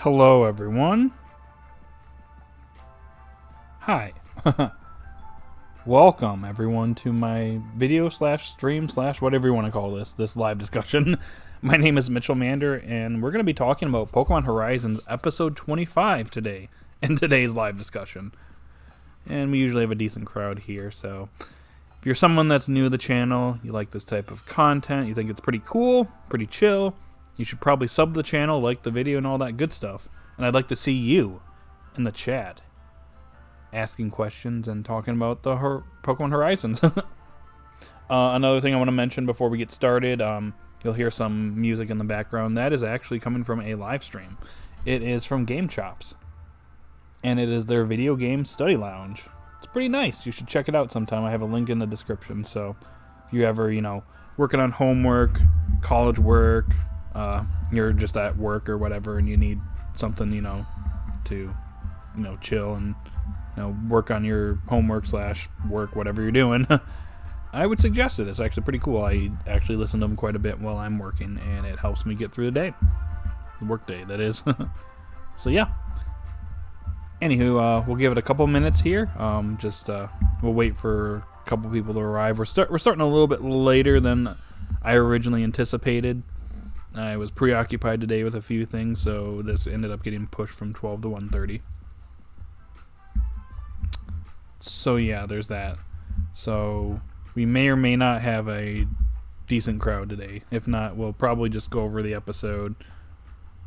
Hello, everyone. Hi. Welcome, everyone, to my video slash stream slash whatever you want to call this live discussion. My name is Mitchell Mander, and we're going to be talking about Pokemon Horizons episode 25 today in today's live discussion. And we usually have a decent crowd here, so if you're someone that's new to the channel, you like this type of content, you think it's pretty cool, pretty chill, you should probably sub the channel, like the video, and all that good stuff. And I'd like to see you in the chat asking questions and talking about the Pokemon Horizons. Another thing I want to mention before we get started, you'll hear some music in the background. That is actually coming from a live stream. It is from Game Chops, and it is their video game study lounge. It's pretty nice. You should check it out sometime. I have a link in the description, so if you ever, working on homework, college work, you're just at work or whatever, and you need something, to, chill and, work on your homework slash work, whatever you're doing, I would suggest it. It's actually pretty cool. I actually listen to them quite a bit while I'm working, and it helps me get through the day. The work day, that is. So, yeah. Anywho, we'll give it a couple minutes here. We'll wait for a couple people to arrive. We're starting a little bit later than I originally anticipated. I was preoccupied today with a few things, so this ended up getting pushed from 12 to 1:30. So yeah, there's that. So we may or may not have a decent crowd today. If not, we'll probably just go over the episode,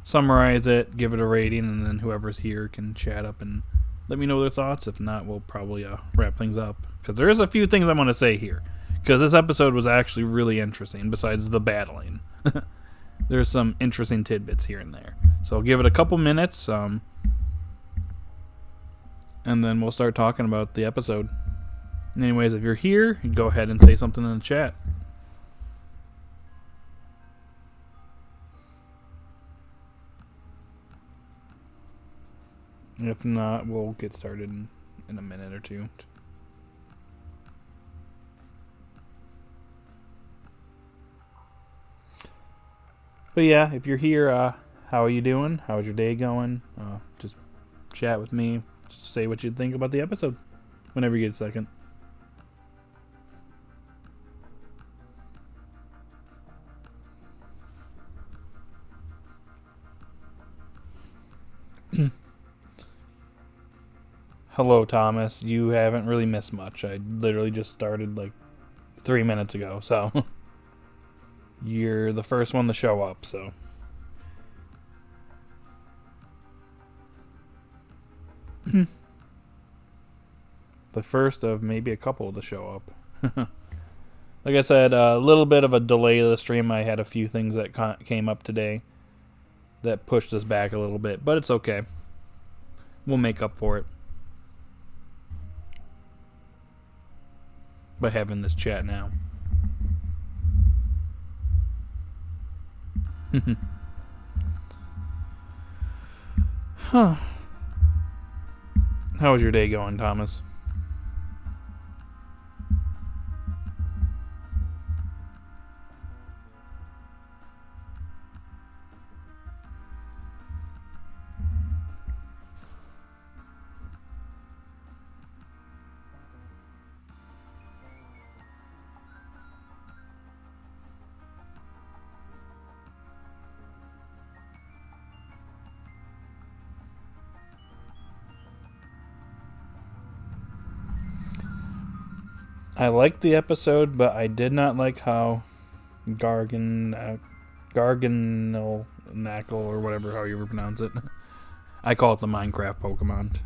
summarize it, give it a rating, and then whoever's here can chat up and let me know their thoughts. If not, we'll probably wrap things up, because there is a few things I want to say here, because this episode was actually really interesting besides the battling. There's some interesting tidbits here and there. So I'll give it a couple minutes, and then we'll start talking about the episode. Anyways, if you're here, go ahead and say something in the chat. If not, we'll get started in a minute or two. But yeah, if you're here, how are you doing? How's your day going? Just chat with me. Just say what you think about the episode whenever you get a second. Hello, Thomas. You haven't really missed much. I literally just started like 3 minutes ago, so you're the first one to show up, so. The first of maybe a couple to show up. Like I said, a little bit of a delay to the stream. I had a few things that came up today that pushed us back a little bit, but it's okay. We'll make up for it by having this chat now. Huh. How was your day going, Thomas? I liked the episode, but I did not like how Garganel Knackle, or whatever, how you pronounce it. I call it the Minecraft Pokemon,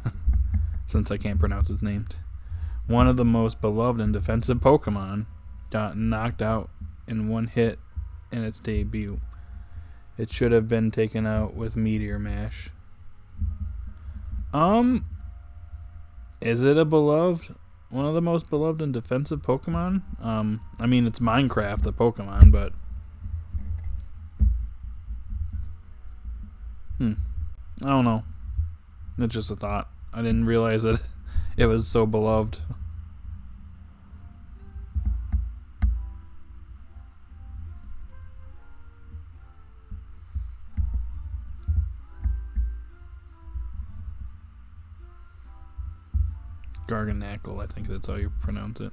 since I can't pronounce his name. One of the most beloved and defensive Pokemon got knocked out in one hit in its debut. It should have been taken out with Meteor Mash. Is it a beloved? One of the most beloved and defensive Pokemon? I mean, it's Minecraft, the Pokemon, but... I don't know. It's just a thought. I didn't realize that it was so beloved. Garganackle, I think that's how you pronounce it.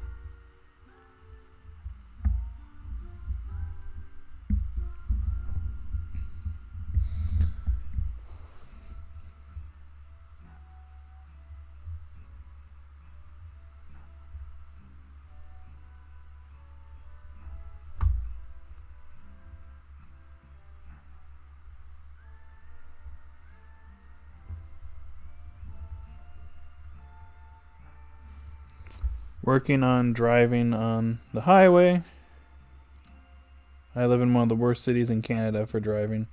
Working on driving on the highway. I live in one of the worst cities in Canada for driving.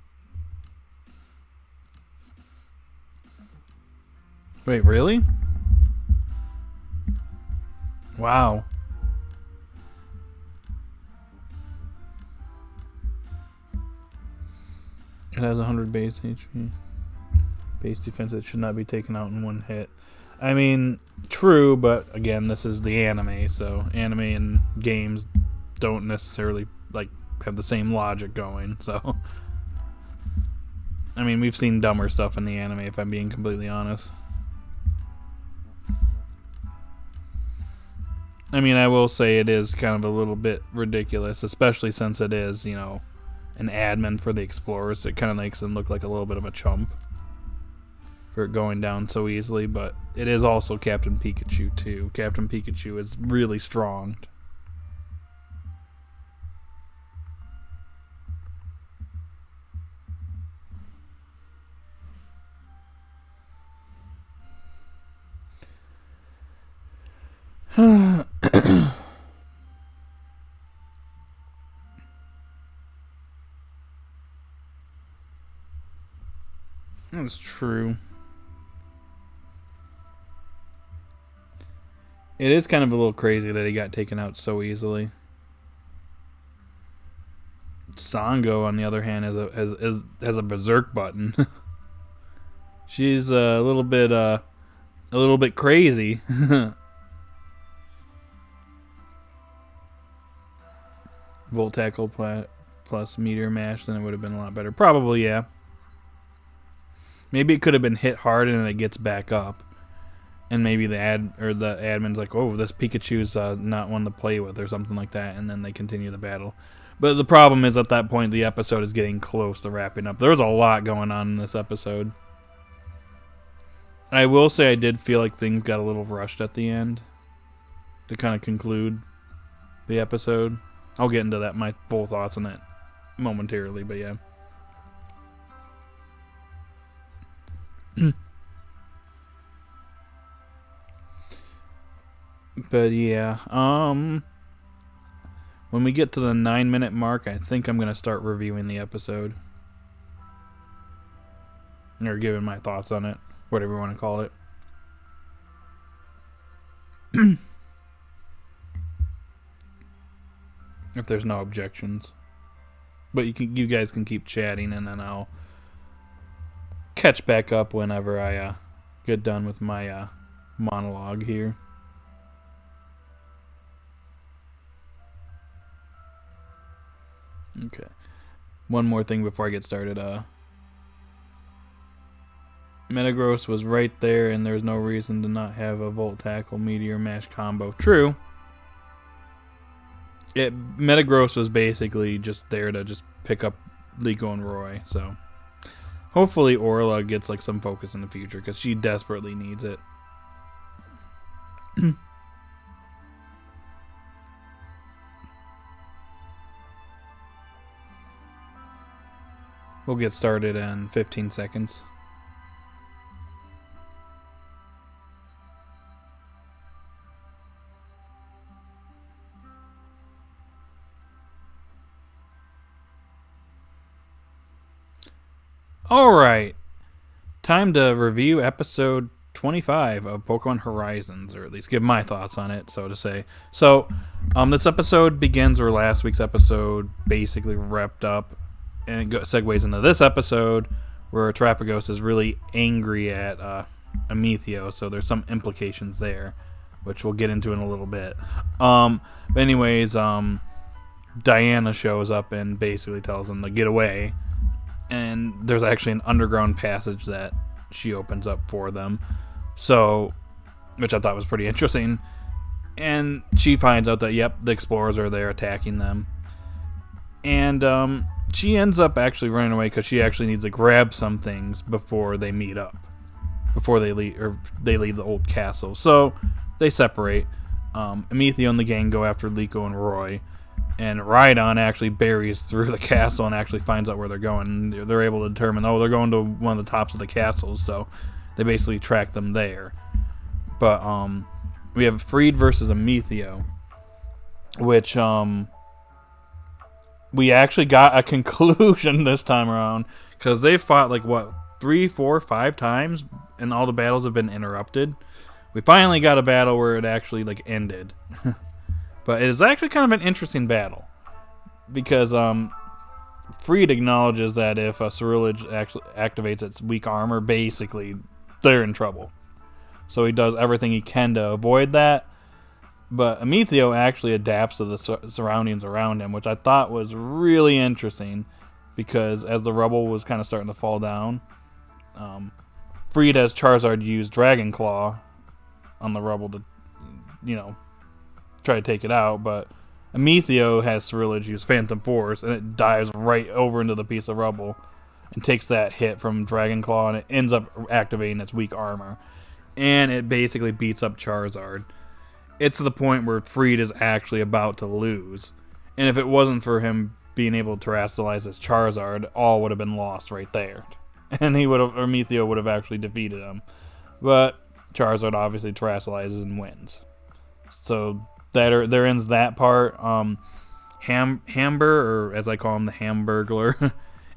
Wait, really? Wow. It has 100 base HP. Base defense that should not be taken out in one hit. I mean, true, but again, this is the anime, so anime and games don't necessarily like have the same logic going. So, I mean, we've seen dumber stuff in the anime, if I'm being completely honest. I mean, I will say it is kind of a little bit ridiculous, especially since it is, you know, an admin for the explorers. It kind of makes them look like a little bit of a chump for it going down so easily, but it is also Captain Pikachu too. Captain Pikachu is really strong. That's true. It is kind of a little crazy that he got taken out so easily. Sango, on the other hand, has a berserk button. She's a little bit crazy. Volt tackle plus meteor mash, then it would have been a lot better. Probably, yeah. Maybe it could have been hit hard and then it gets back up. And maybe the admin's like, oh, this Pikachu's not one to play with or something like that, and then they continue the battle. But the problem is at that point the episode is getting close to wrapping up. There was a lot going on in this episode. I will say I did feel like things got a little rushed at the end to kind of conclude the episode. I'll get into that, my full thoughts on that momentarily, but yeah. But yeah, when we get to the 9-minute mark, I think I'm going to start reviewing the episode. Or giving my thoughts on it, whatever you want to call it. If there's no objections. But you guys can keep chatting, and then I'll catch back up whenever I get done with my monologue here. Okay. One more thing before I get started. Metagross was right there, and there's no reason to not have a Volt Tackle Meteor Mash combo. True. Metagross was basically just there to just pick up Liko and Roy, so hopefully Orla gets like some focus in the future, because she desperately needs it. We'll get started in 15 seconds. Alright, time to review episode 25 of Pokemon Horizons, or at least give my thoughts on it, so to say. So, this episode begins where last week's episode basically wrapped up, and it segues into this episode where Terapagos is really angry at Amethio, so there's some implications there, which we'll get into in a little bit. But anyways, Diana shows up and basically tells him to get away. And there's actually an underground passage that she opens up for them. So which I thought was pretty interesting. And she finds out that, yep, the explorers are there attacking them. And she ends up actually running away because she actually needs to grab some things before they meet up. Before they leave, or they leave the old castle. So they separate. Amethio and the gang go after Liko and Roy. And Rhydon actually buries through the castle and actually finds out where they're going. They're able to determine, they're going to one of the tops of the castles. So they basically track them there. But we have Friede versus Amethio, which we actually got a conclusion this time around, because they fought like 3, 4, 5 times, and all the battles have been interrupted. We finally got a battle where it actually ended. But it is actually kind of an interesting battle, because Friede acknowledges that if a Ceruledge actually activates its weak armor, basically they're in trouble. So he does everything he can to avoid that. But Amethio actually adapts to the surroundings around him, which I thought was really interesting, because as the rubble was kind of starting to fall down, Friede has Charizard use Dragon Claw on the rubble to, try to take it out, but Amethio has Ceruledge use Phantom Force, and it dives right over into the piece of rubble and takes that hit from Dragon Claw, and it ends up activating its weak armor. And it basically beats up Charizard. It's to the point where Friede is actually about to lose. And if it wasn't for him being able to terrestrialize his Charizard, all would have been lost right there. And Amethio would have actually defeated him. But Charizard obviously terrestrializes and wins. So there ends that part. Hamber, or as I call him, the Hamburglar,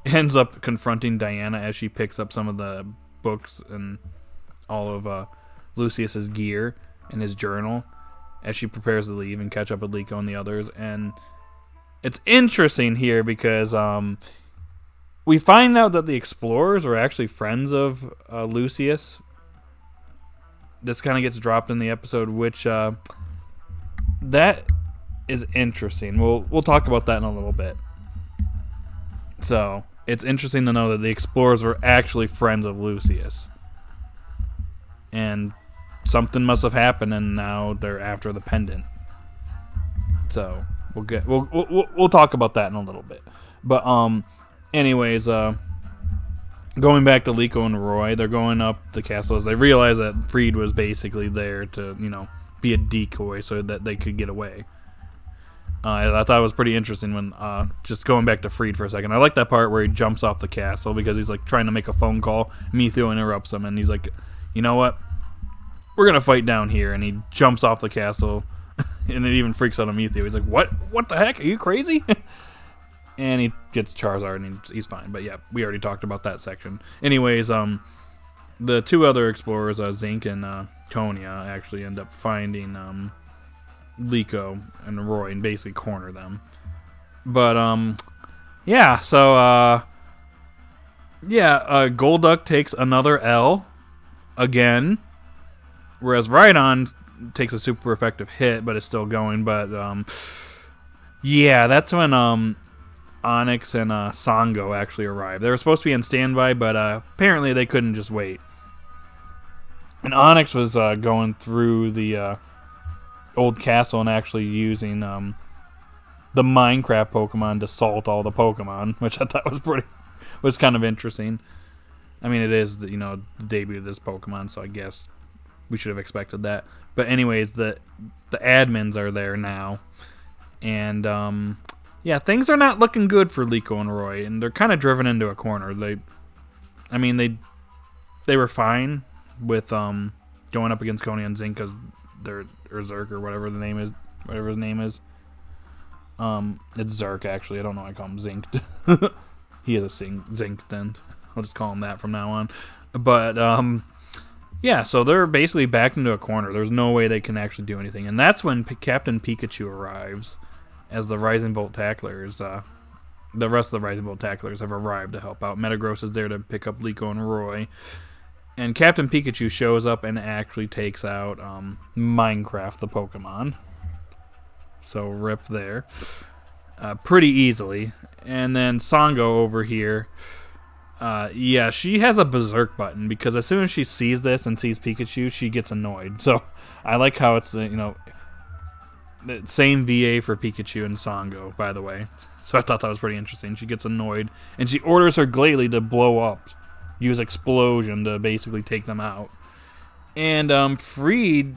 ends up confronting Diana as she picks up some of the books and all of Lucius's gear and his journal as she prepares to leave and catch up with Liko and the others. And it's interesting here because we find out that the explorers are actually friends of Lucius. This kind of gets dropped in the episode, which that is interesting. We'll talk about that in a little bit. So it's interesting to know that the explorers were actually friends of Lucius, and something must have happened, and now they're after the pendant. So we'll talk about that in a little bit. But anyways, going back to Liko and Roy, they're going up the castle as they realize that Friede was basically there to be a decoy so that they could get away. I thought it was pretty interesting when just going back to Friede for a second. I like that part where he jumps off the castle because he's trying to make a phone call. Amethio interrupts him, and he's like, "You know what? We're gonna fight down here." And he jumps off the castle, and it even freaks out Amethio. He's like, "What? What the heck? Are you crazy?" And he gets Charizard, and he's fine. But yeah, we already talked about that section. Anyways, the two other explorers, Zink and Konya, actually end up finding Liko and Roy and basically corner them. But yeah, so Golduck takes another L again, whereas Rhydon takes a super effective hit, but it's still going. But yeah, that's when Onyx and Sango actually arrived. They were supposed to be on standby, but apparently they couldn't just wait. And Onyx was going through the old castle and actually using the Minecraft Pokemon to salt all the Pokemon, which I thought was kind of interesting. I mean, it is the debut of this Pokemon, so I guess we should have expected that. But anyways, the admins are there now, and yeah, things are not looking good for Liko and Roy, and they're kind of driven into a corner. They were fine with going up against Konya and Zink because they're Zerk or whatever his name is. It's Zerk actually. I don't know why I call him Zink. He is a Zink then. I'll just call him that from now on. But yeah, so they're basically backed into a corner. There's no way they can actually do anything, and that's when Captain Pikachu arrives. As the Rising Bolt Tacklers, the rest of the Rising Bolt Tacklers have arrived to help out. Metagross is there to pick up Liko and Roy. And Captain Pikachu shows up and actually takes out Minecraft, the Pokemon. So rip there. Pretty easily. And then Sango over here Yeah, she has a berserk button because as soon as she sees this and sees Pikachu, she gets annoyed. So I like how it's, the same VA for Pikachu and Sango, by the way. So I thought that was pretty interesting. She gets annoyed, and she orders her Glalie to blow up, use explosion to basically take them out. And Friede,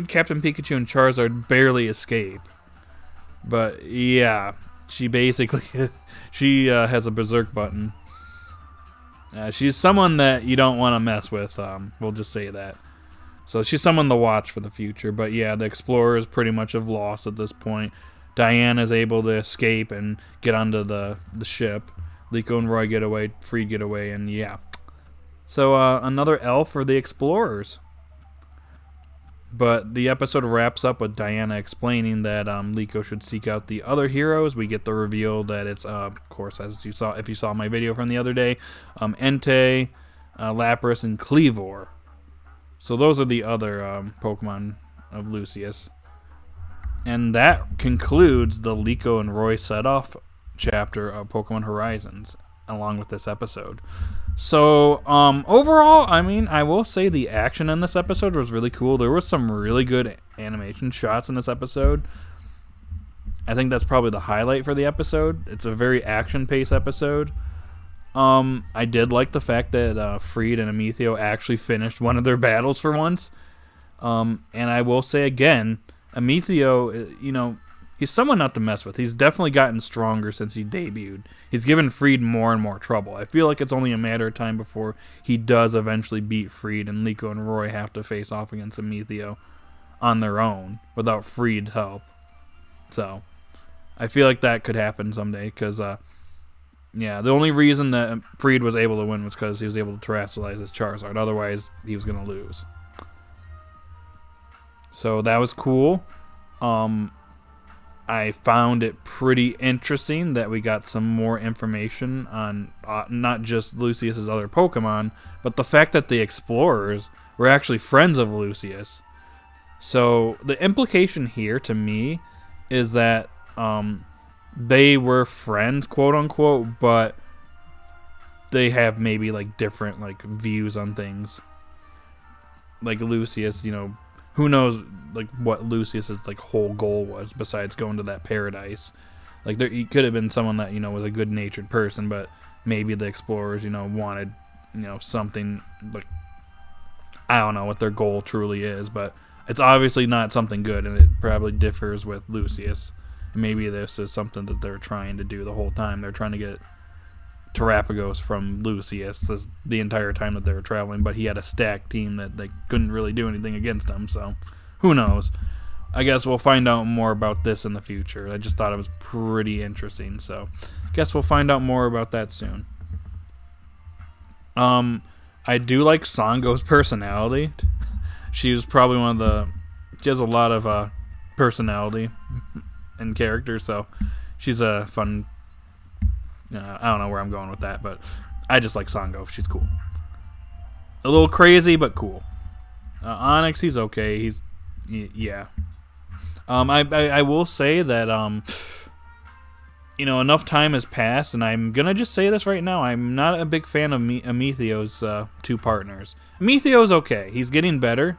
Captain Pikachu, and Charizard barely escape. But yeah, she basically she has a berserk button. She's someone that you don't want to mess with. We'll just say that. So she's someone to watch for the future. But yeah, the explorers pretty much have lost at this point. Diana is able to escape and get onto the ship. Liko and Roy get away, Friede get away, and yeah. So another L for the explorers. But the episode wraps up with Diana explaining that Liko should seek out the other heroes. We get the reveal that it's, of course, as you saw, if you saw my video from the other day, Entei, Lapras, and Kleavor. So those are the other Pokemon of Lucius. And that concludes the Liko and Roy set-off chapter of Pokemon Horizons, along with this episode. So, overall, I mean, I will say the action in this episode was really cool. There was some really good animation shots in this episode. I think that's probably the highlight for the episode. It's a very action-paced episode. I did like the fact that Friede and Amicio actually finished one of their battles for once. And I will say again, Amicio, he's someone not to mess with. He's definitely gotten stronger since he debuted. He's given Friede more and more trouble. I feel like it's only a matter of time before he does eventually beat Friede and Liko and Roy have to face off against Amicio on their own without Friede's help. So, I feel like that could happen someday because, the only reason that Friede was able to win was because he was able to terrestrialize his Charizard. Otherwise, he was going to lose. So, that was cool. I found it pretty interesting that we got some more information on not just Lucius's other Pokemon, but the fact that the explorers were actually friends of Lucius. So the implication here to me is that they were friends, quote unquote, but they have maybe like different like views on things. Like Lucius, who knows like what Lucius's like whole goal was besides going to that paradise. Like he could have been someone that was a good-natured person, but maybe the explorers wanted something like, I don't know what their goal truly is, but it's obviously not something good, and it probably differs with Lucius. And maybe this is something that they're trying to do the whole time. They're trying to get Terapagos from Lucius the entire time that they were traveling, but he had a stacked team that they couldn't really do anything against him, so who knows. I guess we'll find out more about this in the future. I just thought it was pretty interesting, so guess we'll find out more about that soon. I do like Sango's personality. She has a lot of personality and character, so she's a fun. I don't know where I'm going with that, but I just like Sango. She's cool. A little crazy, but cool. Onyx, he's okay. Yeah. I will say that enough time has passed, and I'm gonna just say this right now. I'm not a big fan of Amethio's two partners. Amethio's okay. He's getting better.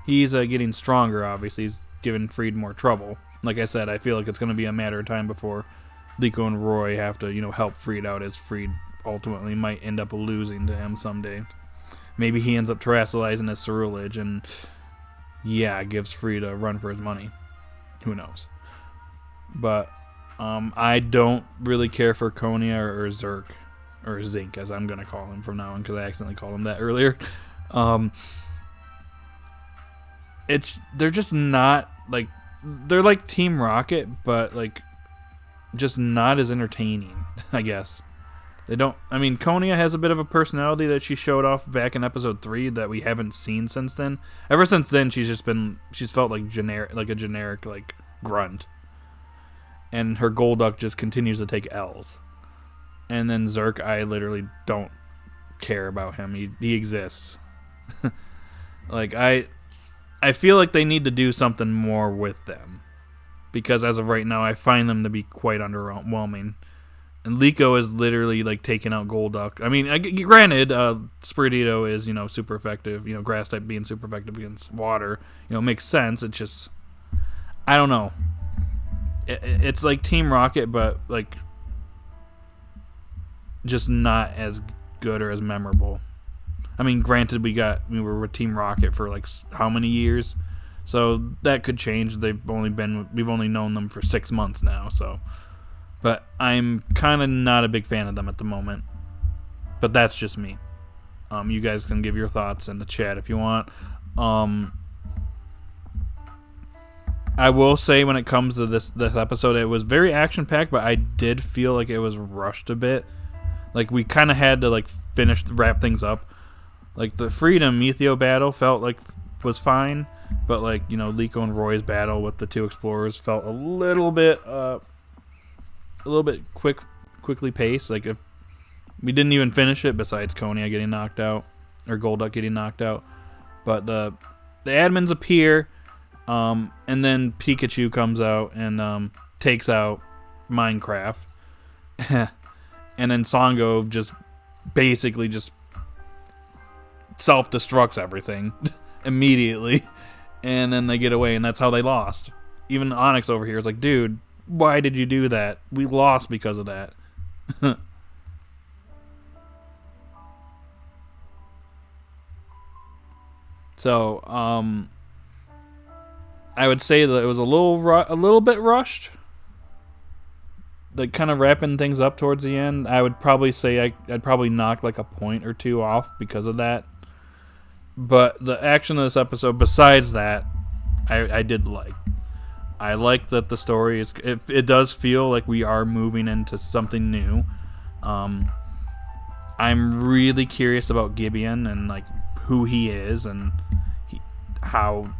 He's getting stronger. Obviously, he's giving Friede more trouble. Like I said, I feel like it's gonna be a matter of time before Liko and Roy have to, help Friede out, as Friede ultimately might end up losing to him someday. Maybe he ends up terrestrializing his Ceruledge and, gives Friede a run for his money. Who knows? But I don't really care for Konia or Zerk, or Zinc, as I'm going to call him from now on, because I accidentally called him that earlier. They're just not, they're like Team Rocket, but, just not as entertaining, I guess. Konia has a bit of a personality that she showed off back in episode 3 that we haven't seen since then. Ever since then, she's felt like a generic grunt. And her Golduck just continues to take L's. And then Zerk, I literally don't care about him. He exists. I feel like they need to do something more with them. Because as of right now, I find them to be quite underwhelming. And Liko is literally like taking out Golduck. I mean, granted, Friede is super effective. Grass type being super effective against water. Makes sense. It's just I don't know. It's like Team Rocket, but like just not as good or as memorable. I mean, granted, we were with Team Rocket for like how many years, so that could change. We've only known them for 6 months now, so. But I'm kind of not a big fan of them at the moment. But that's just me. You guys can give your thoughts in the chat if you want. I will say when it comes to this episode, it was very action packed, but I did feel like it was rushed a bit. Like we kind of had to like wrap things up. Like the Freedom Metheo battle felt like was fine, but like Liko and Roy's battle with the two explorers felt a little bit quickly paced. Like if we didn't even finish it, besides Konya getting knocked out or Golduck getting knocked out, but the admins appear, and then Pikachu comes out and takes out Minecraft, and then Songo just basically just self-destructs everything immediately, and then they get away, and that's how they lost. Even Onyx over here is like, dude, why did you do that? We lost because of that. So, I would say that it was a little bit rushed. Like kind of wrapping things up towards the end. I would probably say I'd probably knock like a point or two off because of that. But the action of this episode, besides that, I did like. I like that the story is. It does feel like we are moving into something new. I'm really curious about Gibeon and like who he is and how.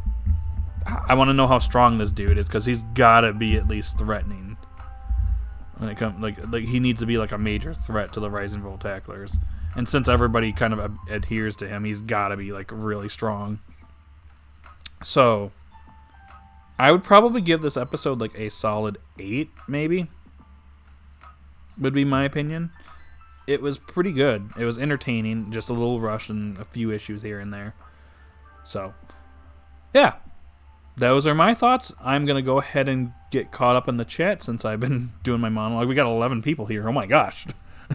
I want to know how strong this dude is because he's gotta be at least threatening. When it comes like he needs to be like a major threat to the Rising Volt Tacklers. And since everybody kind of adheres to him, he's got to be like really strong. So, I would probably give this episode like a solid 8, maybe. Would be my opinion. It was pretty good. It was entertaining, just a little rushed and a few issues here and there. So, yeah. Those are my thoughts. I'm going to go ahead and get caught up in the chat since I've been doing my monologue. We got 11 people here. Oh my gosh.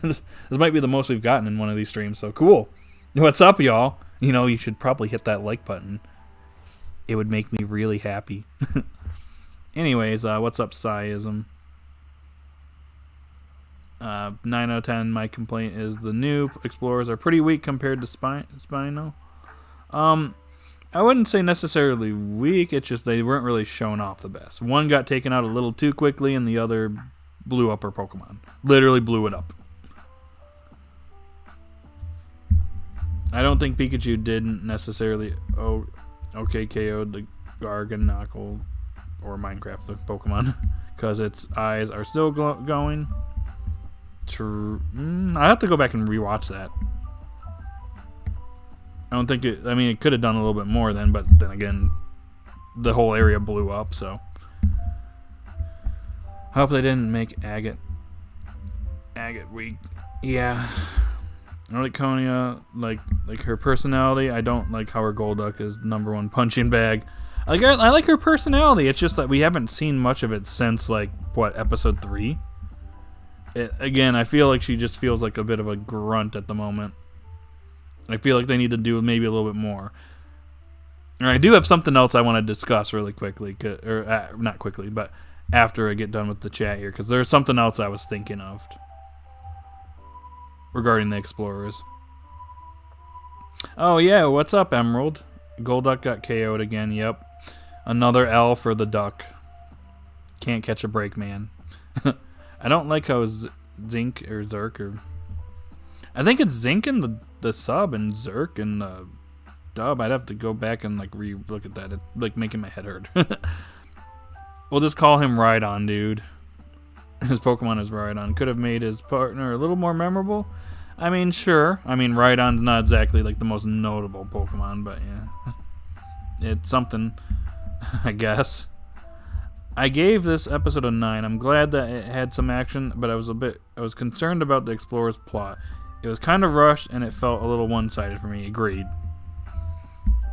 This might be the most we've gotten in one of these streams, so cool. What's up, y'all? You should probably hit that like button. It would make me really happy. Anyways, what's up, Psyism? 9 out of 10, my complaint is the new Explorers are pretty weak compared to Spino. I wouldn't say necessarily weak, it's just they weren't really showing off the best. One got taken out a little too quickly, and the other blew up her Pokemon. Literally blew it up. I don't think Pikachu didn't necessarily KO'd the Garganacl or Minecraft the Pokemon because its eyes are still going. I have to go back and rewatch that. I don't think it. I mean, it could have done a little bit more then, but then again, the whole area blew up. So, I hope they didn't make Agate weak. Yeah. I like Konya, like her personality. I don't like how her Golduck is #1 punching bag. I like her personality. It's just that we haven't seen much of it since episode 3. Again, I feel like she just feels like a bit of a grunt at the moment. I feel like they need to do maybe a little bit more. And I do have something else I want to discuss really quickly, not quickly, but after I get done with the chat here, because there's something else I was thinking of regarding the Explorers. Oh yeah, what's up, Emerald? Golduck got KO'd again, yep. Another L for the duck. Can't catch a break, man. I don't like how Zinc or Zerk or... I think it's Zinc in the sub and Zerk in the dub. I'd have to go back and re-look at that. It's making my head hurt. We'll just call him Rhydon, dude. His Pokemon is Rhydon. Could have made his partner a little more memorable. I mean, sure. I mean, Rhydon's not exactly the most notable Pokemon, but yeah. It's something, I guess. I gave this episode a 9. I'm glad that it had some action, but I was concerned about the Explorer's plot. It was kind of rushed, and it felt a little one-sided for me. Agreed.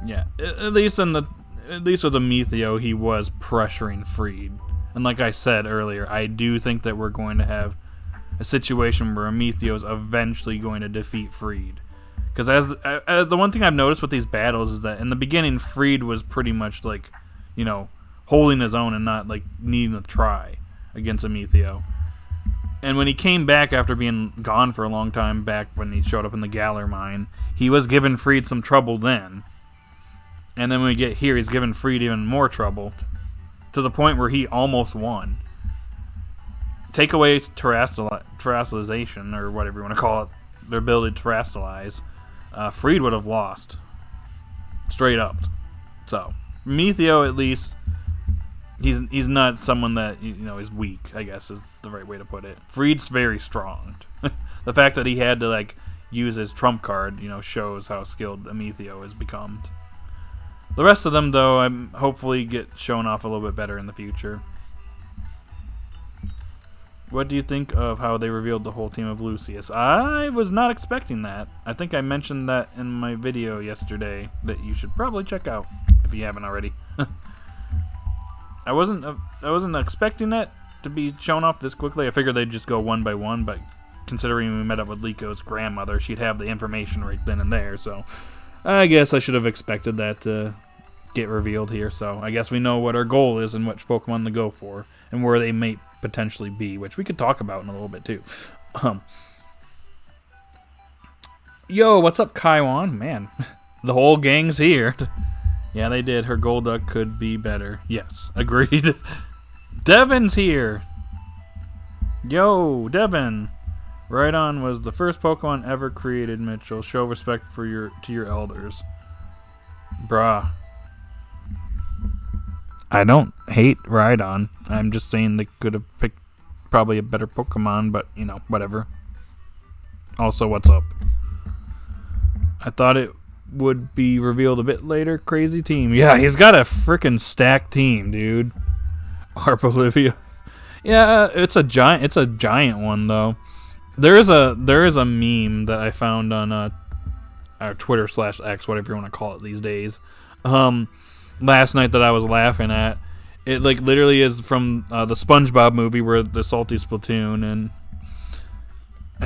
Yeah, at least with Ametheo, he was pressuring Friede. And like I said earlier, I do think that we're going to have a situation where Ametheo is eventually going to defeat Friede. Because as the one thing I've noticed with these battles is that in the beginning, Friede was pretty much like, holding his own and not like needing to try against Ametheo. And when he came back after being gone for a long time, back when he showed up in the Galler mine, he was giving Friede some trouble then. And then when we get here, he's giving Friede even more trouble, to the point where he almost won. Take away terrestrialization, or whatever you want to call it, their ability to terrestrialize, Friede would have lost. Straight up. So, Ametheo, at least, he's not someone that, is weak, I guess is the right way to put it. Friede's very strong. The fact that he had to, use his trump card, shows how skilled Ametheo has become. The rest of them, though, hopefully get shown off a little bit better in the future. What do you think of how they revealed the whole team of Lucius? I was not expecting that. I think I mentioned that in my video yesterday that you should probably check out if you haven't already. I wasn't expecting that to be shown off this quickly. I figured they'd just go one by one, but considering we met up with Liko's grandmother, she'd have the information right then and there, so I guess I should have expected that to get revealed here. So I guess we know what our goal is and which Pokemon to go for and where they may potentially be, which we could talk about in a little bit too. Yo, what's up, Kaiwan? Man, the whole gang's here. Yeah, they did. Her Golduck could be better. Yes, agreed. Devin's here. Yo, Devin. Rhydon was the first Pokemon ever created, Mitchell. Show respect to your elders. Bruh. I don't hate Rhydon. I'm just saying they could have picked probably a better Pokemon, but, whatever. Also, what's up? I thought it would be revealed a bit later. Crazy team. Yeah, he's got a freaking stacked team, dude. Our Bolivia. Yeah, it's a giant one, though. There is a meme that I found on our Twitter/X, whatever you want to call it these days. Last night that I was laughing at. It literally is from the SpongeBob movie where the Salty Splatoon and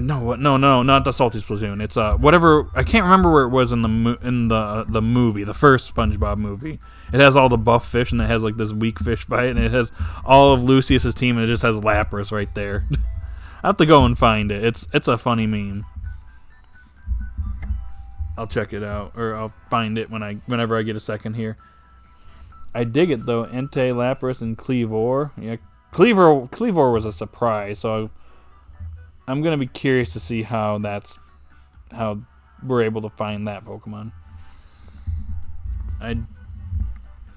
no, not the Salty Splatoon. It's whatever, I can't remember where it was in the movie, the first SpongeBob movie. It has all the buff fish and it has this weak fish bite and it has all of Lucius's team and it just has Lapras right there. I have to go and find it. It's a funny meme. I'll check it out, or I'll find it whenever I get a second here. I dig it though. Entei, Lapras, and Kleavor. Yeah, Kleavor was a surprise, so I'm gonna be curious to see how we're able to find that Pokemon. I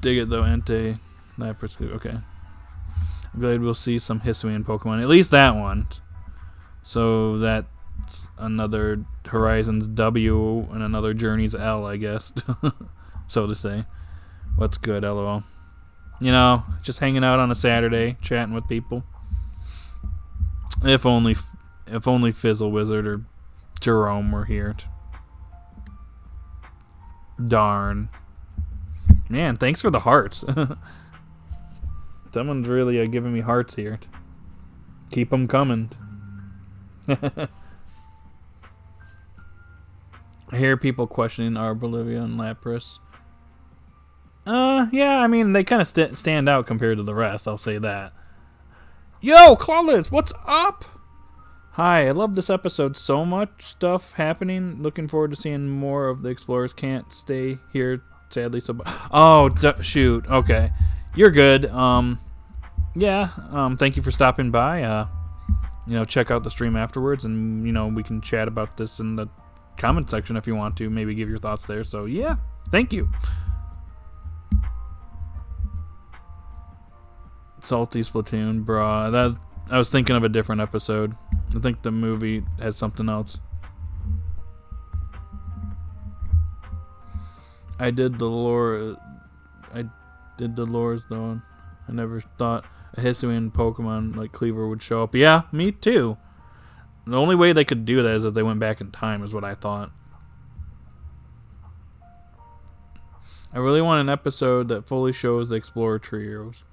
dig it though. Entei, Lapras. Okay. I'm glad we'll see some Hisuian Pokemon. At least that one. So that's another Horizons W and another Journey's L, I guess. So to say. What's good, LOL? Just hanging out on a Saturday, chatting with people. If only Fizzle Wizard or Jerome were here. Darn. Man, thanks for the hearts. Someone's really giving me hearts here. Keep them coming. I hear people questioning our Bolivia and Lapras. Yeah, I mean, they kind of stand out compared to the rest, I'll say that. Yo, Clawless, what's up? Hi, I love this episode. So much stuff happening. Looking forward to seeing more of the Explorers. Can't stay here, sadly. Shoot. Okay. You're good. Thank you for stopping by. Check out the stream afterwards, and, we can chat about this in the comment section if you want to. Maybe give your thoughts there. So, yeah, thank you. Salty Splatoon, bruh. I was thinking of a different episode. I think the movie has something else. I did the lores though. I never thought a Hisuian Pokemon like Cleaver would show up. Yeah, me too. The only way they could do that is if they went back in time, is what I thought. I really want an episode that fully shows the Explorer Trios.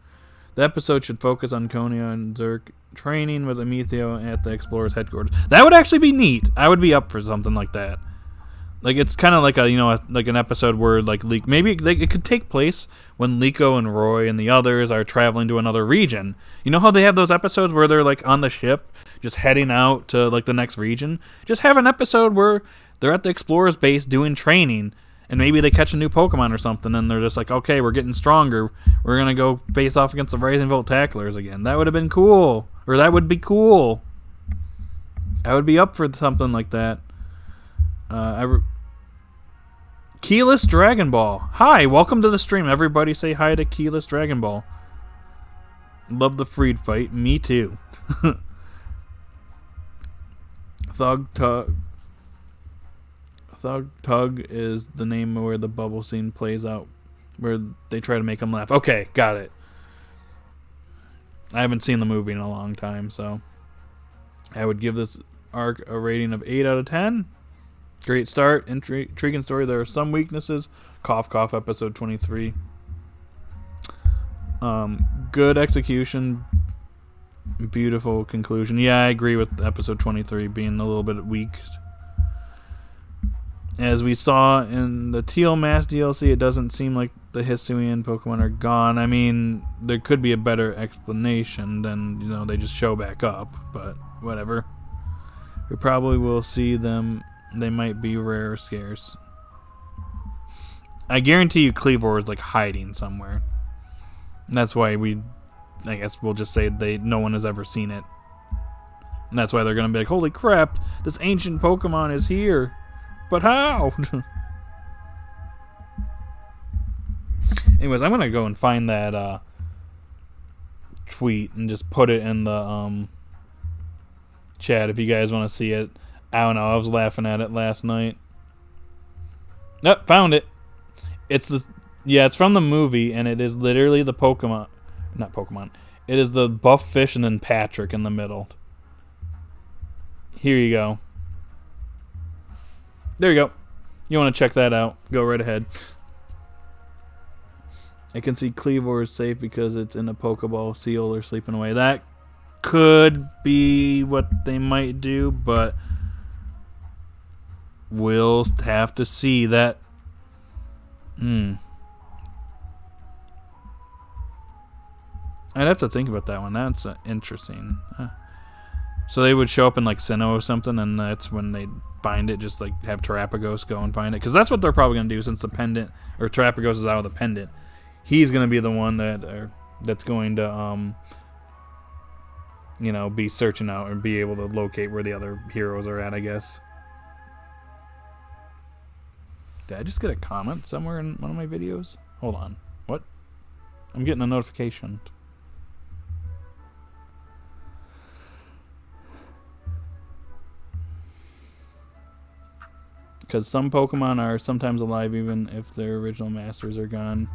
The episode should focus on Konya and Zerk training with Amethio at the Explorer's headquarters. That would actually be neat. I would be up for something like that. Like, it's kind of like like an episode where like maybe it could take place when Liko and Roy and the others are traveling to another region. You know how they have those episodes where they're like on the ship, just heading out to like the next region? Just have an episode where they're at the Explorer's base doing training. And maybe they catch a new Pokemon or something, and they're just like, okay, we're getting stronger. We're going to go face off against the Rising Volt Tacklers again. That would have been cool. Or that would be cool. I would be up for something like that. Keyless Dragon Ball. Hi, welcome to the stream. Everybody say hi to Keyless Dragon Ball. Love the Friede fight. Me too. Thug Tug is the name where the bubble scene plays out, where they try to make him laugh. Okay, got it. I haven't seen the movie in a long time, so I would give this arc a rating of 8 out of 10. Great start, intriguing story. There are some weaknesses. Cough, cough, episode 23. Good execution. Beautiful conclusion. Yeah, I agree with episode 23 being a little bit weak. As we saw in the Teal Mass DLC, it doesn't seem like the Hisuian Pokemon are gone. I mean, there could be a better explanation than, they just show back up, but whatever. We probably will see them. They might be rare or scarce. I guarantee you Cleavor is like hiding somewhere. And that's why I guess we'll just say no one has ever seen it. And that's why they're going to be like, holy crap, this ancient Pokemon is here. But how? Anyways, I'm going to go and find that tweet and just put it in the chat if you guys want to see it. I don't know. I was laughing at it last night. Nope, found it. It's from the movie, and it is literally the Pokemon. Not Pokemon. It is the buff fish and then Patrick in the middle. Here you go. There you go. You want to check that out, go right ahead. I can see Cleavor is safe because it's in a Pokeball seal or sleeping away. That could be what they might do, but we'll have to see that. I'd have to think about that one. That's interesting. So they would show up in like Sinnoh or something, and that's when they'd find it, just like have Terapagos go and find it. Because that's what they're probably going to do since the pendant, or Terapagos is out of the pendant. He's going to be the one that's going to, be searching out and be able to locate where the other heroes are at, I guess. Did I just get a comment somewhere in one of my videos? Hold on. What? I'm getting a notification. Because some Pokemon are sometimes alive even if their original masters are gone.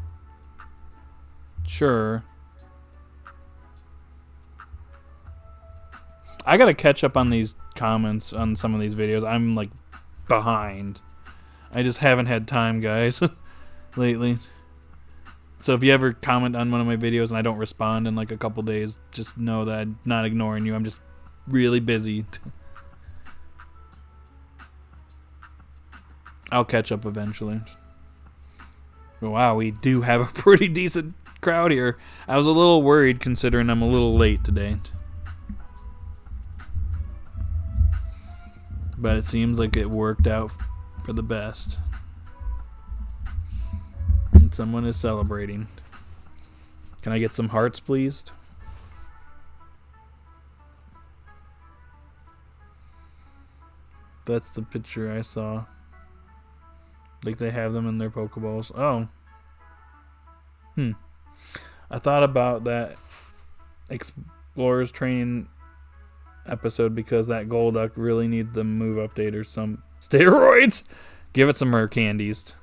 Sure. I gotta catch up on these comments on some of these videos. I'm like behind. I just haven't had time, guys, lately. So if you ever comment on one of my videos and I don't respond in like a couple days, just know that I'm not ignoring you. I'm just really busy. I'll catch up eventually. Wow, we do have a pretty decent crowd here. I was a little worried considering I'm a little late today. But it seems like it worked out for the best. And someone is celebrating. Can I get some hearts, please? That's the picture I saw. Like they have them in their Pokeballs. Oh. I thought about that Explorers Training episode because that Golduck really needs the move update or some steroids. Give it some rare candies.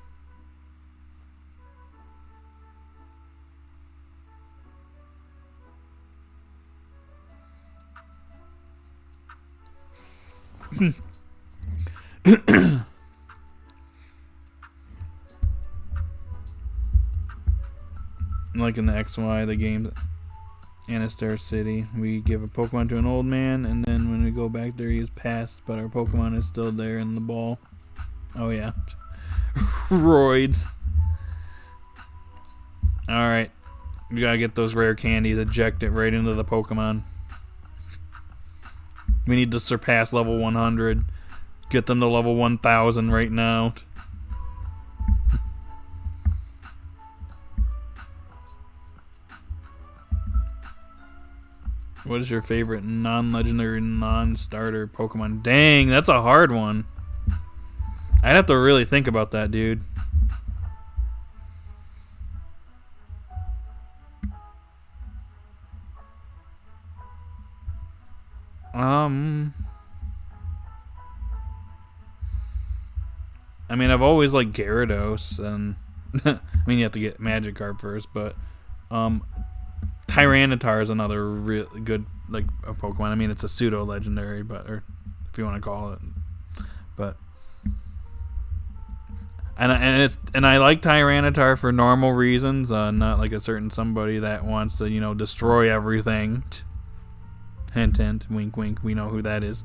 Like in the XY, the games, Anastair City, we give a Pokemon to an old man, and then when we go back there, he's passed, but our Pokemon is still there in the ball. Oh yeah. Roids. Alright. We gotta get those rare candies, eject it right into the Pokemon. We need to surpass level 100. Get them to level 1000 right now. What is your favorite non-legendary, non-starter Pokemon? Dang, that's a hard one. I'd have to really think about that, dude. I mean, I've always liked Gyarados, and I mean, you have to get Magikarp first, but Tyranitar is another really good like a Pokemon. I mean, it's a pseudo legendary, but or if you want to call it, but and I like Tyranitar for normal reasons, not like a certain somebody that wants to destroy everything. Hint, hint, wink, wink. We know who that is.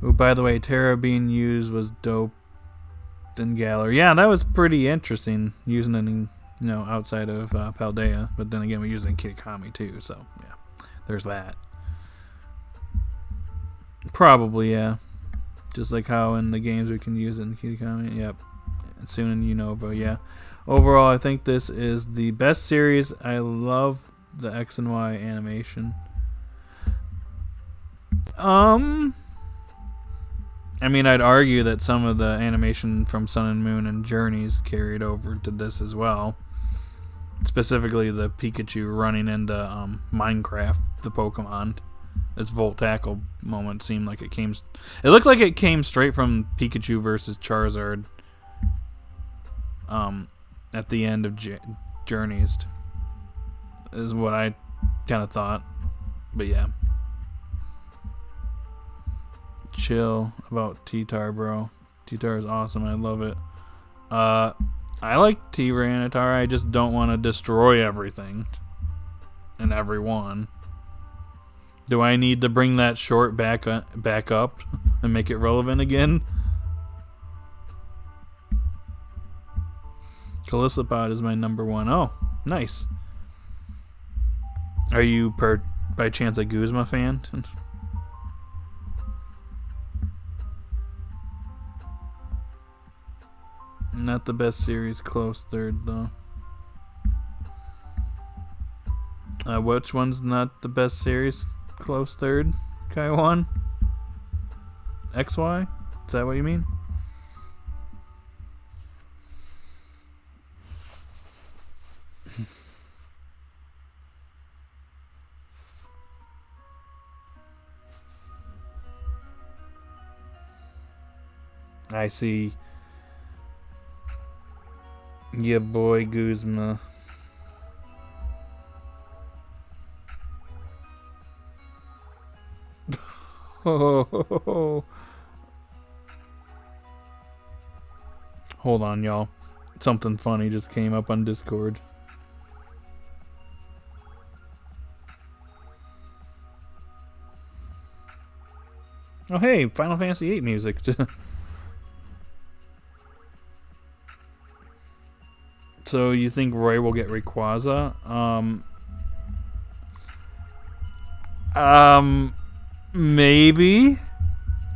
Oh, by the way, Terra being used was dope in Galar. Yeah, that was pretty interesting using it outside of Paldea. But then again, we use it in Kitakami too, so yeah, there's that. Probably, yeah. Just like how in the games we can use it in Kitakami. Yep. And soon in Unova, yeah. Overall, I think this is the best series. I love the X and Y animation. I mean, I'd argue that some of the animation from Sun and Moon and Journeys carried over to this as well. Specifically, the Pikachu running into Minecraft, the Pokemon. Its Volt Tackle moment seemed like it came... It looked like it came straight from Pikachu versus Charizard at the end of Journeys. Is what I kind of thought. But yeah. Chill about T-Tar, bro. T-Tar is awesome. I love it. I like Tyranitar. I just don't want to destroy everything and everyone. Do I need to bring that short back up and make it relevant again? Calistopod is my number one. Oh, nice. Are you by chance a Guzma fan? Not the best series, close third though. Which one's not the best series? Close third, Kaiwan? XY? Is that what you mean? I see. Yeah, boy, Guzma. Oh. Hold on, y'all. Something funny just came up on Discord. Oh, hey, Final Fantasy VIII music. So you think Roy will get Rayquaza? Maybe.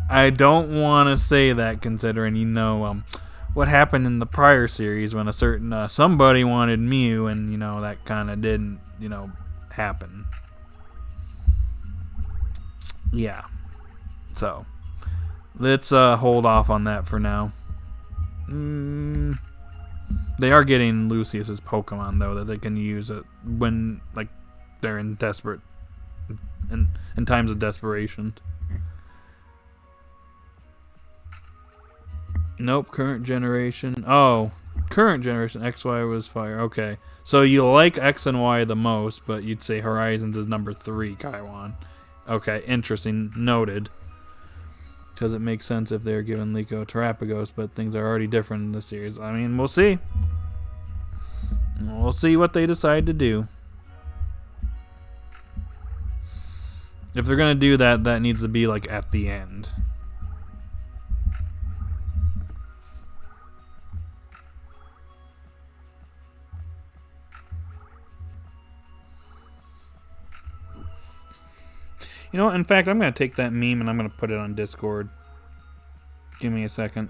I don't want to say that considering what happened in the prior series when a certain somebody wanted Mew and that kind of didn't happen. Yeah. So let's hold off on that for now. They are getting Lucius's Pokemon though that they can use it when they're in times of desperation. Nope, current generation. Oh, current generation, X, Y was fire. Okay. So you like X and Y the most, but you'd say Horizons is number 3, Kaiwan. Okay, interesting. Noted. Because it makes sense if they're giving Liko Terapagos, but things are already different in the series. I mean, we'll see. We'll see what they decide to do. If they're going to do that, that needs to be like at the end. You know, in fact, I'm going to take that meme and I'm going to put it on Discord. Give me a second.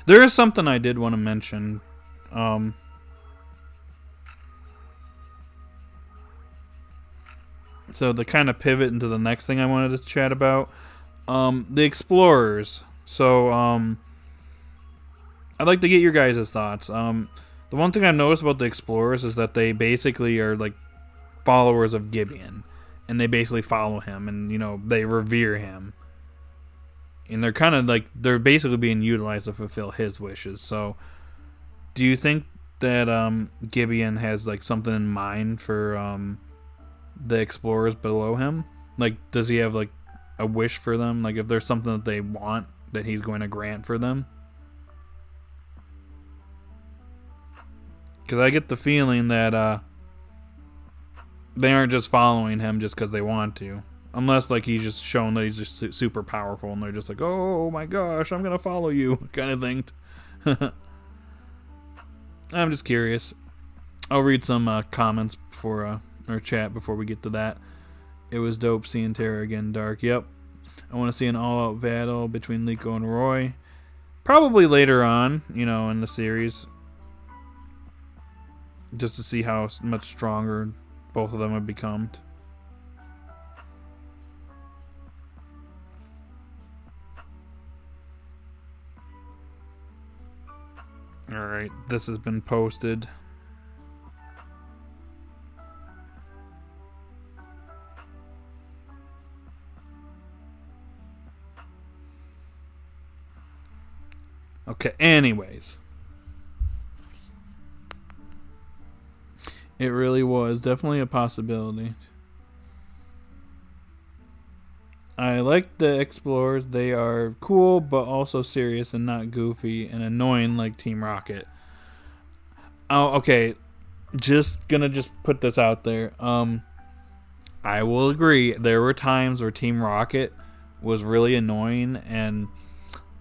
There is something I did want to mention. So to kind of pivot into the next thing I wanted to chat about. The Explorers. So, I'd like to get your guys' thoughts. The one thing I've noticed about the Explorers is that they basically are like followers of Gibeon. And they basically follow him and, you know, they revere him. And they're kind of like, they're basically being utilized to fulfill his wishes. So, do you think that Gibeon has like something in mind for the Explorers below him? Like, does he have like a wish for them? Like, if there's something that they want that he's going to grant for them? Because I get the feeling that they aren't just following him just because they want to. Unless, like, he's just shown that he's just super powerful and they're just like, oh my gosh, I'm going to follow you, kind of thing. I'm just curious. I'll read some comments before, or chat before we get to that. It was dope seeing Terra again, Dark. Yep. I want to see an all-out battle between Liko and Roy. Probably later on, you know, in the series. Just to see how much stronger both of them have become. Alright, this has been posted. Okay, anyways. It really was. Definitely a possibility. I like the Explorers. They are cool, but also serious and not goofy and annoying like Team Rocket. Oh, okay. Just put this out there. I will agree. There were times where Team Rocket was really annoying, and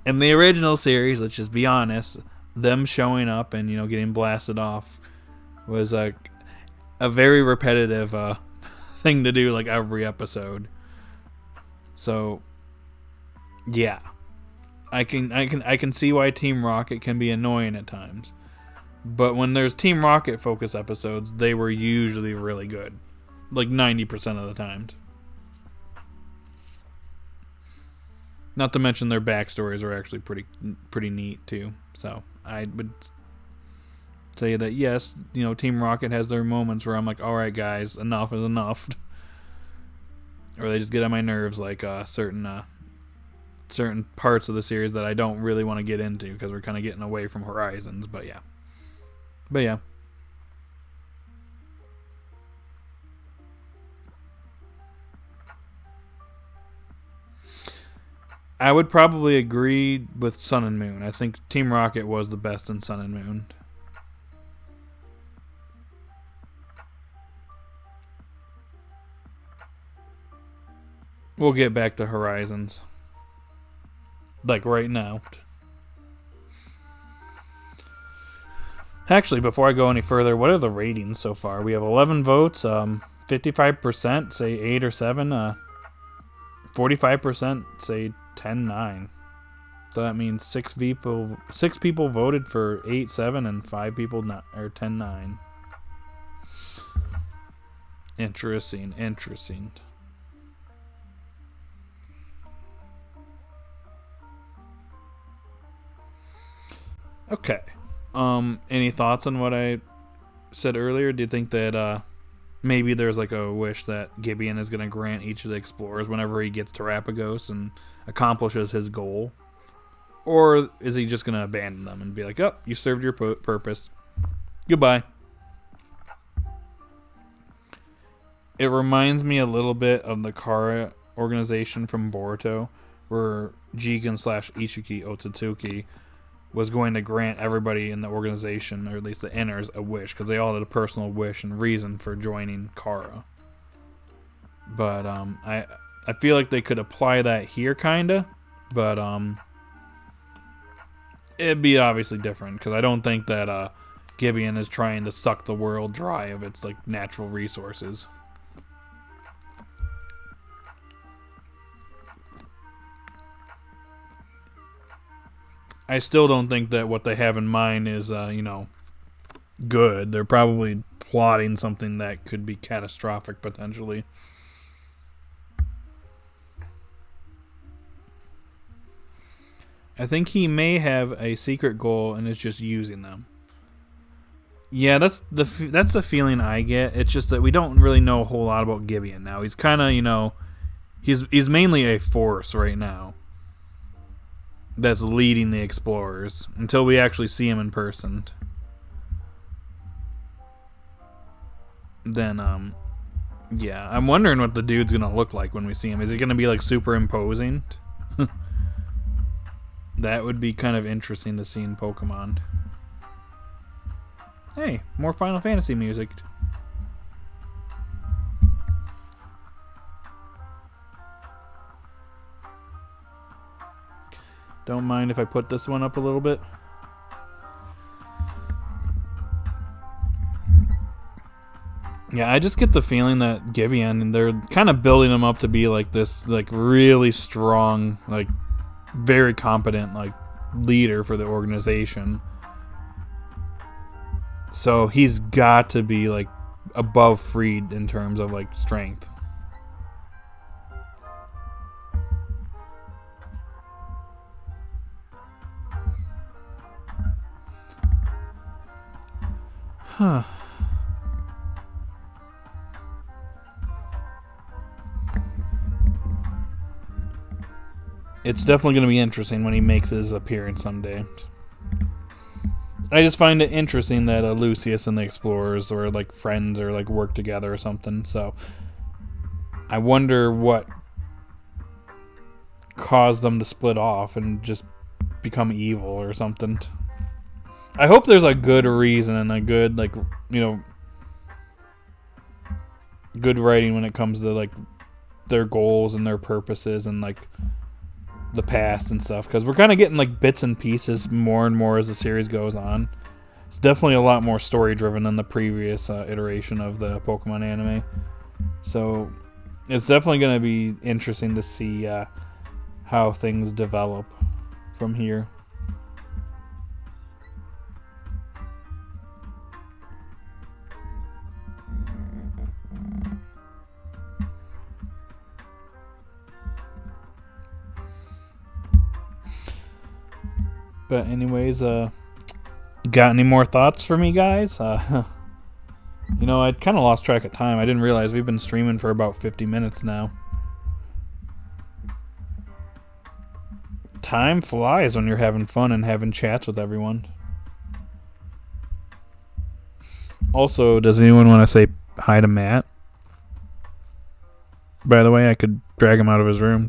in the original series, let's just be honest, them showing up and, you know, getting blasted off was like a very repetitive thing to do, like every episode. So, yeah, I can see why Team Rocket can be annoying at times, but when there's Team Rocket focus episodes, they were usually really good, like 90% of the times. Not to mention their backstories are actually pretty neat too. So I would say that yes, you know, Team Rocket has their moments where I'm like, all right, guys, enough is enough, or they just get on my nerves, like certain parts of the series that I don't really want to get into because we're kind of getting away from Horizons. But yeah. I would probably agree with Sun and Moon. I think Team Rocket was the best in Sun and Moon. We'll get back to Horizons. Like right now. Actually, before I go any further, what are the ratings so far? We have 11 votes, 55% say 8 or 7, 45% say 10-9. So that means 6 people voted for 8-7 and 5 people not, or 10-9. Interesting. Okay. Any thoughts on what I said earlier? Do you think that maybe there's like a wish that Gibeon is going to grant each of the Explorers whenever he gets Terapagos and accomplishes his goal? Or is he just going to abandon them and be like, oh, you served your purpose. Goodbye. It reminds me a little bit of the Kara organization from Boruto, where Jigen / Ichiki Otsutsuki was going to grant everybody in the organization, or at least the inners, a wish, because they all had a personal wish and reason for joining Kara. But I feel like they could apply that here, kinda, but it'd be obviously different, because I don't think that Gibeon is trying to suck the world dry of its like natural resources. I still don't think that what they have in mind is, good. They're probably plotting something that could be catastrophic, potentially. I think he may have a secret goal and is just using them. Yeah, that's the feeling I get. It's just that we don't really know a whole lot about Gibeon now. He's kind of, he's mainly a force right now that's leading the explorers until we actually see him in person. Then, yeah, I'm wondering what the dude's gonna look like when we see him. Is he gonna be like super imposing? That would be kind of interesting to see in Pokemon. Hey, more Final Fantasy music. Don't mind if I put this one up a little bit. Yeah, I just get the feeling that Gibeon, and they're kind of building him up to be like this, like really strong, like very competent, like leader for the organization. So he's got to be like above Friede in terms of like strength. Huh. It's definitely going to be interesting when he makes his appearance someday. I just find it interesting that Lucius and the Explorers are like friends or like work together or something. So I wonder what caused them to split off and just become evil or something. I hope there's a good reason and a good, like, good writing when it comes to like their goals and their purposes and like the past and stuff, because we're kind of getting like bits and pieces more and more as the series goes on. It's definitely a lot more story driven than the previous iteration of the Pokemon anime, so it's definitely going to be interesting to see how things develop from here. But anyways, got any more thoughts for me, guys? I kind of lost track of time. I didn't realize we've been streaming for about 50 minutes now. Time flies when you're having fun and having chats with everyone. Also, does anyone want to say hi to Matt? By the way, I could drag him out of his room.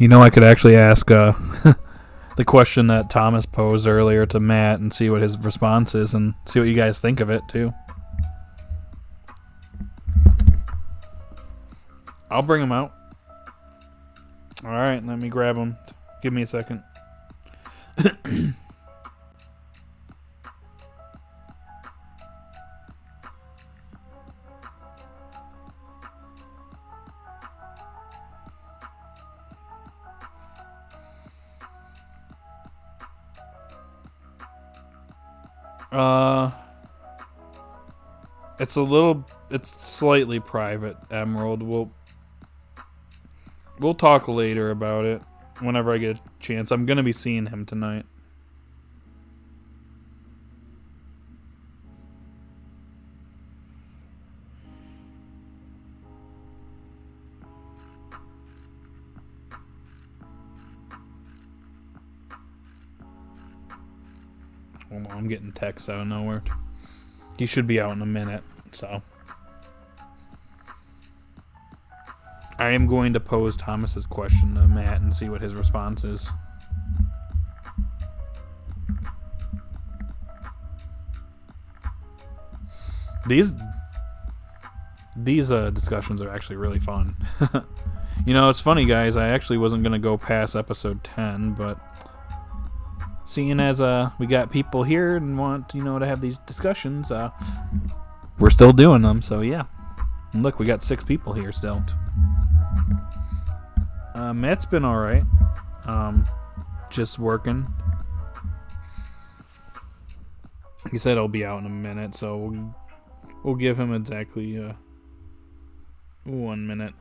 I could actually ask the question that Thomas posed earlier to Matt and see what his response is and see what you guys think of it, too. I'll bring him out. Alright, let me grab him. Give me a second. It's slightly private, Emerald. We'll talk later about it whenever I get a chance. I'm gonna be seeing him tonight. Hold on, I'm getting texts out of nowhere. He should be out in a minute, so. I am going to pose Thomas's question to Matt and see what his response is. These discussions are actually really fun. You know, it's funny, guys. I actually wasn't going to go past episode 10, but seeing as we got people here and want, to have these discussions, we're still doing them, so yeah. And look, we got 6 people here still. Matt's been alright. Just working. He said he'll be out in a minute, so we'll give him exactly 1 minute.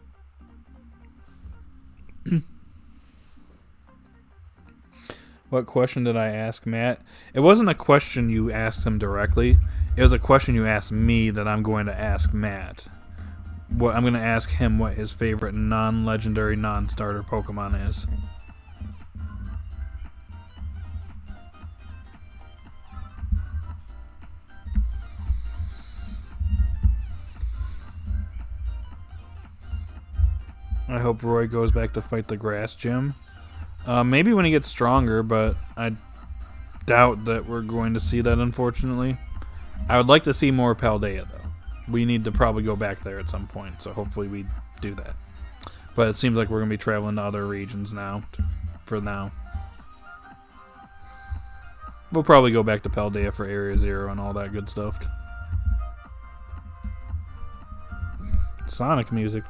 What question did I ask Matt? It wasn't a question you asked him directly. It was a question you asked me that I'm going to ask Matt. I'm going to ask him what his favorite non-legendary, non-starter Pokemon is. I hope Roy goes back to fight the grass gym. Maybe when he gets stronger, but I doubt that we're going to see that, unfortunately. I would like to see more Paldea, though. We need to probably go back there at some point, so hopefully we do that. But it seems like we're going to be traveling to other regions now, for now. We'll probably go back to Paldea for Area 0 and all that good stuff. Sonic music.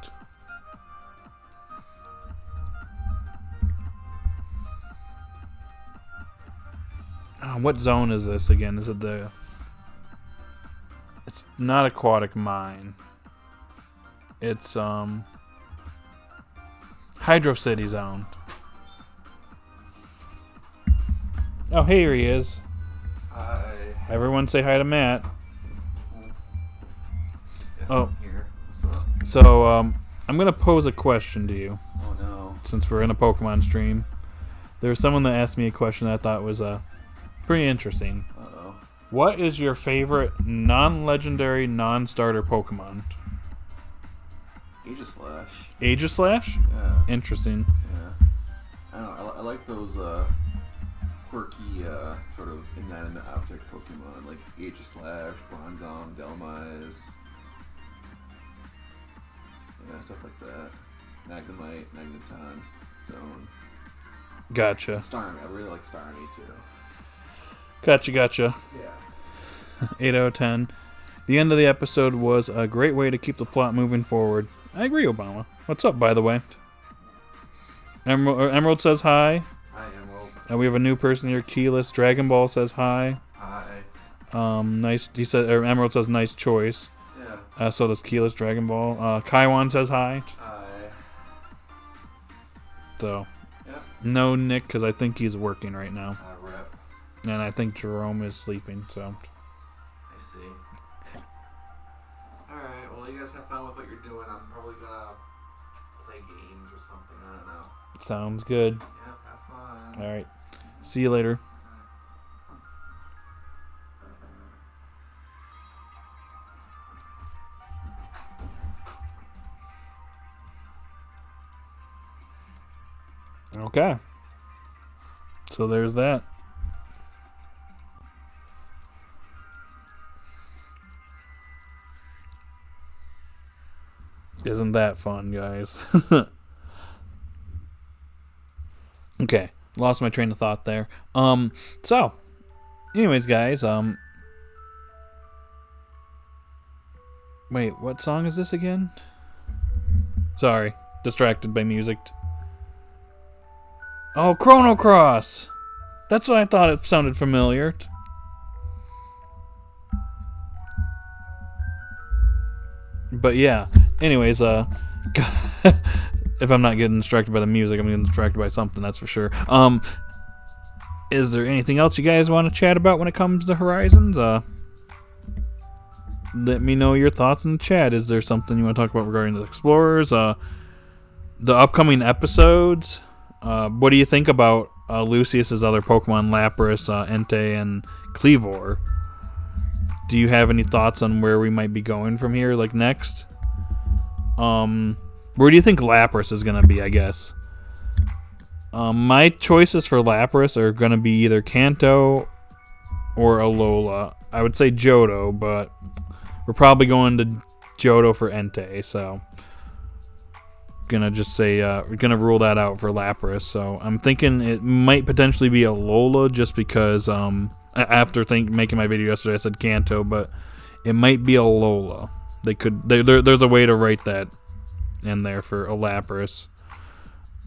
What zone is this again? Is it the... It's not Aquatic Mine. It's, Hydro City zone. Oh, here he is. Hi. Everyone say hi to Matt. Yes, Oh. I'm here. What's up? So, I'm going to pose a question to you. Oh, no. Since we're in a Pokemon stream. There was someone that asked me a question that I thought was, pretty interesting. Uh-oh. What is your favorite non-legendary, non-starter Pokemon? Aegislash. Aegislash? Yeah. Interesting. Yeah. I don't know. I like those quirky, sort of inanimate object Pokemon, like Aegislash, Bronzong, Delmise. Yeah, stuff like that. Magnemite, Magneton, Zone. Gotcha. Starmie. I really like Starmie, too. Gotcha. Yeah. 8 out of 10. The end of the episode was a great way to keep the plot moving forward. I agree, Obama. What's up, by the way? Emerald says hi. Hi, Emerald. We have a new person here, Keyless. Dragon Ball says hi. Hi. Nice. He said, Emerald says nice choice. Yeah. So does Keyless Dragon Ball. Kaiwan says hi. Hi. So, Yeah. no Nick, because I think he's working right now. Rep. And I think Jerome is sleeping, so. I see. Alright, well, you guys have fun with what you're doing. I'm probably gonna play games or something. I don't know. Sounds good. Yeah, have fun. Alright. See you later. Okay. So there's that. Isn't that fun, guys? Okay. Lost my train of thought there. So anyways, guys, wait, what song is this again? Sorry, distracted by music. Oh, Chrono Cross! That's why I thought it sounded familiar. But yeah, anyways, if I'm not getting distracted by the music, I'm getting distracted by something, that's for sure. Is there anything else you guys want to chat about when it comes to Horizons? Let me know your thoughts in the chat. Is there something you want to talk about regarding the Explorers? The upcoming episodes? What do you think about Lucius's other Pokemon, Lapras, Entei, and Kleavor. Do you have any thoughts on where we might be going from here, like next? Where do you think Lapras is going to be, I guess? My choices for Lapras are going to be either Kanto or Alola. I would say Johto, but we're probably going to Johto for Entei, so gonna just say we're gonna rule that out for Lapras. So I'm thinking it might potentially be Alola, just because after making my video yesterday, I said Kanto, but it might be Alola. There's a way to write that in there for a Lapras.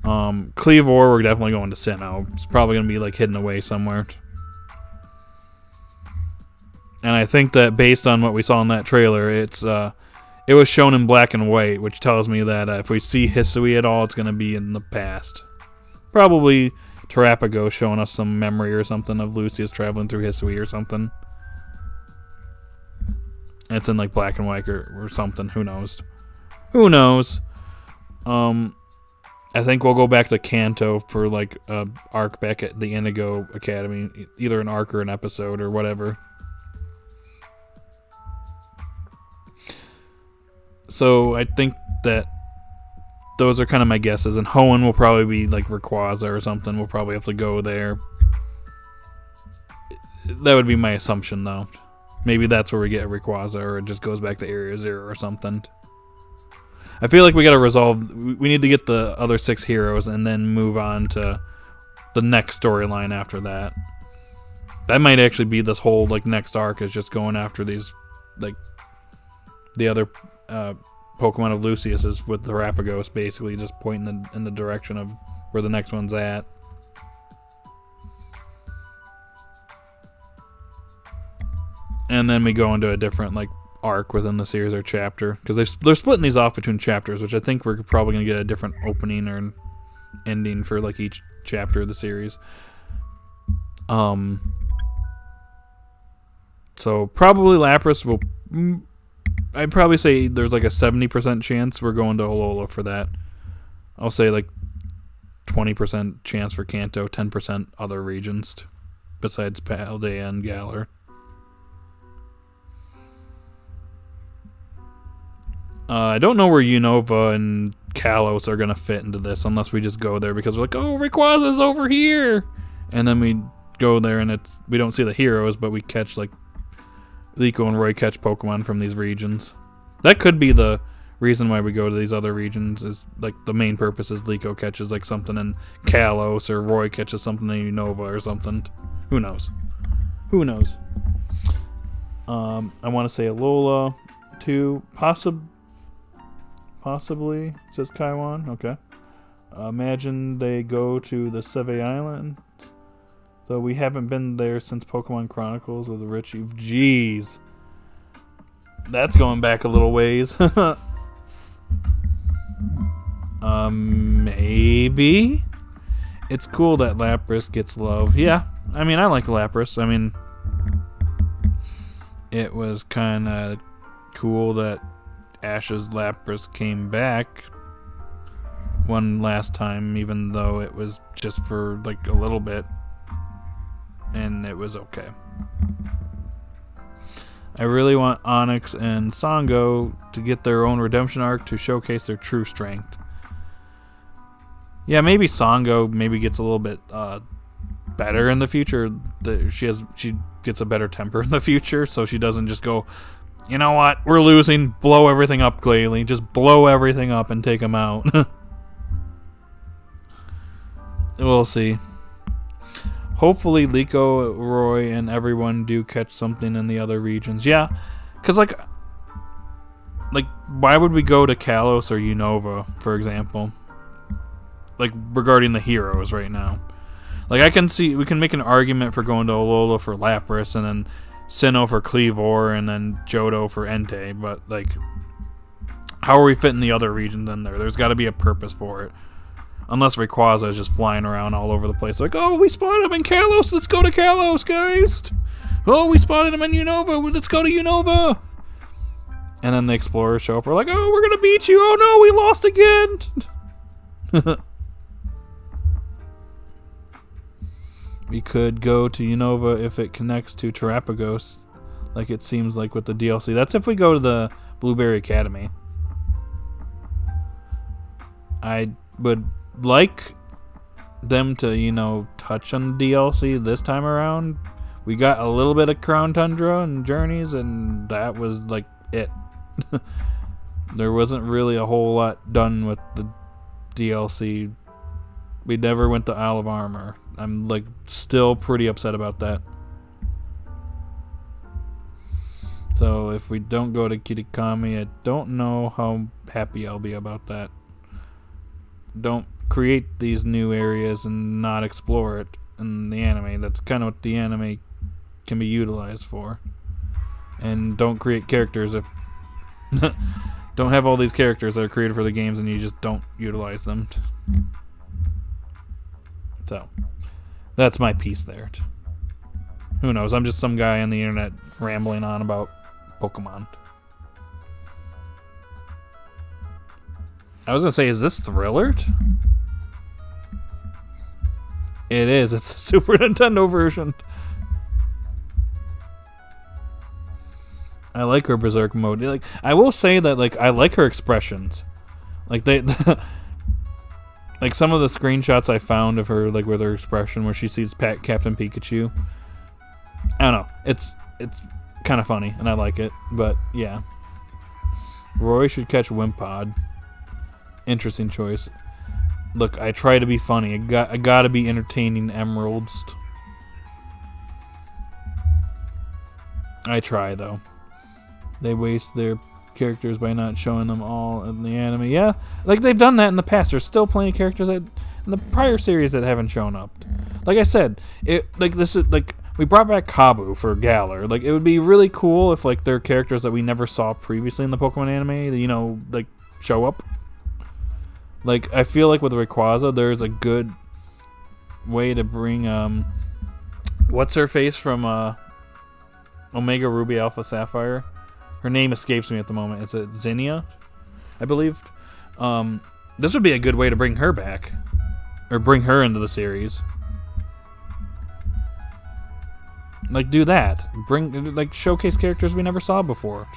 Kleavor, we're definitely going to Sinnoh. It's probably gonna be like hidden away somewhere. And I think that based on what we saw in that trailer, it was shown in black and white, which tells me that if we see Hisui at all, it's going to be in the past. Probably Terrapago showing us some memory or something of Lucius traveling through Hisui or something. And it's in like black and white or something. Who knows? Who knows? I think we'll go back to Kanto for like a arc back at the Indigo Academy. Either an arc or an episode or whatever. So I think that those are kind of my guesses. And Hoenn will probably be like Rayquaza or something. We'll probably have to go there. That would be my assumption, though. Maybe that's where we get Rayquaza, or it just goes back to Area 0 or something. I feel like we got to resolve... We need to get the other 6 heroes and then move on to the next storyline after that. That might actually be this whole like next arc, is just going after these, like, the other... Pokemon of Lucius is with the Terrapagos, basically just pointing in the direction of where the next one's at. And then we go into a different like arc within the series or chapter, because they're splitting these off between chapters, which I think we're probably going to get a different opening or ending for like each chapter of the series. So probably Lapras will... I'd probably say there's like a 70% chance we're going to Alola for that. I'll say like 20% chance for Kanto, 10% other regions besides Paldea and Galar. I don't know where Unova and Kalos are going to fit into this unless we just go there because we're like, oh, Rayquaza's over here! And then we go there and we don't see the heroes, but we catch like Liko and Roy catch Pokemon from these regions. That could be the reason why we go to these other regions, is like the main purpose is Liko catches like something in Kalos, or Roy catches something in Unova or something. Who knows? Who knows? I want to say Alola too. Possibly, says Kaiwan. Okay. Imagine they go to the Seve Island. Though we haven't been there since Pokemon Chronicles of the Richie. Jeez. That's going back a little ways. Maybe? It's cool that Lapras gets love. Yeah, I mean, I like Lapras. I mean, it was kind of cool that Ash's Lapras came back one last time, even though it was just for like a little bit. And it was okay. I really want Onyx and Sango to get their own redemption arc to showcase their true strength. Yeah, maybe Sango gets a little bit better in the future. She gets a better temper in the future, so she doesn't just go, you know what, we're losing, blow everything up, Glalie. Just blow everything up and take them out. We'll see. Hopefully Liko, Roy, and everyone do catch something in the other regions. Yeah, because like why would we go to Kalos or Unova, for example? Like, regarding the heroes right now. Like, I can see, we can make an argument for going to Alola for Lapras, and then Sinnoh for Kleavor, and then Johto for Entei, but like, how are we fitting the other regions in there? There's got to be a purpose for it. Unless Rayquaza is just flying around all over the place. Like, oh, we spotted him in Kalos. Let's go to Kalos, guys. Oh, we spotted him in Unova. Let's go to Unova. And then the explorers show up. We're like, oh, we're going to beat you. Oh, no, we lost again. We could go to Unova if it connects to Terrapagos, like it seems like with the DLC. That's if we go to the Blueberry Academy. I would like them to, you know, touch on the DLC this time around. We got a little bit of Crown Tundra and Journeys, and that was like it. There wasn't really a whole lot done with the DLC. We never went to Isle of Armor. I'm like still pretty upset about that. So if we don't go to Kitakami, I don't know how happy I'll be about that. Don't create these new areas and not explore it in the anime. That's kind of what the anime can be utilized for. And don't create characters if don't have all these characters that are created for the games and you just don't utilize them. So that's my piece there. Who knows? I'm just some guy on the internet rambling on about Pokemon. I was gonna say, is this Thriller? It is. It's a Super Nintendo version. I like her Berserk mode. Like, I will say that, like, I like her expressions. Like like some of the screenshots I found of her, like with her expression where she sees Captain Pikachu. I don't know. It's kind of funny and I like it. But yeah, Roy should catch Wimpod. Interesting choice. Look, I try to be funny. I gotta be entertaining, Emeralds. I try though. They waste their characters by not showing them all in the anime. Yeah, like they've done that in the past. There's still plenty of characters that in the prior series that haven't shown up. Like I said, we brought back Kabu for Galar. Like it would be really cool if like there are characters that we never saw previously in the Pokemon anime, you know, like show up. Like I feel like with Rayquaza, there's a good way to bring what's her face from Omega Ruby Alpha Sapphire. Her name escapes me at the moment. Is it Zinnia? I believe. This would be a good way to bring her back. Or bring her into the series. Like, do that. Like, showcase characters we never saw before.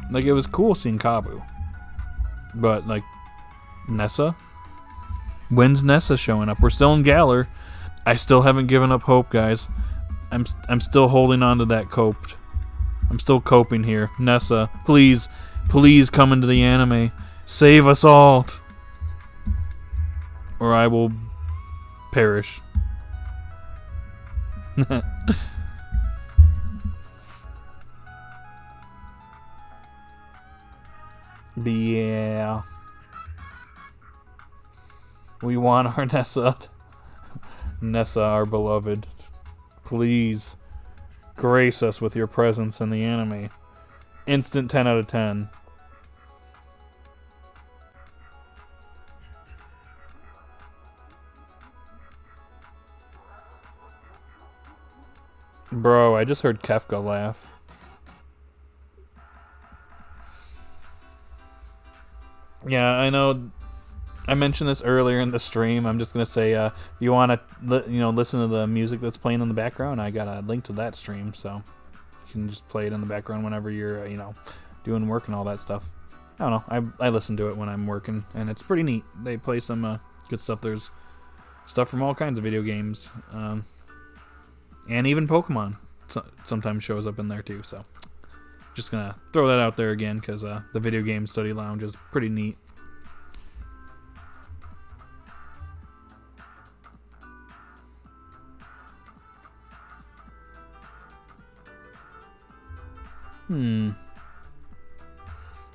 Like, it was cool seeing Kabu. But, like, Nessa? When's Nessa showing up? We're still in Galar. I still haven't given up hope, guys. I'm still holding on to that coped. I'm still coping here. Nessa, please come into the anime. Save us all. Or I will perish. Yeah. We want our Nessa. Nessa, our beloved. Please grace us with your presence in the anime. Instant 10 out of 10. Bro, I just heard Kefka laugh. Yeah, I know. I mentioned this earlier in the stream. I'm just gonna say, if you want to, listen to the music that's playing in the background, I got a link to that stream, so you can just play it in the background whenever you're, doing work and all that stuff. I don't know. I listen to it when I'm working, and it's pretty neat. They play some good stuff. There's stuff from all kinds of video games, and even Pokemon sometimes shows up in there too. So just gonna throw that out there again because the Video Game Study Lounge is pretty neat.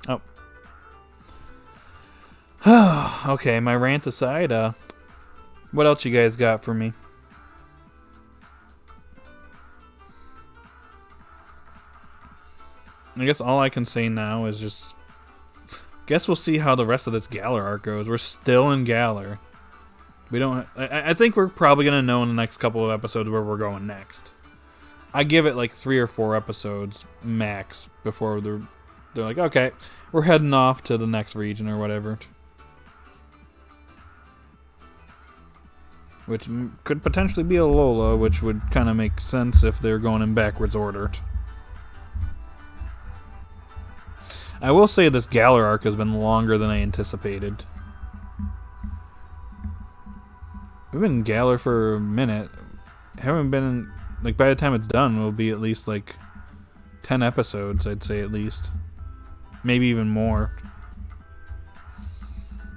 Oh. Okay, my rant aside, what else you guys got for me? I guess all I can say now is just... guess we'll see how the rest of this Galar arc goes. We're still in Galar. We don't... I think we're probably going to know in the next couple of episodes where we're going next. I give it like 3 or 4 episodes max before they're like, okay, we're heading off to the next region or whatever. which could potentially be a Lola, which would kind of make sense if they're going in backwards order. I will say this Galar arc has been longer than I anticipated. We've been in Galar for a minute. Haven't been in, like, by the time it's done, it'll be at least like 10 episodes, I'd say, at least. Maybe even more.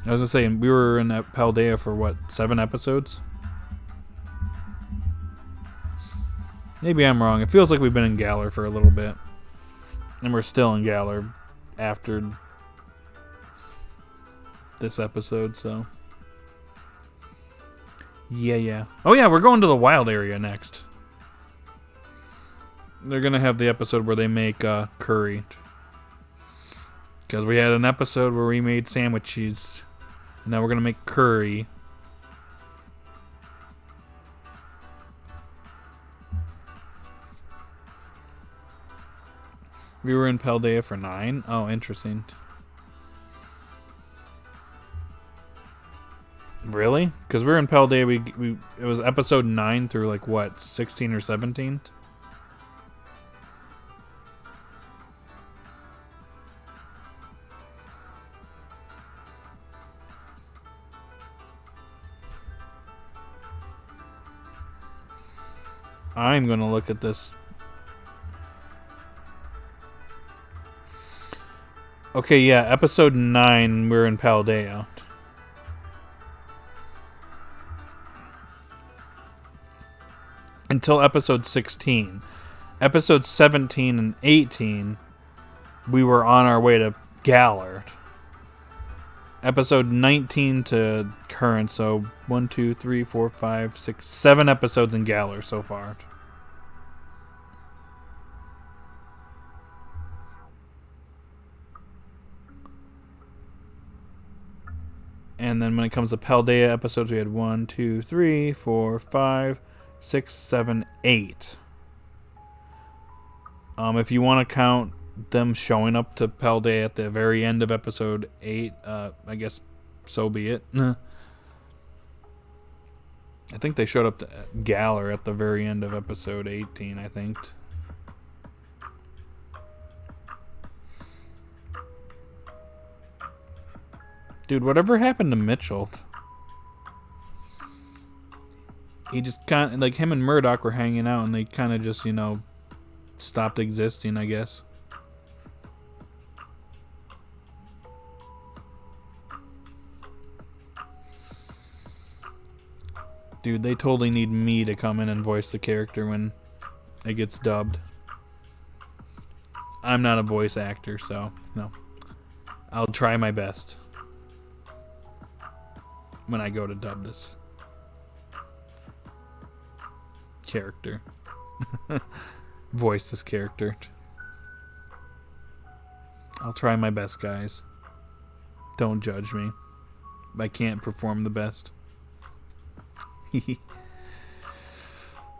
I was gonna say, we were in Paldea for what, 7 episodes? Maybe I'm wrong. It feels like we've been in Galar for a little bit. And we're still in Galar after this episode, so. Yeah. Oh yeah, we're going to the wild area next. They're gonna have the episode where they make curry. Because we had an episode where we made sandwiches. And now we're gonna make curry. We were in Paldea for 9. Oh, interesting. Really? Because we were in Paldea, it was episode 9 through like what, 16 or 17? I'm gonna look at this. Okay, yeah, episode 9, we're in Paldea. Until episode 16. Episode 17 and 18, we were on our way to Galar. Episode 19 to current, so 1, 2, 3, 4, 5, 6, 7 episodes in Galar so far. And then when it comes to Paldea episodes, we had 1, 2, 3, 4, 5, 6, 7, 8. If you want to count them showing up to Paldea at the very end of episode 8, I guess so be it. I think they showed up to Galar at the very end of episode 18, I think. Dude, whatever happened to Mitchell? He just kind of, like, him and Murdoch were hanging out and they kind of just, you know, stopped existing, I guess. Dude, they totally need me to come in and voice the character when it gets dubbed. I'm not a voice actor, so, no. I'll try my best when I go to dub this character. Voice this character. I'll try my best, guys. Don't judge me. I can't perform the best.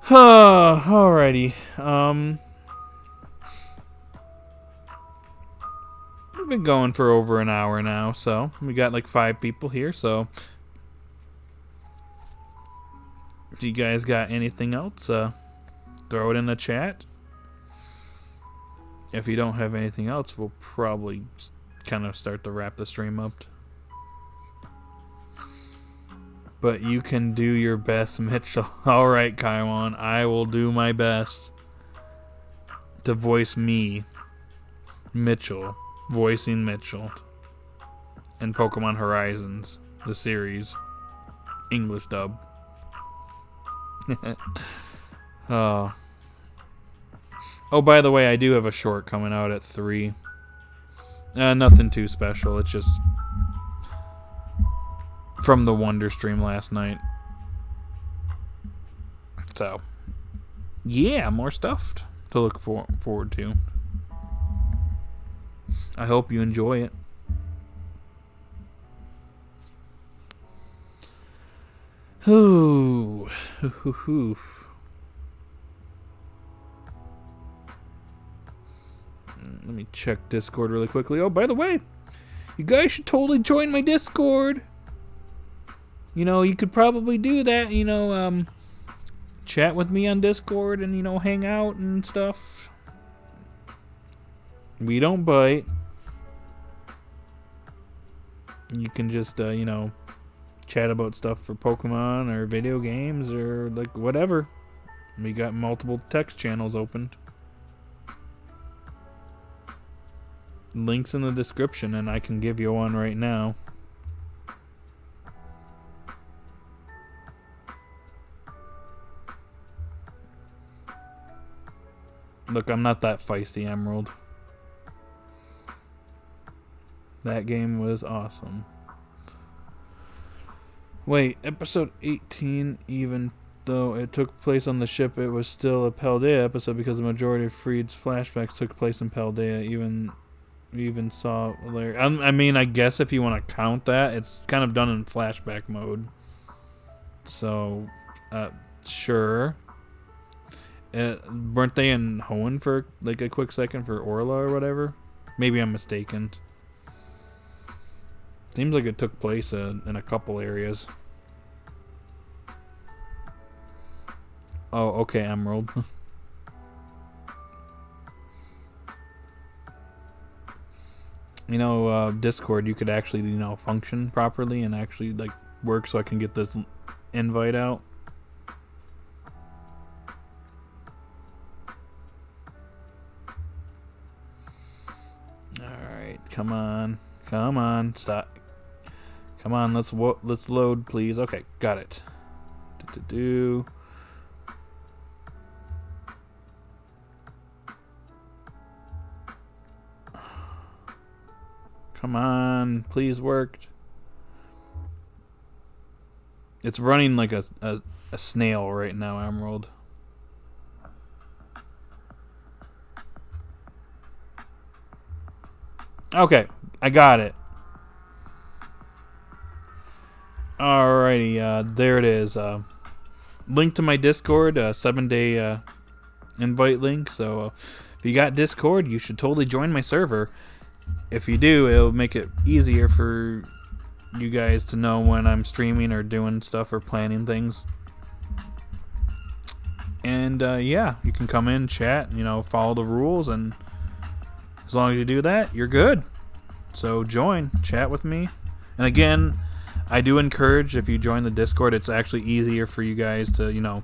Alrighty. We've been going for over an hour now, so we got like 5 people here, so do you guys got anything else? Throw it in the chat. If you don't have anything else, we'll probably kind of start to wrap the stream up. But you can do your best, Mitchell. Alright, Kaiwan. I will do my best to voice me, Mitchell, voicing Mitchell, in Pokemon Horizons, the series, English dub. Oh, by the way, I do have a short coming out at 3. Nothing too special. It's just from the Wonder stream last night. So, yeah, more stuff to look forward to. I hope you enjoy it. Ooh. Let me check Discord really quickly. Oh, by the way, you guys should totally join my Discord. you could probably do that, chat with me on Discord and, hang out and stuff. We don't bite. You can just, chat about stuff for Pokemon or video games or, like, whatever. We got multiple text channels opened. Links in the description, and I can give you one right now. Look, I'm not that feisty, Emerald. That game was awesome. Wait, episode 18, even though it took place on the ship, it was still a Paldea episode because the majority of Friede's flashbacks took place in Paldea. We even saw Larry. I mean, I guess if you want to count that, it's kind of done in flashback mode. So, sure. Weren't they in Hoenn for like a quick second for Orla or whatever? Maybe I'm mistaken. Seems like it took place in a couple areas. Oh, okay, Emerald. Discord, you could actually, function properly and actually, like, work so I can get this invite out. Alright, come on, stop. Come on, let's load, please. Okay, got it. Come on, please worked. It's running like a snail right now, Emerald. Okay, I got it. Alrighty, there it is. Link to my Discord, 7-day invite link. So if you got Discord, you should totally join my server. If you do, it'll make it easier for you guys to know when I'm streaming or doing stuff or planning things. And yeah, you can come in, chat, follow the rules, and as long as you do that, you're good. So join, chat with me. And again, I do encourage, if you join the Discord, it's actually easier for you guys to,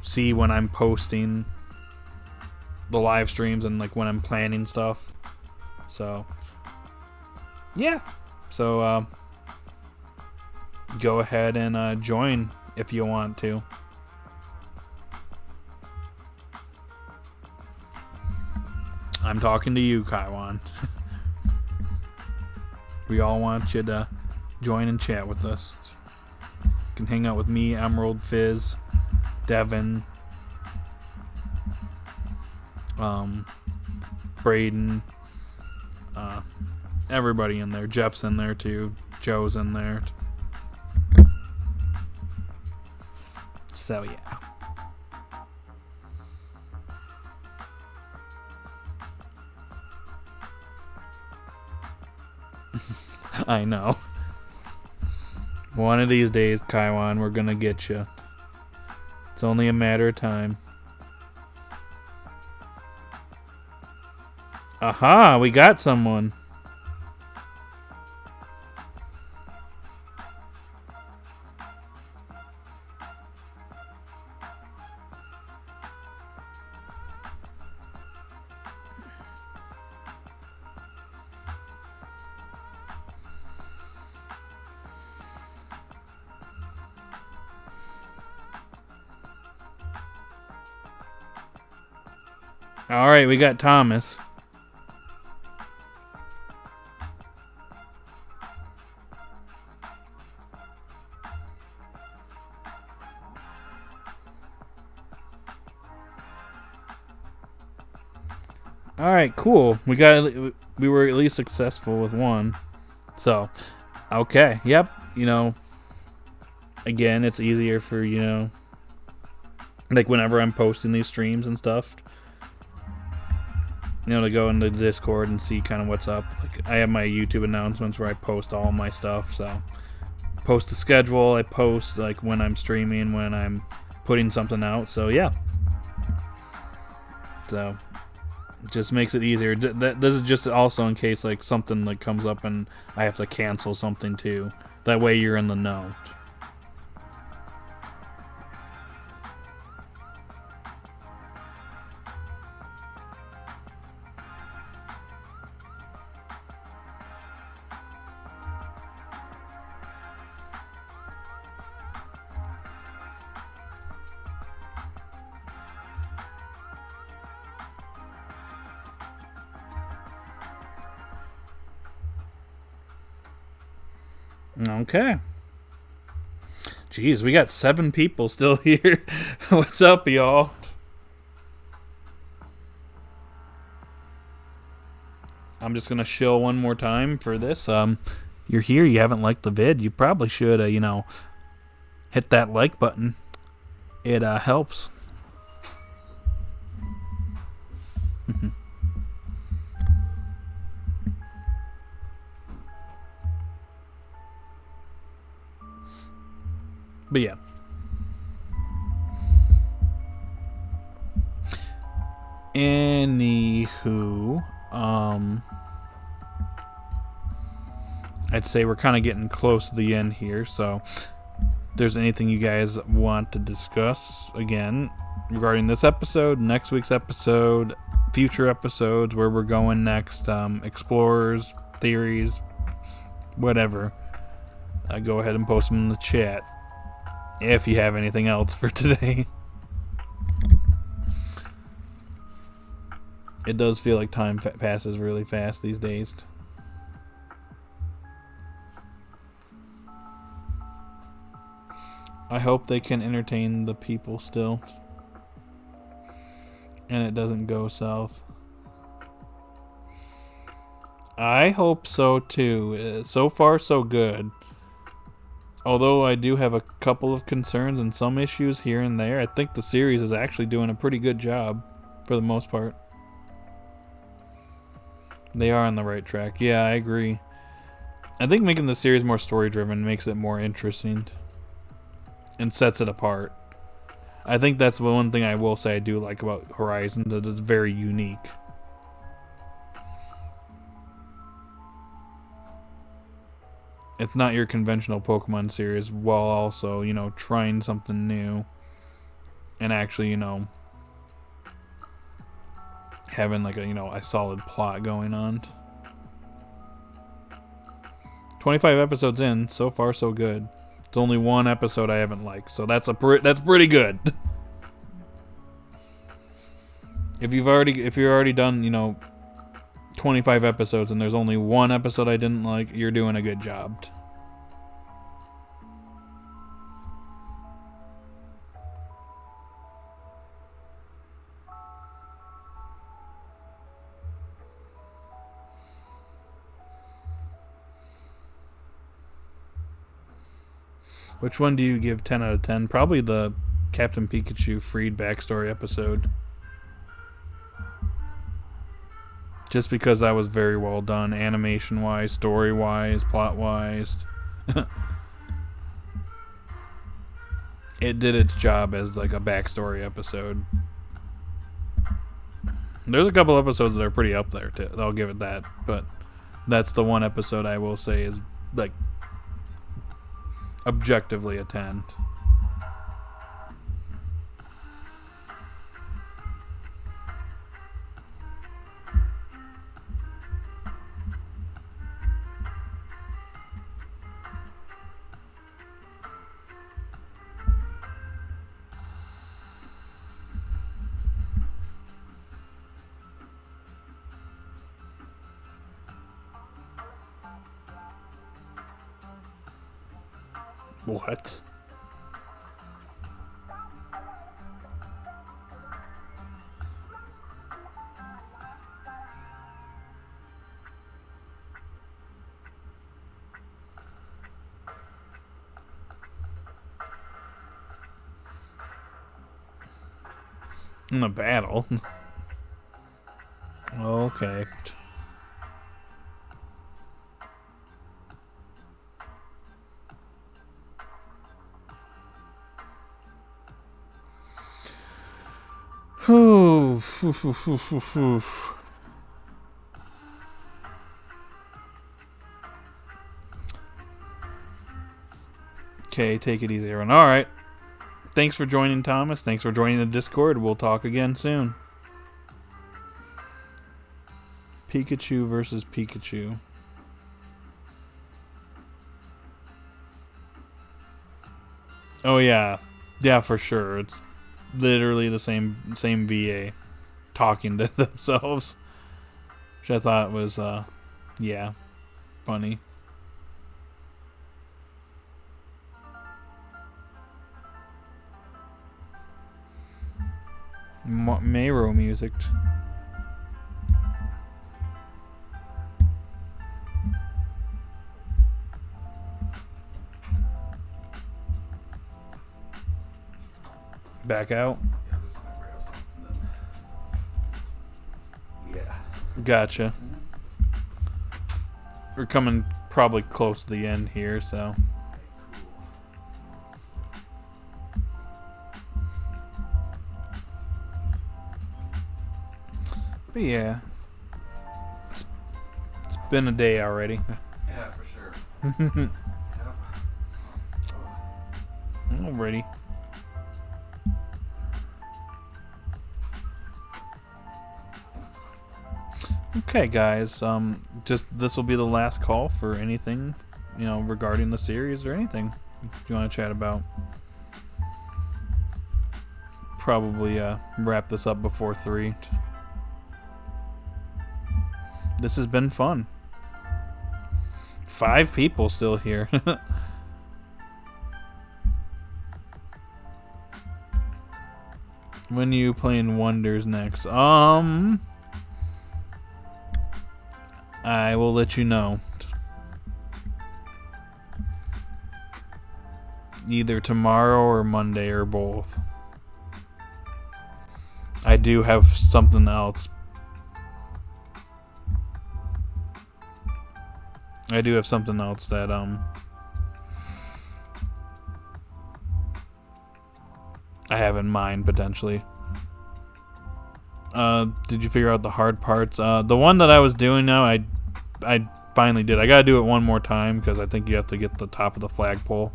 see when I'm posting the live streams and like when I'm planning stuff. So yeah. So go ahead and join if you want to. I'm talking to you, Kaiwan. We all want you to join and chat with us. You can hang out with me, Emerald, Fizz, Devin, Braden, everybody in there. Jeff's in there too. Joe's in there. So yeah. I know. One of these days, Kaiwan, we're gonna get you. It's only a matter of time. Aha, we got someone. Alright, we got Thomas. Alright, cool. We were at least successful with one. So, okay. Yep. Again, it's easier for, like whenever I'm posting these streams and stuff, to go into Discord and see kind of what's up. Like, I have my YouTube announcements where I post all my stuff, so post the schedule. I post like when I'm streaming, when I'm putting something out. So yeah. So it just makes it easier. This is just also in case like something like comes up and I have to cancel something too. That way you're in the know. Okay. Jeez, we got 7 people still here. What's up, y'all? I'm just gonna shill one more time for this. You're here, you haven't liked the vid, you probably should, hit that like button. It helps. But yeah. Anywho, I'd say we're kind of getting close to the end here, so if there's anything you guys want to discuss again regarding this episode, next week's episode, future episodes, where we're going next, explorers, theories, whatever, go ahead and post them in the chat if you have anything else for today. It does feel like time passes really fast these days. I hope they can entertain the people still, and it doesn't go south. I hope so too. So far, so good. Although I do have a couple of concerns and some issues here and there, I think the series is actually doing a pretty good job for the most part. They are on the right track. Yeah, I agree. I think making the series more story-driven makes it more interesting and sets it apart. I think that's the one thing I will say I do like about Horizon, that it's very unique. It's not your conventional Pokemon series, while also, trying something new and actually, having like a solid plot going on. 25 episodes in, so far so good. There's only one episode I haven't liked, so that's pretty good. If you're already done, 25 episodes and there's only one episode I didn't like, you're doing a good job. Which one do you give 10 out of 10? Probably the Captain Pikachu Friede backstory episode. Just because that was very well done, animation-wise, story-wise, plot-wise. It did its job as like a backstory episode. There's a couple episodes that are pretty up there too. I'll give it that, but that's the one episode I will say is like objectively a 10. What? In the battle? Okay. Whew. Okay, take it easy, everyone. All right. Thanks for joining, Thomas. Thanks for joining the Discord. We'll talk again soon. Pikachu versus Pikachu. Oh yeah, yeah, for sure. It's literally the same VA talking to themselves, which I thought was yeah, funny. Mayro music. Back out. Yeah, I'm just gonna grab something then. Yeah. Gotcha. We're coming probably close to the end here, so. But yeah, it's been a day already. Yeah, for sure. Yep. Alrighty. Okay, guys. Just this will be the last call for anything, regarding the series or anything you want to chat about. Probably wrap this up before 3. This has been fun. 5 people still here. When are you playing Wonders next? I will let you know. Either tomorrow or Monday or both. I do have something else. That I have in mind potentially. Did you figure out the hard parts? The one that I was doing now, I finally did. I gotta do it one more time because I think you have to get the top of the flagpole.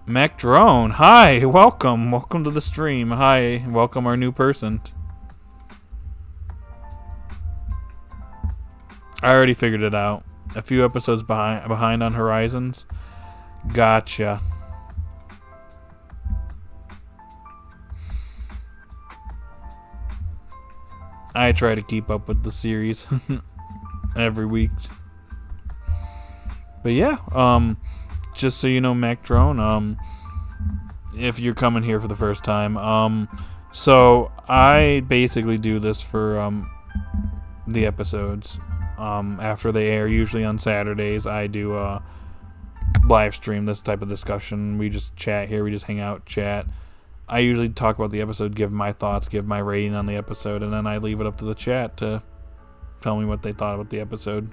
Mac Drone, hi, welcome to the stream. Hi, welcome our new person. I already figured it out. A few episodes behind on Horizons. Gotcha. I try to keep up with the series every week. But yeah, just so you know, Mac Drone, if you're coming here for the first time, so I basically do this for the episodes. After they air, usually on Saturdays, I do live stream this type of discussion. We just chat here, we just hang out, chat. I usually talk about the episode, give my thoughts, give my rating on the episode, and then I leave it up to the chat to tell me what they thought about the episode.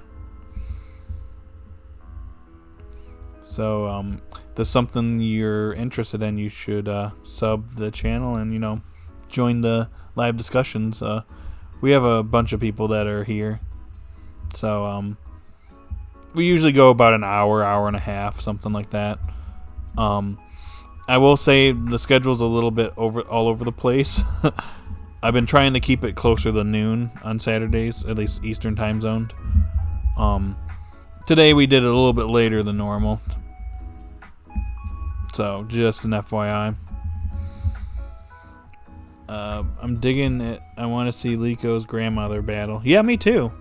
So, if there's something you're interested in, you should sub the channel and, join the live discussions. We have a bunch of people that are here. So, we usually go about an hour and a half, something like that. I will say the schedule's a little bit all over the place. I've been trying to keep it closer to noon on Saturdays, at least Eastern time zone. Today we did it a little bit later than normal. So, just an FYI. I'm digging it. I want to see Liko's grandmother battle. Yeah, me too.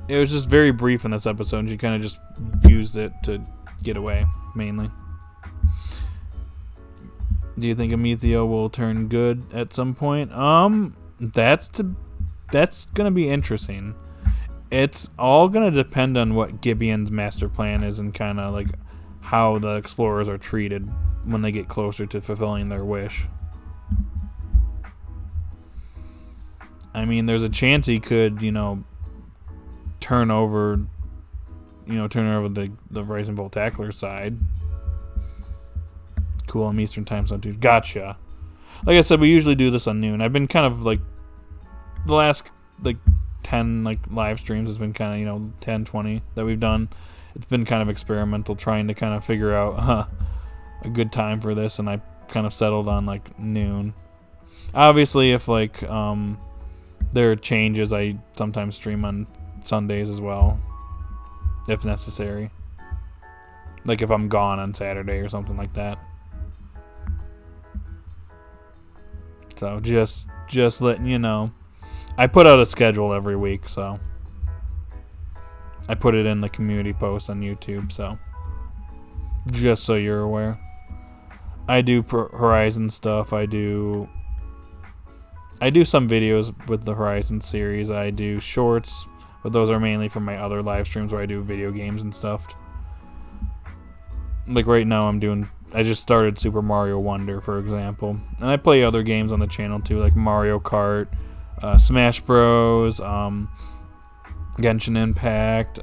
It was just very brief in this episode, and she kind of just used it to get away, mainly. Do you think Amethio will turn good at some point? That's gonna be interesting. It's all gonna depend on what Gibeon's master plan is and kind of like how the explorers are treated when they get closer to fulfilling their wish. I mean, there's a chance he could, turn over the Rising Bolt Tackler side. Cool, I'm Eastern time zone, dude. Gotcha. like I said, we usually do this on noon. I've been kind of like the last like 10 like live streams has been kind of 10, 20 that we've done. It's been kind of experimental, trying to kind of figure out a good time for this, and I kind of settled on like noon. Obviously, if like there are changes, I sometimes stream on Sundays as well, if necessary. Like if I'm gone on Saturday or something like that. So just letting you know. I put out a schedule every week, so I put it in the community post on YouTube, so just so you're aware. I do Horizon stuff. I do some videos with the Horizon series. I do shorts, but those are mainly from my other live streams where I do video games and stuff. Like right now I just started Super Mario Wonder, for example. And I play other games on the channel too, like Mario Kart, Smash Bros, Genshin Impact,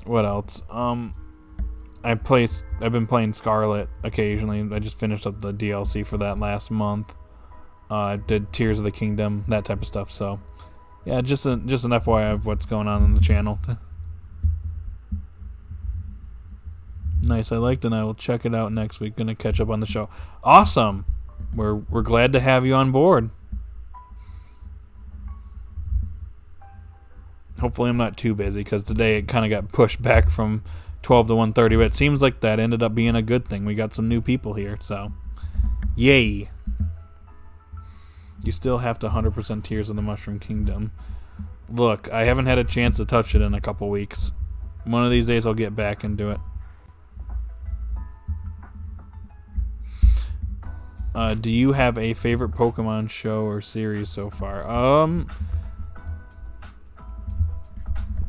what else? I've been playing Scarlet occasionally. I just finished up the DLC for that last month. I did Tears of the Kingdom, that type of stuff. So, yeah, just an FYI of what's going on the channel. Nice, I liked it, and I will check it out next week. Gonna catch up on the show. Awesome! We're glad to have you on board. Hopefully I'm not too busy, because today it kind of got pushed back from 12 to 1:30, but it seems like that ended up being a good thing. We got some new people here, so yay. You still have to 100% Tears of the Mushroom Kingdom. Look, I haven't had a chance to touch it in a couple weeks. One of these days I'll get back and do it. Do you have a favorite Pokemon show or series so far?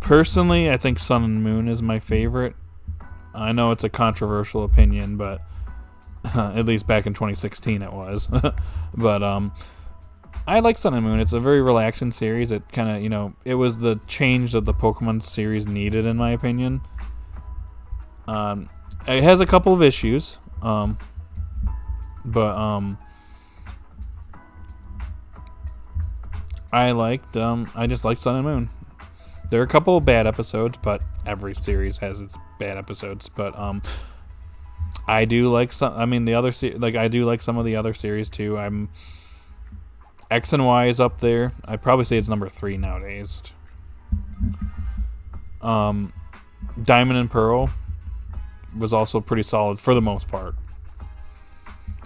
Personally, I think Sun and Moon is my favorite. I know it's a controversial opinion, but at least back in 2016 it was. But I like Sun and Moon. It's a very relaxing series. It kind of, it was the change that the Pokemon series needed, in my opinion. It has a couple of issues, but I just like Sun and Moon. There are a couple of bad episodes, but every series has its bad episodes. But I do like some. I mean, I do like some of the other series too. X and Y is up there. I'd probably say it's number 3 nowadays. Diamond and Pearl was also pretty solid for the most part.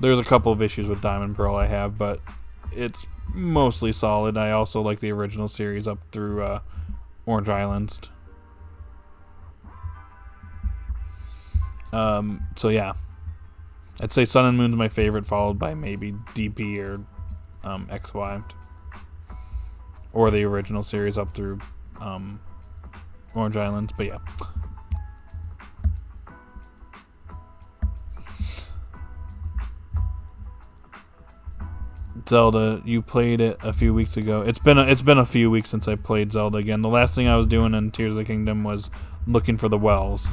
There's a couple of issues with Diamond and Pearl I have, but it's mostly solid. I also like the original series up through Orange Islands. So yeah, I'd say Sun and Moon's my favorite, followed by maybe DP or XY, or the original series up through Orange Islands. But yeah. Zelda, you played it a few weeks ago. It's been a few weeks since I played Zelda again. The last thing I was doing in Tears of the Kingdom was looking for the wells.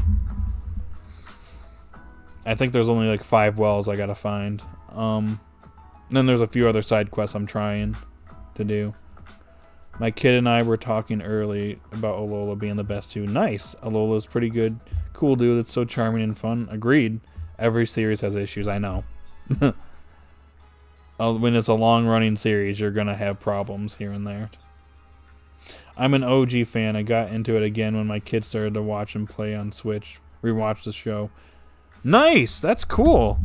I think there's only like 5 wells I gotta find. Then there's a few other side quests I'm trying to do. My kid and I were talking early about Alola being the best too. Nice. Alola's pretty good. Cool dude. It's so charming and fun. Agreed. Every series has issues, I know. When it's a long-running series, you're going to have problems here and there. I'm an OG fan. I got into it again when my kids started to watch and play on Switch. Rewatch the show. Nice! That's cool.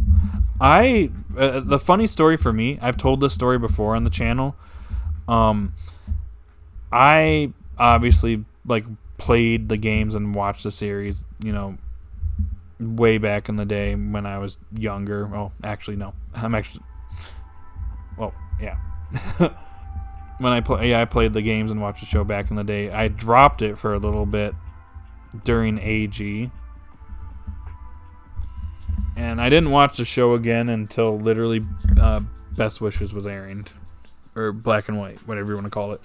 The funny story for me, I've told this story before on the channel. I obviously played the games and watched the series, way back in the day when I was younger. Well, actually, no. Well, yeah. When I played the games and watched the show back in the day. I dropped it for a little bit during AG. And I didn't watch the show again until literally Best Wishes was airing. Or Black and White, whatever you want to call it.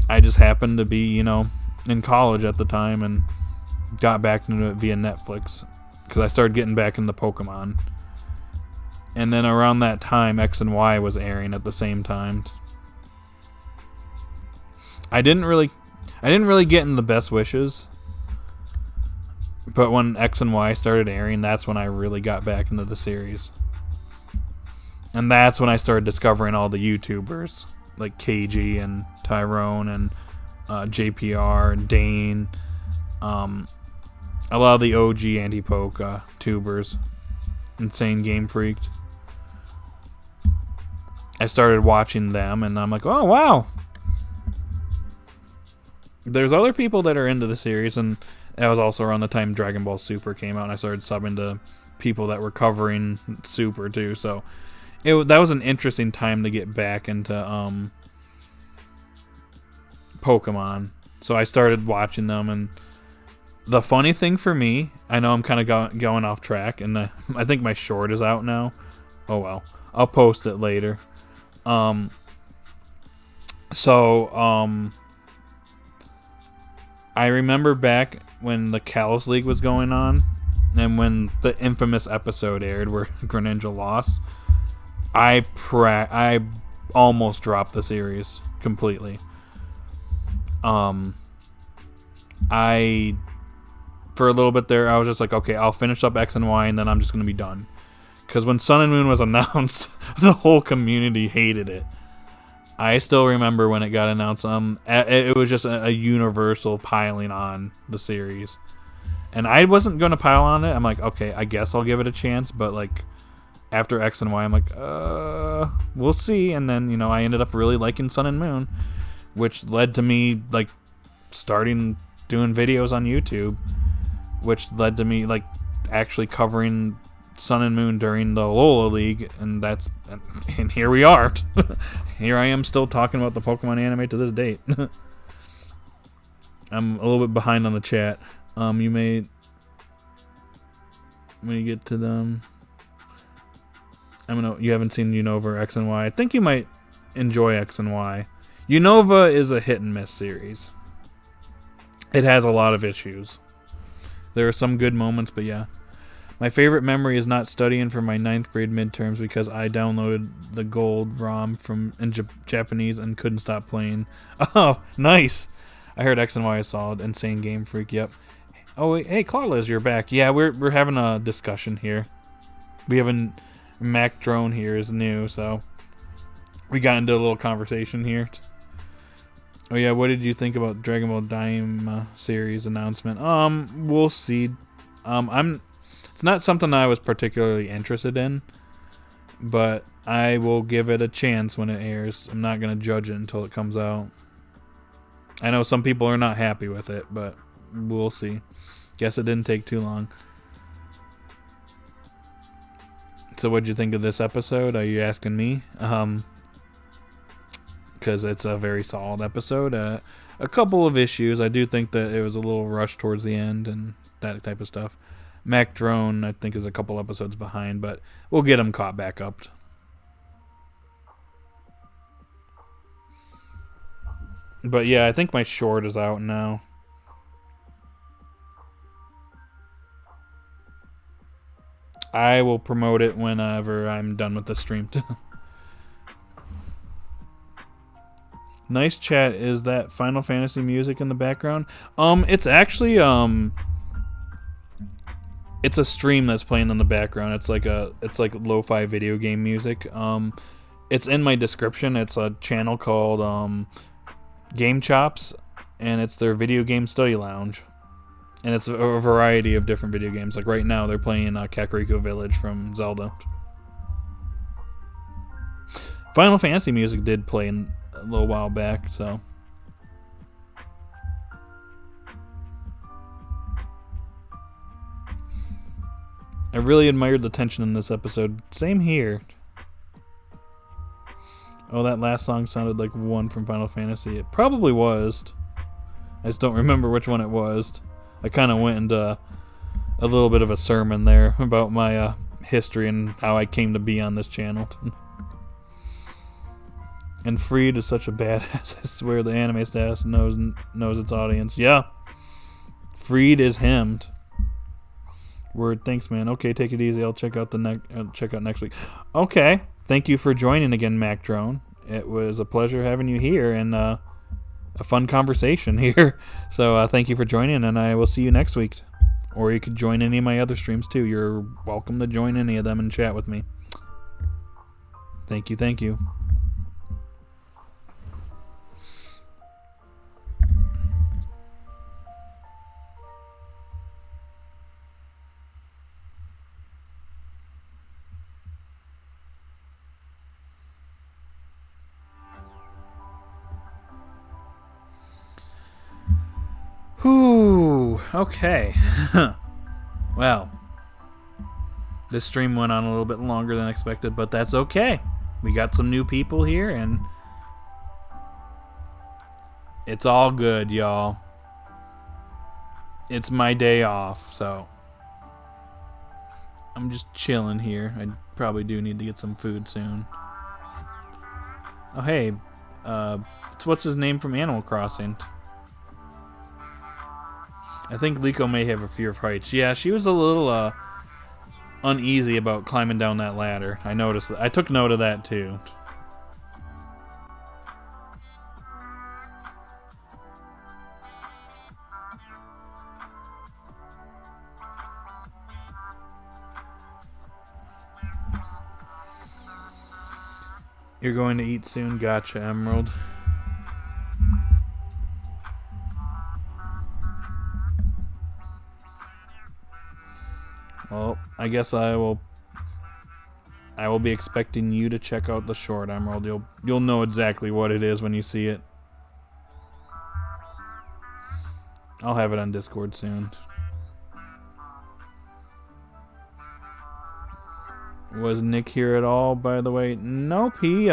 I just happened to be, in college at the time and got back into it via Netflix. because I started getting back into Pokemon. And then around that time, X and Y was airing at the same time. I didn't really get in the best wishes. But when X and Y started airing, that's when I really got back into the series. And that's when I started discovering all the YouTubers, like KG and Tyrone and JPR and Dane. A lot of the OG anipoke tubers. Insane Game Freaked. I started watching them, and I'm like, oh, wow. There's other people that are into the series, and that was also around the time Dragon Ball Super came out, and I started subbing to people that were covering Super, too. So that was an interesting time to get back into Pokemon. So I started watching them, and the funny thing for me, I know I'm kind of going off track, and I think my short is out now. Oh, well. I'll post it later. I remember back when the Kalos League was going on, and when the infamous episode aired where Greninja lost, I almost dropped the series completely. For a little bit there, I was just like, okay, I'll finish up X and Y, and then I'm just going to be done. Because when Sun and Moon was announced, the whole community hated it. I still remember when it got announced. It was just a universal piling on the series. And I wasn't going to pile on it. I'm like, okay, I guess I'll give it a chance. But, like, after X and Y, I'm like, we'll see. And then, I ended up really liking Sun and Moon, which led to me, like, starting doing videos on YouTube, which led to me, like, actually covering Sun and Moon during the Alola League, and here we are. Here I am still talking about the Pokemon anime to this date. I'm a little bit behind on the chat. You may, when you get to them, you haven't seen Unova or X and Y. I think you might enjoy X and Y. Unova is a hit and miss series. It has a lot of issues. There are some good moments, but yeah. My favorite memory is not studying for my 9th grade midterms because I downloaded the gold ROM in Japanese and couldn't stop playing. Oh, nice. I heard X and Y is solid. Insane Game Freak, yep. Oh, wait, hey, Clawless, you're back. Yeah, we're having a discussion here. We have a Mac drone here is new, so we got into a little conversation here. Oh, yeah, what did you think about Dragon Ball Daima series announcement? We'll see. It's not something I was particularly interested in, but I will give it a chance when it airs. I'm not going to judge it until it comes out. I know some people are not happy with it, but we'll see. Guess it didn't take too long. So what'd you think of this episode? Are you asking me? Because it's a very solid episode. A couple of issues. I do think that it was a little rushed towards the end and that type of stuff. Mac Drone, I think, is a couple episodes behind, but we'll get him caught back up. But yeah, I think my short is out now. I will promote it whenever I'm done with the stream. Nice chat. Is that Final Fantasy music in the background? It's actually it's a stream that's playing in the background. It's like lo-fi video game music. It's in my description. It's a channel called Game Chops, and it's their video game study lounge. And it's a variety of different video games. Like right now, they're playing Kakariko Village from Zelda. Final Fantasy music did play a little while back, so. I really admired the tension in this episode. Same here. Oh, that last song sounded like one from Final Fantasy. It probably was. I just don't remember which one it was. I kind of went into a little bit of a sermon there about my history and how I came to be on this channel. And Friede is such a badass. I swear the anime staff knows its audience. Yeah. Friede is him. Word, thanks, man. Okay, take it easy. I'll check out check out next week. Okay, thank you for joining again, Mac Drone. It was a pleasure having you here and a fun conversation here. So thank you for joining, and I will see you next week. Or you could join any of my other streams too. You're welcome to join any of them and chat with me. Thank you, thank you. Whew, okay. Well, this stream went on a little bit longer than expected, but that's okay. We got some new people here, and it's all good, y'all. It's my day off, so I'm just chilling here. I probably do need to get some food soon. Oh, hey, what's his name from Animal Crossing? I think Liko may have a fear of heights. Yeah, she was a little uneasy about climbing down that ladder. I noticed that. I took note of that too. You're going to eat soon? Gotcha, Emerald. Well, I guess I will be expecting you to check out the short, Emerald. You'll know exactly what it is when you see it. I'll have it on Discord soon. Was Nick here at all, by the way? Nope, he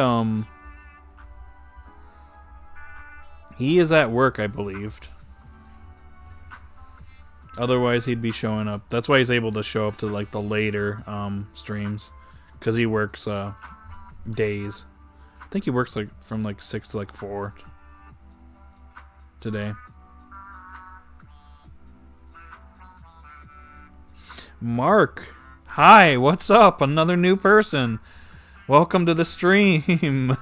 is at work, I believed. Otherwise, he'd be showing up. That's why he's able to show up to like the later streams, because he works days. I think he works like from like 6 to like 4 today. Mark, hi, what's up? Another new person. Welcome to the stream.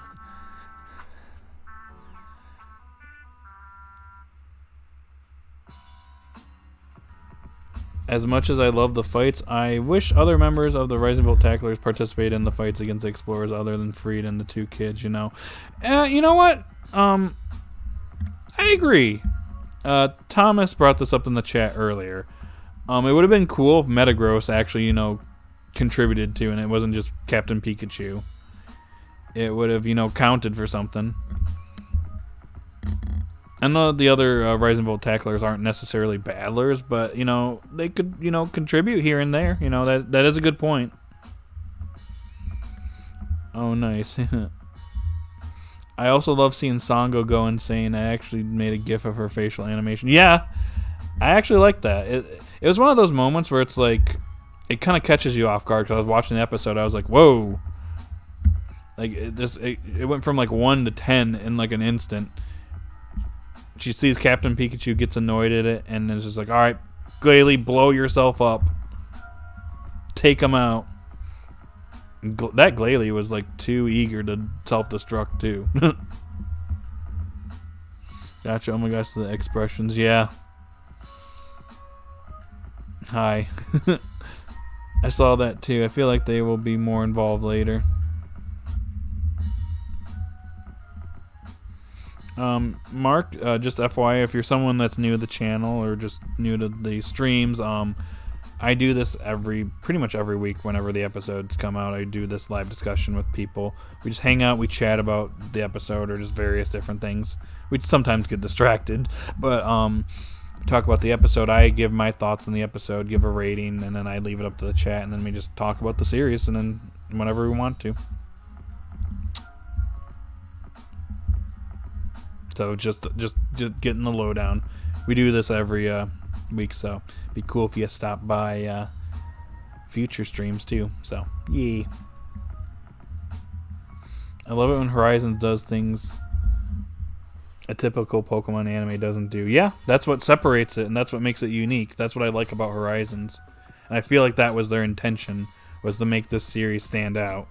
As much as I love the fights, I wish other members of the Rising Bolt Tacklers participate in the fights against the Explorers other than Friede and the 2 kids, you know. You know what? I agree. Thomas brought this up in the chat earlier. It would have been cool if Metagross actually, you know, contributed to, and it wasn't just Captain Pikachu. It would have, you know, counted for something. I know the other Rising Bolt Tacklers aren't necessarily battlers, but, you know, they could, you know, contribute here and there. You know, that is a good point. Oh, nice. I also love seeing Sango go insane. I actually made a gif of her facial animation. Yeah, I actually like that. It was one of those moments where it's like, it kind of catches you off guard, because I was watching the episode, I was like, whoa. Like, it went from like 1 to 10 in like an instant. She sees Captain Pikachu, gets annoyed at it, and is just like, alright, Glalie, blow yourself up. Take him out. That Glalie was like too eager to self-destruct too. Gotcha, oh my gosh, the expressions, yeah. Hi. I saw that too. I feel like they will be more involved later. Mark, just FYI, if you're someone that's new to the channel or just new to the streams, I do this pretty much every week whenever the episodes come out. I do this live discussion with people. We just hang out, we chat about the episode or just various different things. We sometimes get distracted, but talk about the episode. I give my thoughts on the episode, give a rating, and then I leave it up to the chat, and then we just talk about the series, and then whenever we want to. So just getting the lowdown. We do this every week, so it'd be cool if you stop by future streams too. So yay! I love it when Horizons does things a typical Pokemon anime doesn't do. Yeah, that's what separates it, and that's what makes it unique. That's what I like about Horizons. And I feel like that was their intention, was to make this series stand out.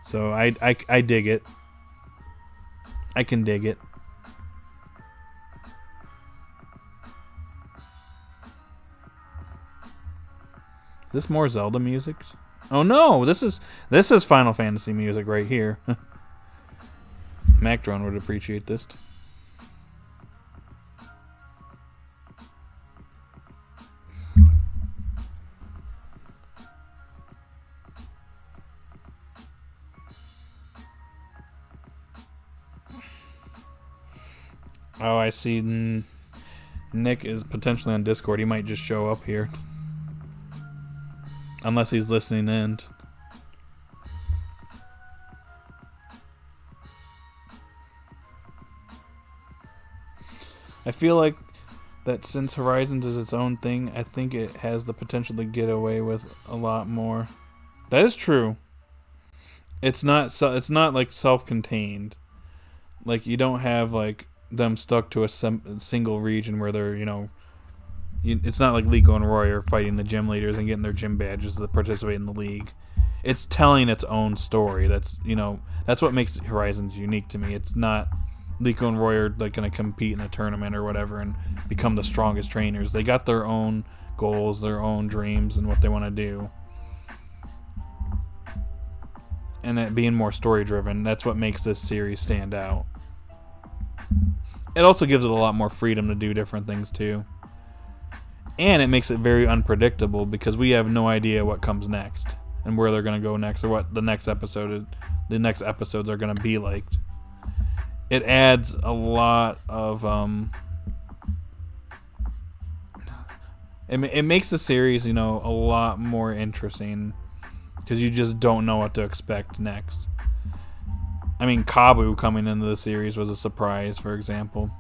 So I dig it. I can dig it. Is this more Zelda music? Oh no, this is Final Fantasy music right here. Macdron would appreciate this. Oh, I see. Nick is potentially on Discord. He might just show up here. Unless he's listening in. I feel like that since Horizons is its own thing, I think it has the potential to get away with a lot more. That is true. It's not like self-contained. Like, you don't have like them stuck to a single region where they're, it's not like Liko and Roy are fighting the gym leaders and getting their gym badges to participate in the league. It's telling its own story. That's what makes Horizons unique to me. It's not Liko and Roy are like going to compete in a tournament or whatever and become the strongest trainers. They got their own goals, their own dreams, and what they want to do. And it being more story driven, that's what makes this series stand out. It also gives it a lot more freedom to do different things too. And it makes it very unpredictable because we have no idea what comes next and where they're going to go next or what the next episodes are going to be like. It adds a lot of it makes the series, a lot more interesting because you just don't know what to expect next. I mean, Kabu coming into the series was a surprise, for example.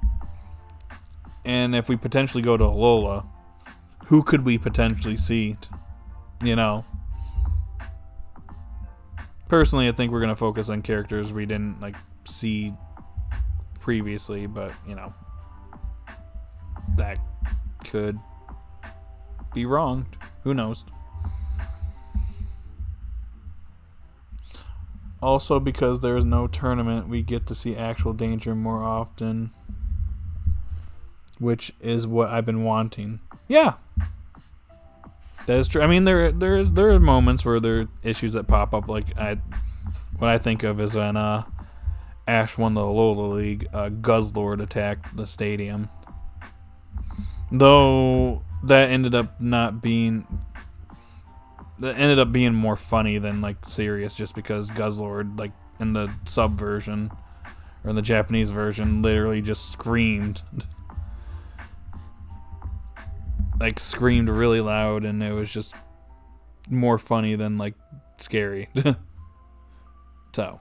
And if we potentially go to Alola, who could we potentially see? Personally, I think we're going to focus on characters we didn't see previously, but, that could be wrong. Who knows? Also, because there's no tournament, we get to see actual danger more often, which is what I've been wanting. Yeah, that is true. I mean, there are moments where there are issues that pop up. What I think of is when Ash won the Alola League, Guzzlord attacked the stadium. Though that ended up being more funny than serious, just because Guzzlord, in the sub version or in the Japanese version, literally just screamed. Screamed really loud, and it was just more funny than scary. So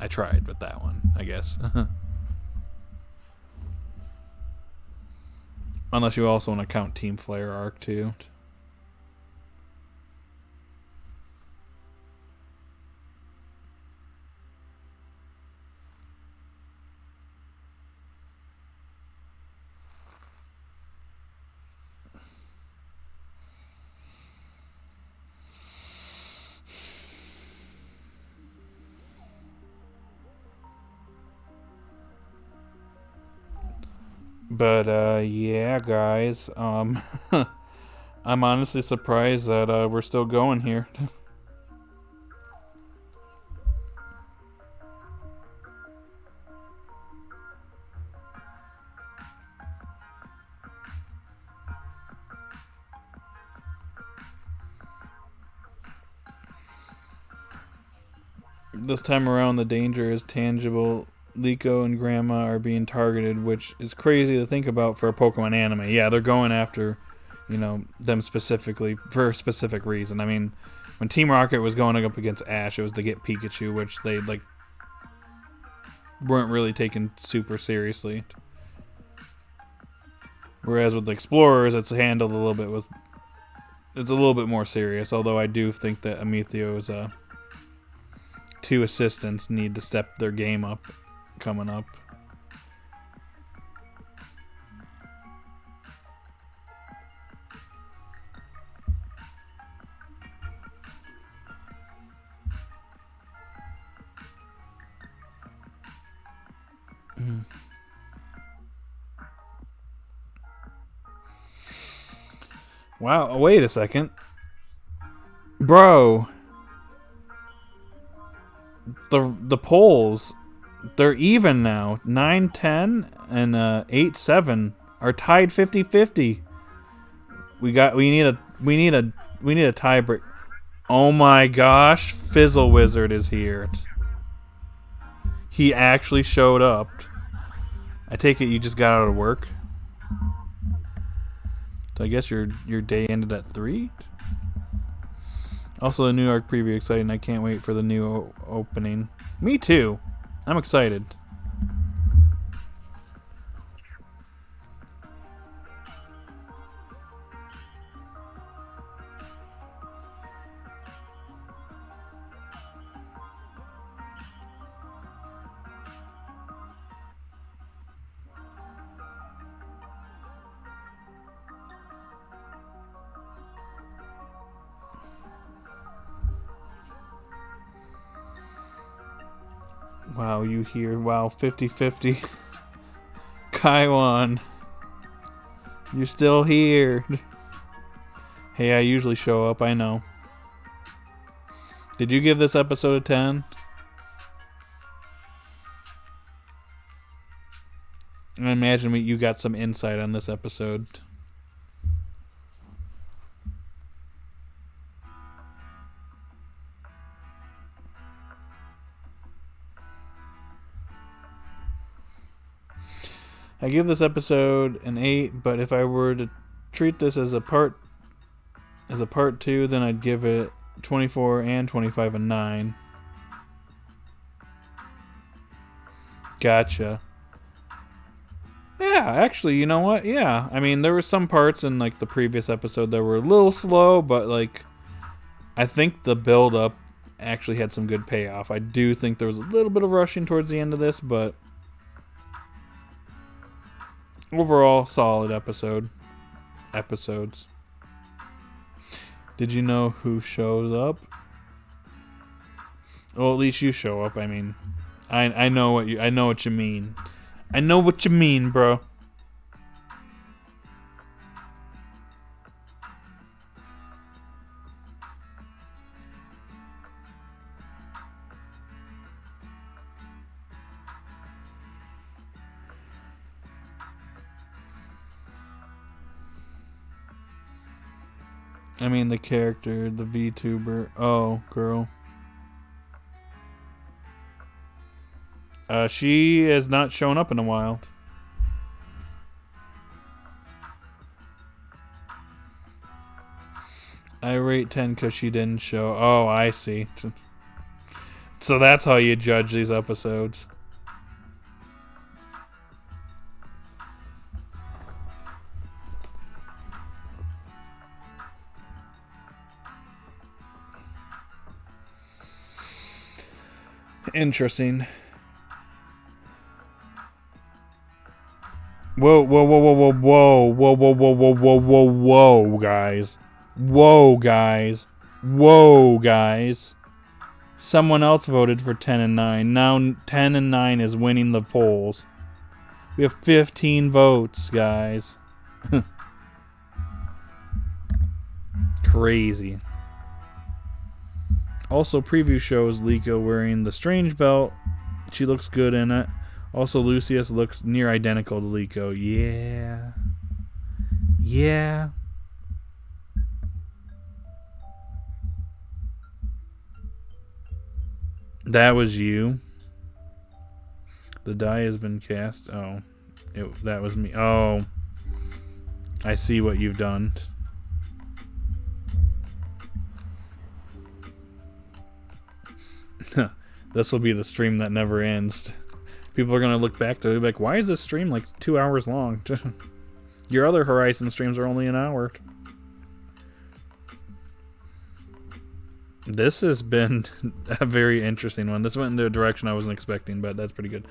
I tried with that one, I guess. Unless you also want to count Team Flare arc too. But yeah, guys, I'm honestly surprised that we're still going here. This time around, the danger is tangible. Liko and Grandma are being targeted, which is crazy to think about for a Pokemon anime. Yeah, they're going after, them specifically for a specific reason. I mean, when Team Rocket was going up against Ash, it was to get Pikachu, which they weren't really taken super seriously. Whereas with the Explorers, it's handled it's a little bit more serious. Although I do think that Amethio's two assistants need to step their game up coming up. Wow, wait a second. Bro. The polls, they're even now. 9-10 and 8-7 are tied 50-50. We need a tiebreak. Oh my gosh, Fizzle Wizard is here. He actually showed up. I take it you just got out of work. So I guess your day ended at 3. Also, the New York preview exciting. I can't wait for the new opening. Me too. I'm excited. Wow, you here. Wow, 50-50. Kaiwan. You're still here. Hey, I usually show up, I know. Did you give this episode a 10? I imagine you got some insight on this episode. I give this episode an 8, but if I were to treat this as a part 2, then I'd give it 24 and 25 a 9. Gotcha. Yeah, actually, you know what? Yeah. I mean, there were some parts in like the previous episode that were a little slow, but like I think the build up actually had some good payoff. I do think there was a little bit of rushing towards the end of this, but overall, solid episodes. Did you know who shows up? Well, at least you show up. I mean, I know what you mean. I know what you mean, bro. I mean, the character, the VTuber. Oh, girl. She has not shown up in a while. I rate 10 because she didn't show. Oh, I see. So that's how you judge these episodes. Interesting. Whoa, whoa, whoa, whoa, whoa, whoa, whoa, whoa, whoa, whoa, whoa, whoa, guys. Whoa, guys. Whoa, guys. Someone else voted for 10 and 9. Now 10 and 9 is winning the polls. We have 15 votes, guys. Crazy. Also, preview shows Liko wearing the strange belt. She looks good in it. Also, Lucius looks near identical to Liko. Yeah. Yeah. That was you. The die has been cast. Oh. That was me. Oh. I see what you've done. This will be the stream that never ends. People are going to look back to it and be like, why is this stream like 2 hours long? Your other Horizon streams are only an hour. This has been a very interesting one. This went into a direction I wasn't expecting, but that's pretty good.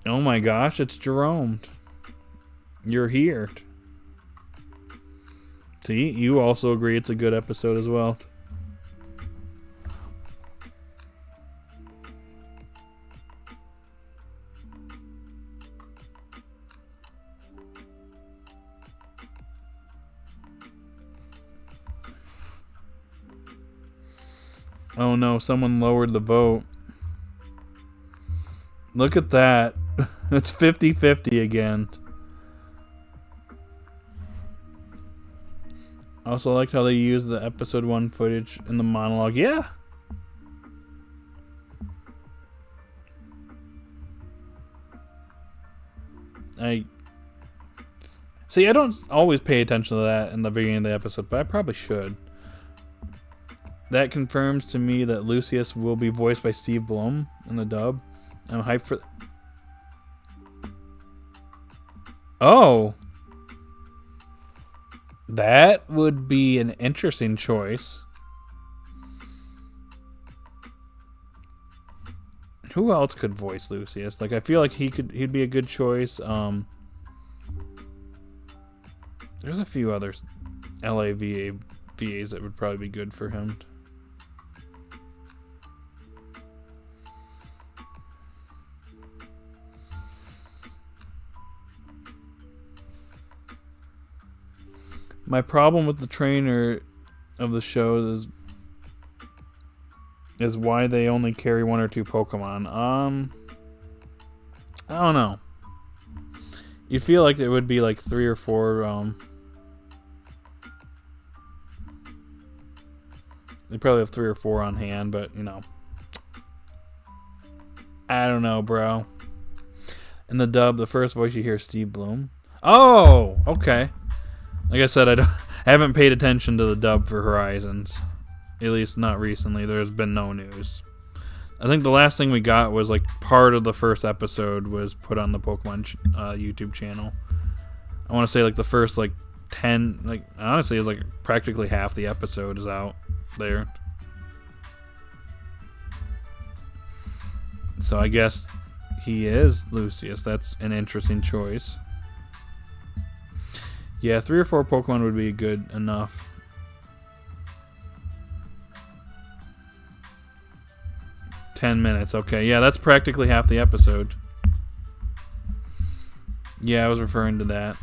Oh my gosh, it's Jerome. You're here. See, you also agree it's a good episode as well. Oh no, someone lowered the vote. Look at that. It's 50-50 again. Also liked how they used the episode 1 footage in the monologue. Yeah. I don't always pay attention to that in the beginning of the episode, but I probably should. That confirms to me that Lucius will be voiced by Steve Blum in the dub. I'm hyped for... Oh! That would be an interesting choice. Who else could voice Lucius? Like, I feel like he'd be a good choice. There's a few others VAs that would probably be good for him. My problem with the trainer of the show is why they only carry 1 or 2 Pokemon. I don't know. You feel like it would be like 3 or 4. They probably have 3 or 4 on hand, but you know, I don't know, bro. In the dub, the first voice you hear is Steve Blum. Oh, okay. Like I said, I haven't paid attention to the dub for Horizons. At least not recently. There's been no news. I think the last thing we got was like part of the first episode was put on the Pokemon YouTube channel. I want to say like the first like 10, like honestly it's like practically half the episode is out there. So I guess he is Lucius. That's an interesting choice. Yeah, 3 or 4 Pokemon would be good enough. $10. Okay, yeah, that's practically half the episode. Yeah, I was referring to that.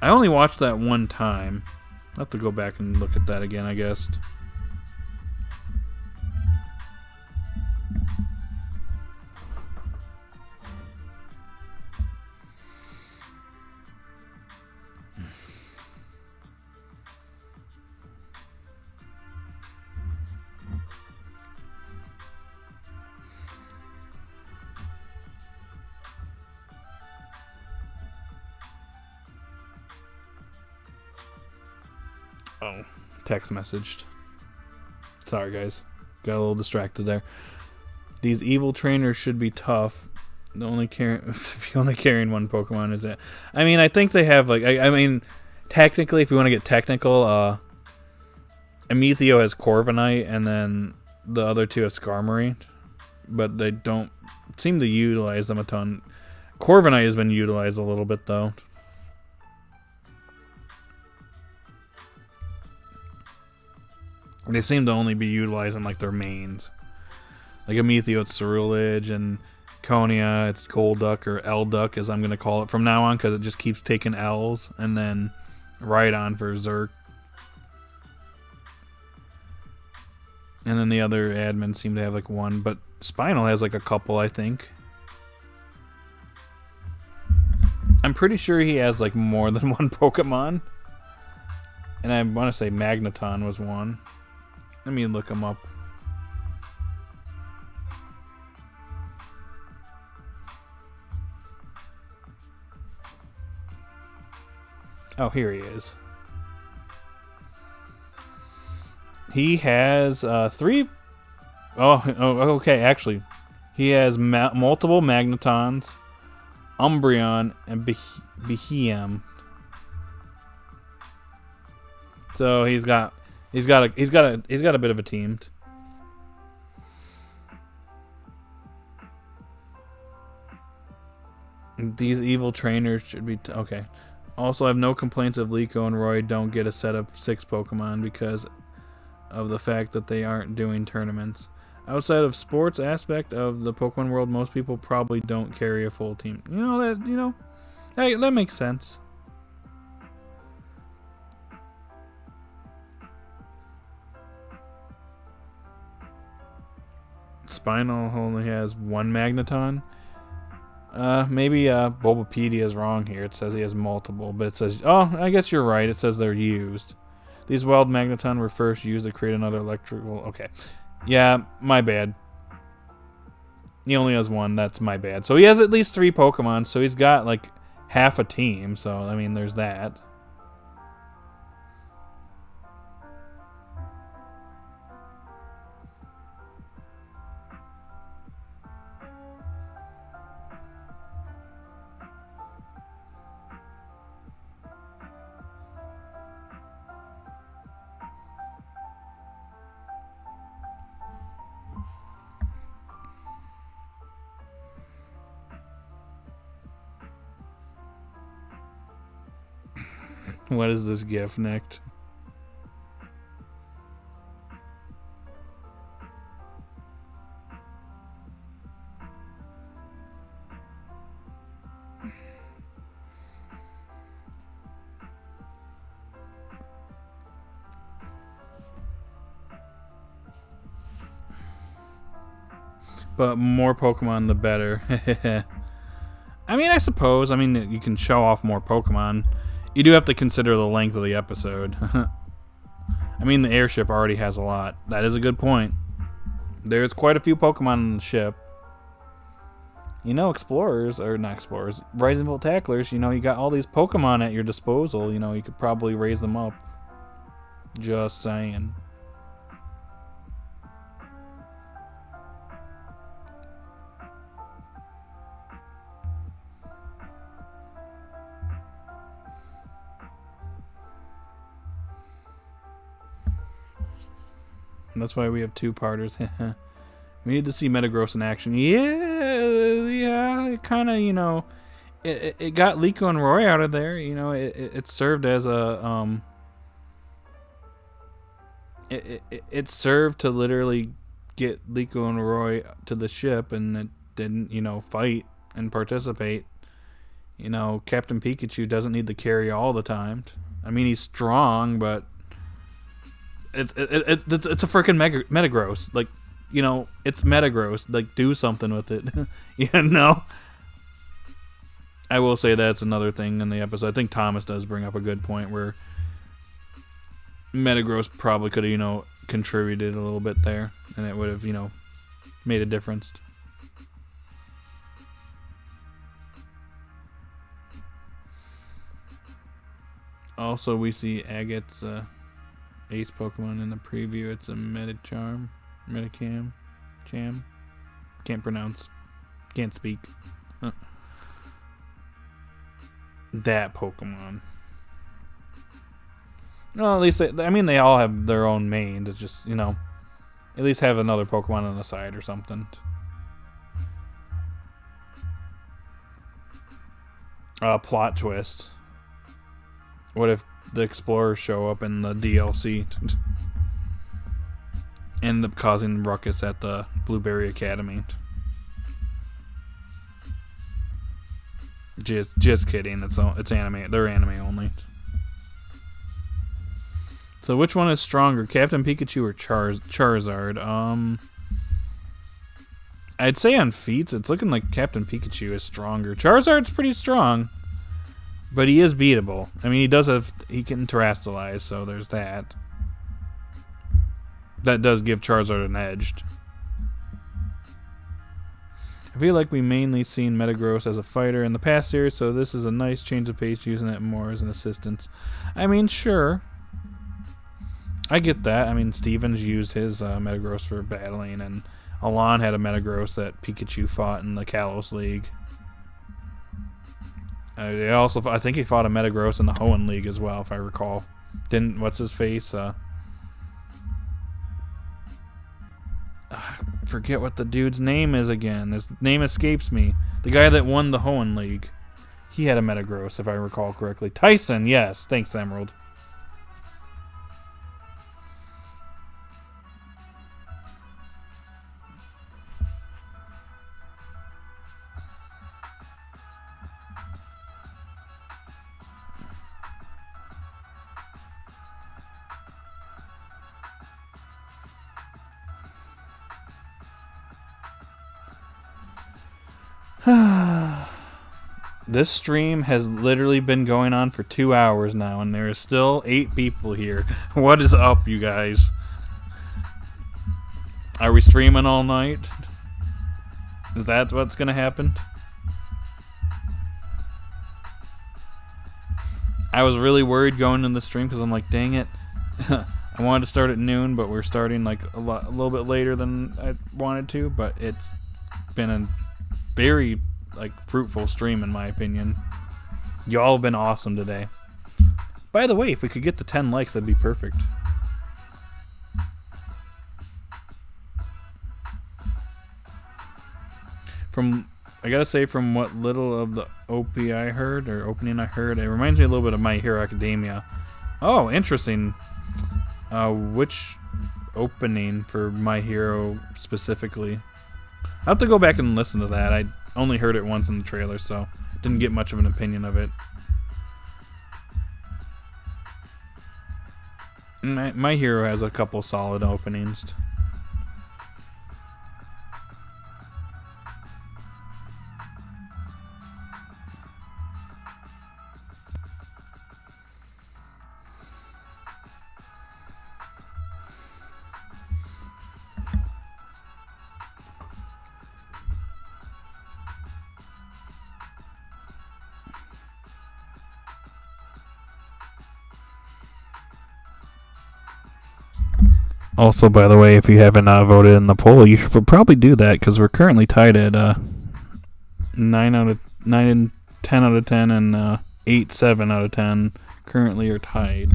I only watched that one time. I'll have to go back and look at that again, I guess. Oh, text messaged. Sorry, guys. Got a little distracted there. These evil trainers should be tough. The only if you're only carrying 1 Pokemon is it? I mean, I think they have like. I mean, technically, if we want to get technical, Amethio has Corviknight, and then the other 2 have Skarmory, but they don't seem to utilize them a ton. Corviknight has been utilized a little bit though. They seem to only be utilizing like their mains. Like Amethio, it's Ceruledge, and Konia, it's Golduck or Elduck, as I'm going to call it from now on, because it just keeps taking L's, and then Rhydon for Zerk. And then the other admins seem to have like 1, but Spinal has like a couple, I think. I'm pretty sure he has like more than 1 Pokemon. And I want to say Magneton was 1. Let me look him up. Oh, here he is. He has 3... Oh, okay, actually. He has multiple Magnetons, Umbreon, and Behem. So he's got a bit of a team. These evil trainers should be okay. Also, I have no complaints if Liko and Roy don't get a set of 6 Pokemon because of the fact that they aren't doing tournaments. Outside of sports aspect of the Pokemon world, most people probably don't carry a full team. Hey, that makes sense. Spinal only has one magneton. Maybe Bulbapedia is wrong here. It says he has multiple, but it says... Oh, I guess you're right. It says they're used. These wild magneton were first used to create another electrical... Okay. Yeah, my bad. He only has one. That's my bad. So he has at least 3 Pokemon, so he's got, like, half a team. So, I mean, there's that. What is this gif, Nicked? But more Pokemon, the better. I mean, I suppose. I mean, you can show off more Pokemon. You do have to consider the length of the episode. I mean, the airship already has a lot. That is a good point. There's quite a few Pokemon on the ship. You know, explorers, or not explorers, Rising Volt Tacklers, you know, you got all these Pokemon at your disposal. You know, you could probably raise them up. Just saying. That's why we have 2-parters. We need to see Metagross in action. Yeah, it kind of, you know, it got Liko and Roy out of there. You know, it served as a it served to literally get Liko and Roy to the ship, and it didn't, you know, fight and participate. You know, Captain Pikachu doesn't need to carry all the time. I mean, he's strong, but it's a freaking Metagross. Like, you know, it's Metagross. Like, do something with it. You know? I will say that's another thing in the episode. I think Thomas does bring up a good point where Metagross probably could have, you know, contributed a little bit there, and it would have, you know, made a difference. Also, we see Agate's ace Pokemon in the preview. It's a Medicham. Can't pronounce. Can't speak. That Pokemon. Well, at least they all have their own mains. It's just, you know, at least have another Pokemon on the side or something. Plot twist. What if the explorers show up in the DLC? End up causing ruckus at the Blueberry Academy. Just kidding. It's anime. They're anime only. So which one is stronger, Captain Pikachu or Charizard? I'd say on feats, it's looking like Captain Pikachu is stronger. Charizard's pretty strong, but he is beatable. I mean, he can terrestrialize, so there's that. That does give Charizard an edge. I feel like we mainly seen Metagross as a fighter in the past years, so this is a nice change of pace, using it more as an assistance. I mean, sure. I get that. I mean, Stevens used his Metagross for battling, and Alon had a Metagross that Pikachu fought in the Kalos League. I think he fought a Metagross in the Hoenn League as well, if I recall. What's his face? Forget what the dude's name is again. His name escapes me. The guy that won the Hoenn League. He had a Metagross, if I recall correctly. Tyson, yes. Thanks, Emerald. This stream has literally been going on for 2 hours now, and there are still 8 people here. What is up, you guys? Are we streaming all night? Is that what's gonna happen? I was really worried going in the stream because I'm like, dang it. I wanted to start at noon, but we're starting like a little bit later than I wanted to, but it's been a very like fruitful stream in my opinion. Y'all have been awesome today. By the way, if we could get to 10 likes, that'd be perfect. I gotta say, from what little of the opening I heard, it reminds me a little bit of My Hero Academia. Oh, interesting. Which opening for My Hero specifically? I'll have to go back and listen to that. I only heard it once in the trailer, so didn't get much of an opinion of it. My Hero has a couple solid openings. Also, by the way, if you haven't voted in the poll, you should probably do that because we're currently tied at 9 and 10 out of 10 and 8, 7 out of 10 currently are tied.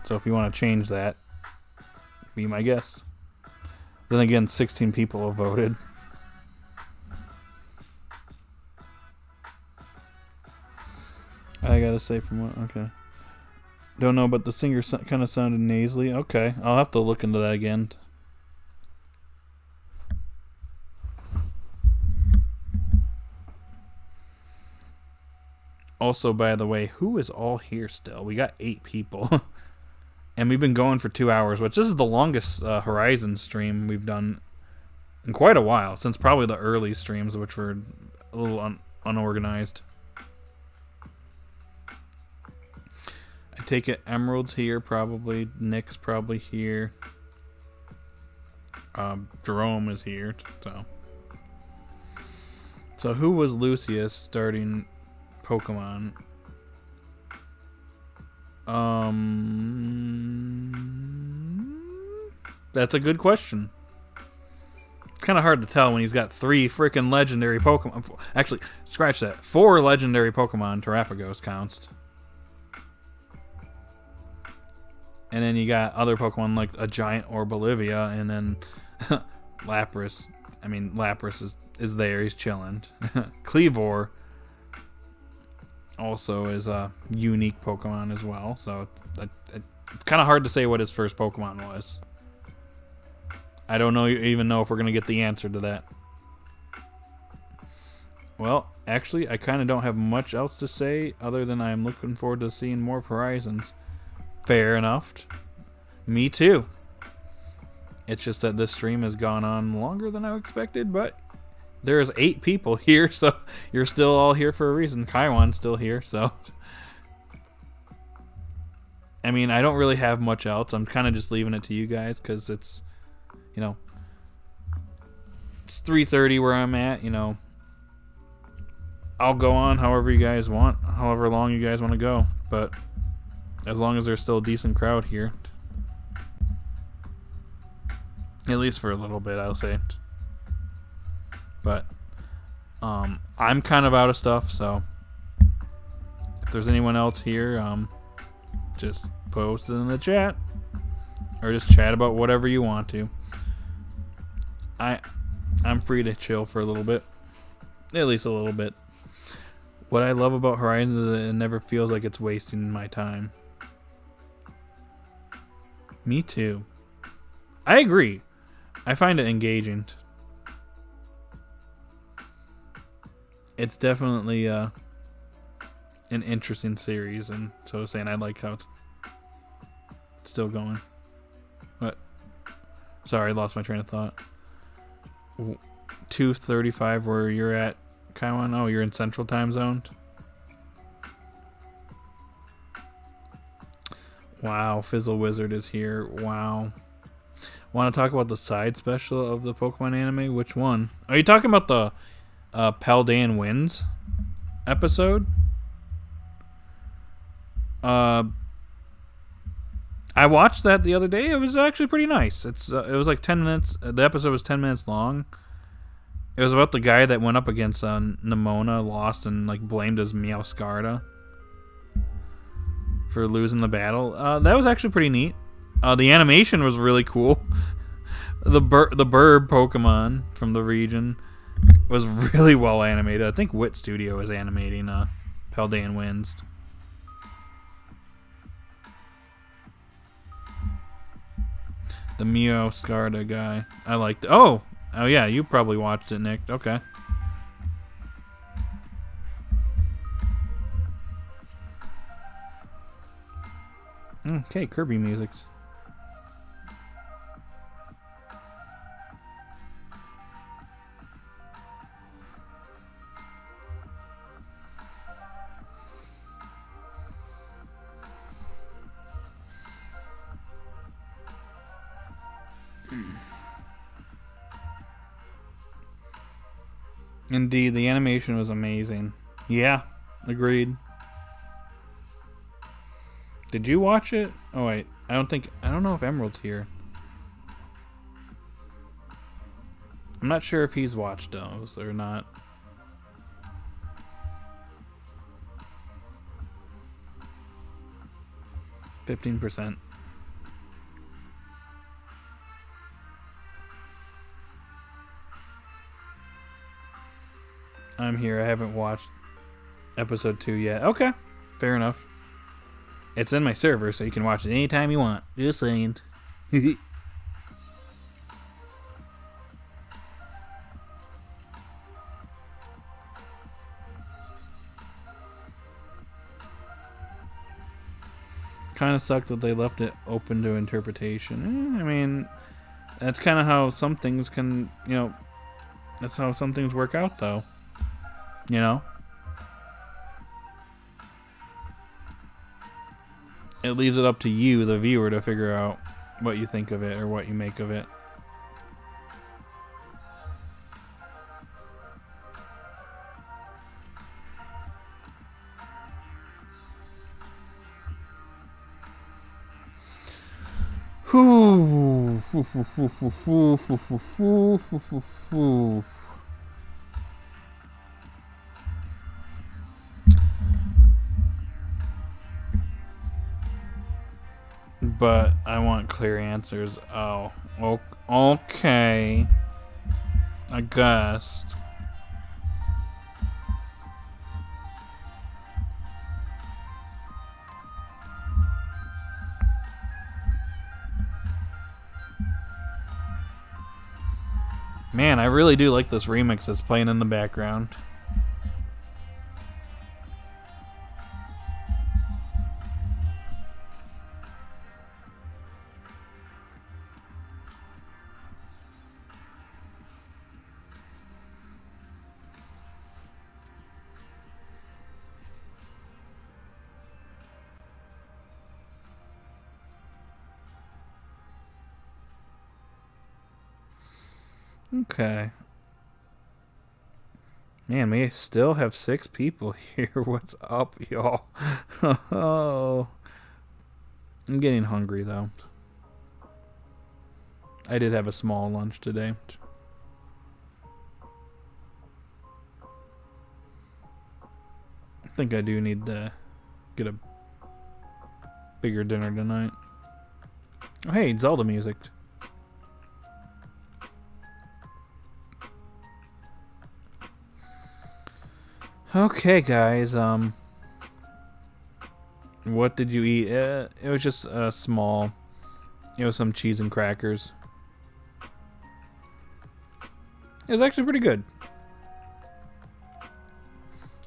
So if you want to change that, be my guest. Then again, 16 people have voted. I gotta say from what, okay. Don't know, but the singer kind of sounded nasally. Okay, I'll have to look into that again. Also, by the way, who is all here still? We got 8 people. And we've been going for 2 hours, which this is the longest Horizon stream we've done in quite a while, since probably the early streams, which were a little unorganized. I take it Emerald's here, probably. Nick's probably here. Jerome is here, so. So who was Lucius starting Pokemon? That's a good question. Kind of hard to tell when he's got 3 freaking legendary Pokemon. Actually, scratch that. 4 legendary Pokemon. Terrapagos counts. And then you got other Pokemon like a giant Orbolivia, and then Lapras. I mean, Lapras is there. He's chilling. Cleavor also is a unique Pokemon as well. So it's kind of hard to say what his first Pokemon was. I don't even know if we're going to get the answer to that. Well, actually, I kind of don't have much else to say other than I'm looking forward to seeing more Horizons. Fair enough. Me too. It's just that this stream has gone on longer than I expected, but there's 8 people here, so you're still all here for a reason. Kaiwan's still here, so. I mean, I don't really have much else. I'm kind of just leaving it to you guys because it's, you know, it's 3:30 where I'm at, you know. I'll go on however you guys want, however long you guys want to go, but as long as there's still a decent crowd here. At least for a little bit, I'll say. But I'm kind of out of stuff, so if there's anyone else here, just post it in the chat. Or just chat about whatever you want to. I'm free to chill for a little bit. At least a little bit. What I love about Horizon is that it never feels like it's wasting my time. Me too. I agree. I find it engaging. It's definitely an interesting series, and so saying I like how it's still going. But sorry, I lost my train of thought. 2:35 where you're at, Kaiwan. Oh, you're in Central Time Zone. Wow, Fizzle Wizard is here. Wow. Want to talk about the side special of the Pokemon anime? Which one? Are you talking about the Paldean Winds episode? I watched that the other day. It was actually pretty nice. It was like 10 minutes. The episode was 10 minutes long. It was about the guy that went up against Nimona, lost, and like blamed his Meowscarada for losing the battle. That was actually pretty neat. The animation was really cool. The bird Pokemon from the region was really well animated. I think Wit Studio is animating Paldean Winds. The Meowscarada guy. I liked it. Oh yeah, you probably watched it, Nick. Okay. Okay, Kirby music. Indeed, the animation was amazing. Yeah, agreed. Did you watch it? Oh wait, I don't know if Emerald's here. I'm not sure if he's watched those or not. %. I'm here. I haven't watched episode 2 yet. Okay, fair enough. It's in my server, so you can watch it anytime you want. Just saying. Kind of sucked that they left it open to interpretation. I mean, that's kind of how some things can, that's how some things work out, though. You know? It leaves it up to you, the viewer, to figure out what you think of it or what you make of it. But I want clear answers. Oh, okay. I guess. Man, I really do like this remix that's playing in the background. Okay. Man, we still have 6 people here. What's up, y'all? Oh. I'm getting hungry, though. I did have a small lunch today. I think I do need to get a bigger dinner tonight. Oh, hey, Zelda music. Okay, guys, what did you eat? It was just small. It was some cheese and crackers. It was actually pretty good.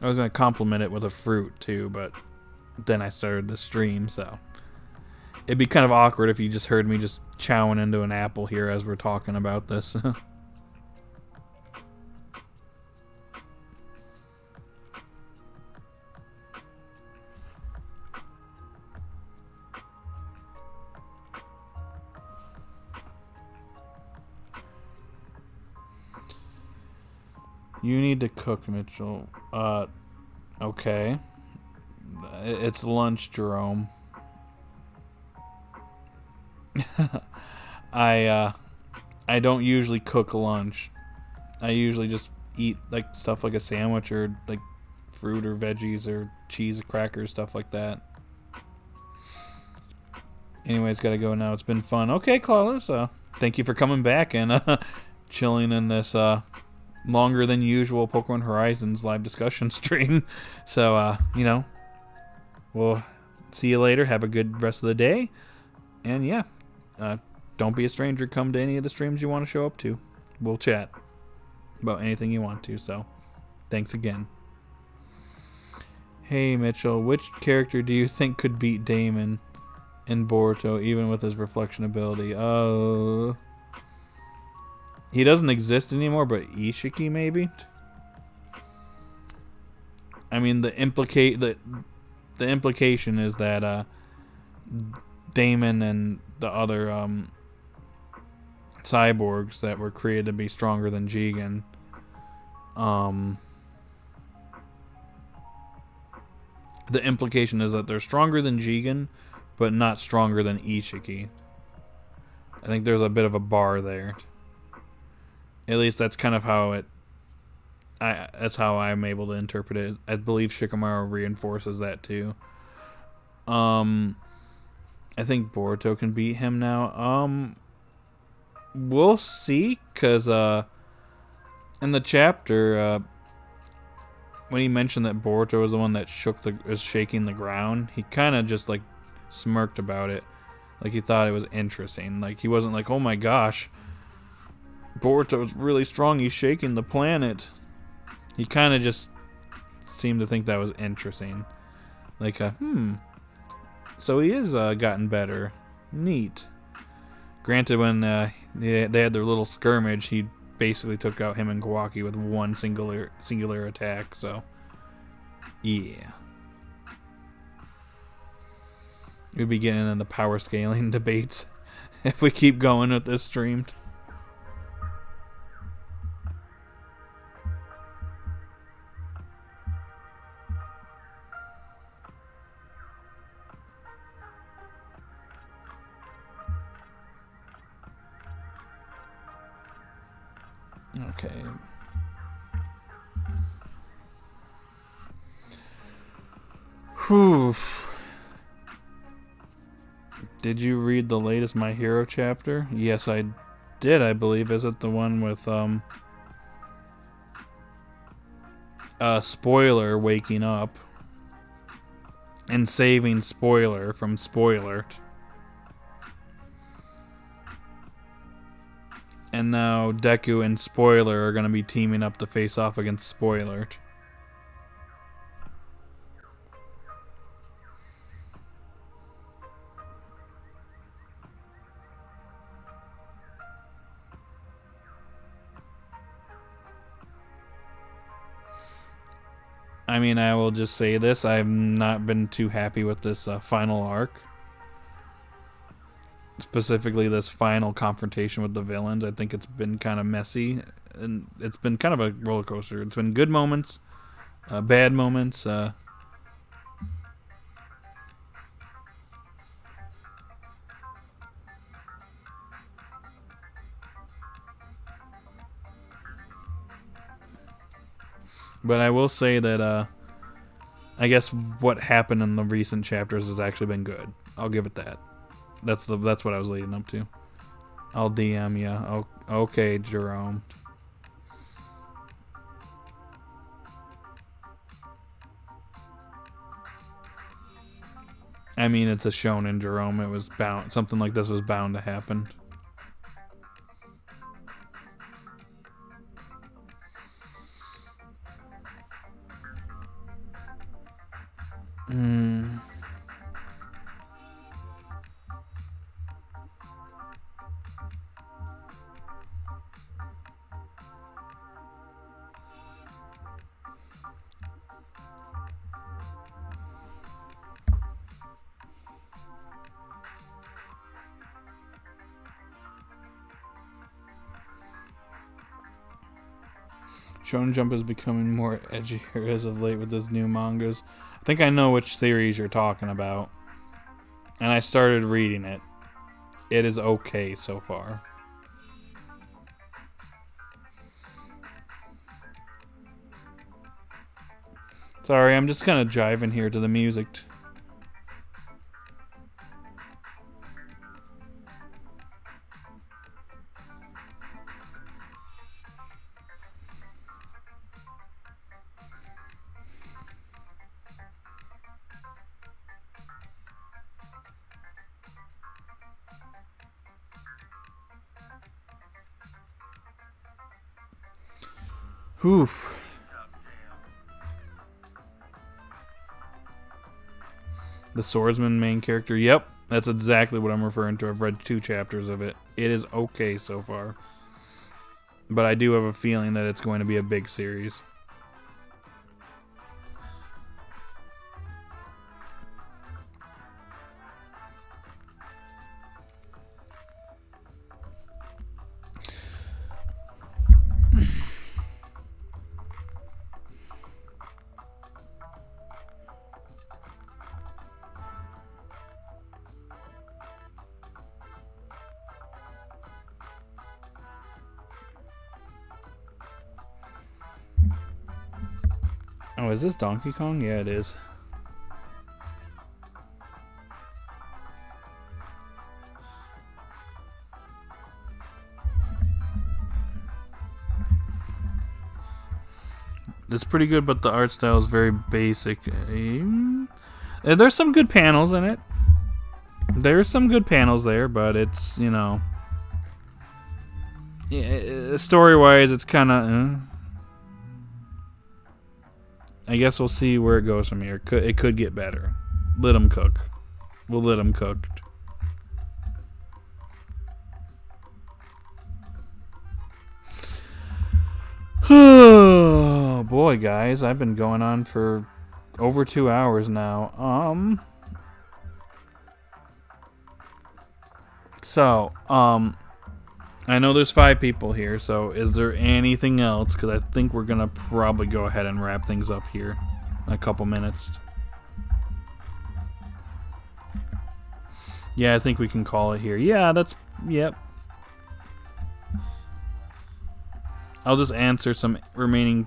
I was going to compliment it with a fruit, too, but then I started the stream, so it'd be kind of awkward if you just heard me just chowing into an apple here as we're talking about this. You need to cook, Mitchell. Okay. It's lunch, Jerome. I don't usually cook lunch. I usually just eat like stuff like a sandwich or like fruit or veggies or cheese, crackers, stuff like that. Anyways, gotta go now. It's been fun. Okay, Claudius, thank you for coming back and chilling in this longer than usual Pokemon Horizons live discussion stream. So, we'll see you later. Have a good rest of the day. And yeah, don't be a stranger. Come to any of the streams you want to show up to. We'll chat about anything you want to. So, thanks again. Hey, Mitchell, which character do you think could beat Damon in Boruto, even with his reflection ability? He doesn't exist anymore, but Ishiki maybe. I mean, the implication is that Damon and the other cyborgs that were created to be stronger than Jigen, the implication is that they're stronger than Jigen, but not stronger than Ishiki. I think there's a bit of a bar there. At least that's kind of how that's how I'm able to interpret it. I believe Shikamaru reinforces that too. I think Boruto can beat him now. We'll see, cause in the chapter, when he mentioned that Boruto was the one that was shaking the ground, he kind of just like smirked about it, like he thought it was interesting. Like he wasn't like, "Oh my gosh, Boruto's really strong. He's shaking the planet." He kind of just seemed to think that was interesting. Like, so he is gotten better. Neat. Granted, when they had their little skirmish, he basically took out him and Kawaki with one singular attack. So, yeah. We'll be getting into power scaling debates if we keep going with this stream. Okay. Whew. Did you read the latest My Hero chapter? Yes, I did, I believe. Is it the one with Spoiler waking up and saving Spoiler from Spoiler? And now Deku and Spoiler are going to be teaming up to face off against Spoiler. I mean, I will just say this. I've not been too happy with this final arc. Specifically, this final confrontation with the villains. I think it's been kind of messy. And it's been kind of a roller coaster. It's been good moments, bad moments. But I will say that I guess what happened in the recent chapters has actually been good. I'll give it that. That's what I was leading up to. I'll DM you. Oh, okay, Jerome. I mean, it's a shonen, Jerome. It was bound. Something like this was bound to happen. Shonen Jump is becoming more edgier as of late with those new mangas. I think I know which series you're talking about. And I started reading it. It is okay so far. Sorry, I'm just kind of jiving here to the music. Oof. The swordsman main character. Yep, that's exactly what I'm referring to. I've read 2 chapters of it. It is okay so far. But I do have a feeling that it's going to be a big series. Oh, is this Donkey Kong? Yeah, it is. It's pretty good, but the art style is very basic. There's some good panels in it. There's some good panels there, but it's, you know... Yeah, story-wise, it's kind of... I guess we'll see where it goes from here. It could get better. Let them cook. We'll let them cook. Oh boy, guys, I've been going on for over 2 hours now. I know there's 5 people here, so is there anything else? Because I think we're going to probably go ahead and wrap things up here in a couple minutes. Yeah, I think we can call it here. Yeah, yep. I'll just answer some remaining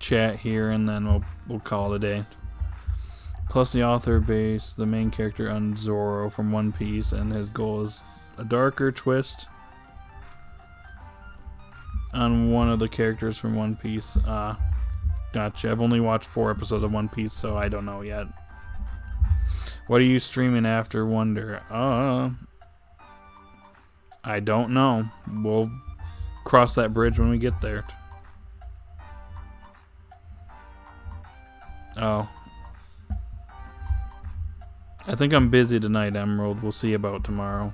chat here, and then we'll call it a day. Plus the author based the main character on Zoro from One Piece, and his goal is a darker twist on one of the characters from One Piece. Gotcha. I've only watched 4 episodes of One Piece, so I don't know yet. What are you streaming after Wonder? I don't know. We'll cross that bridge when we get there. Oh. I think I'm busy tonight, Emerald. We'll see about tomorrow.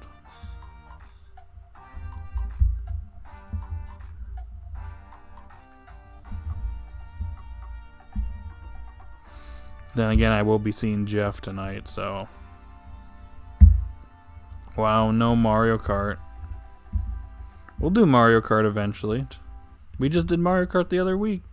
Then again, I will be seeing Jeff tonight, so... Wow, no Mario Kart. We'll do Mario Kart eventually. We just did Mario Kart the other week.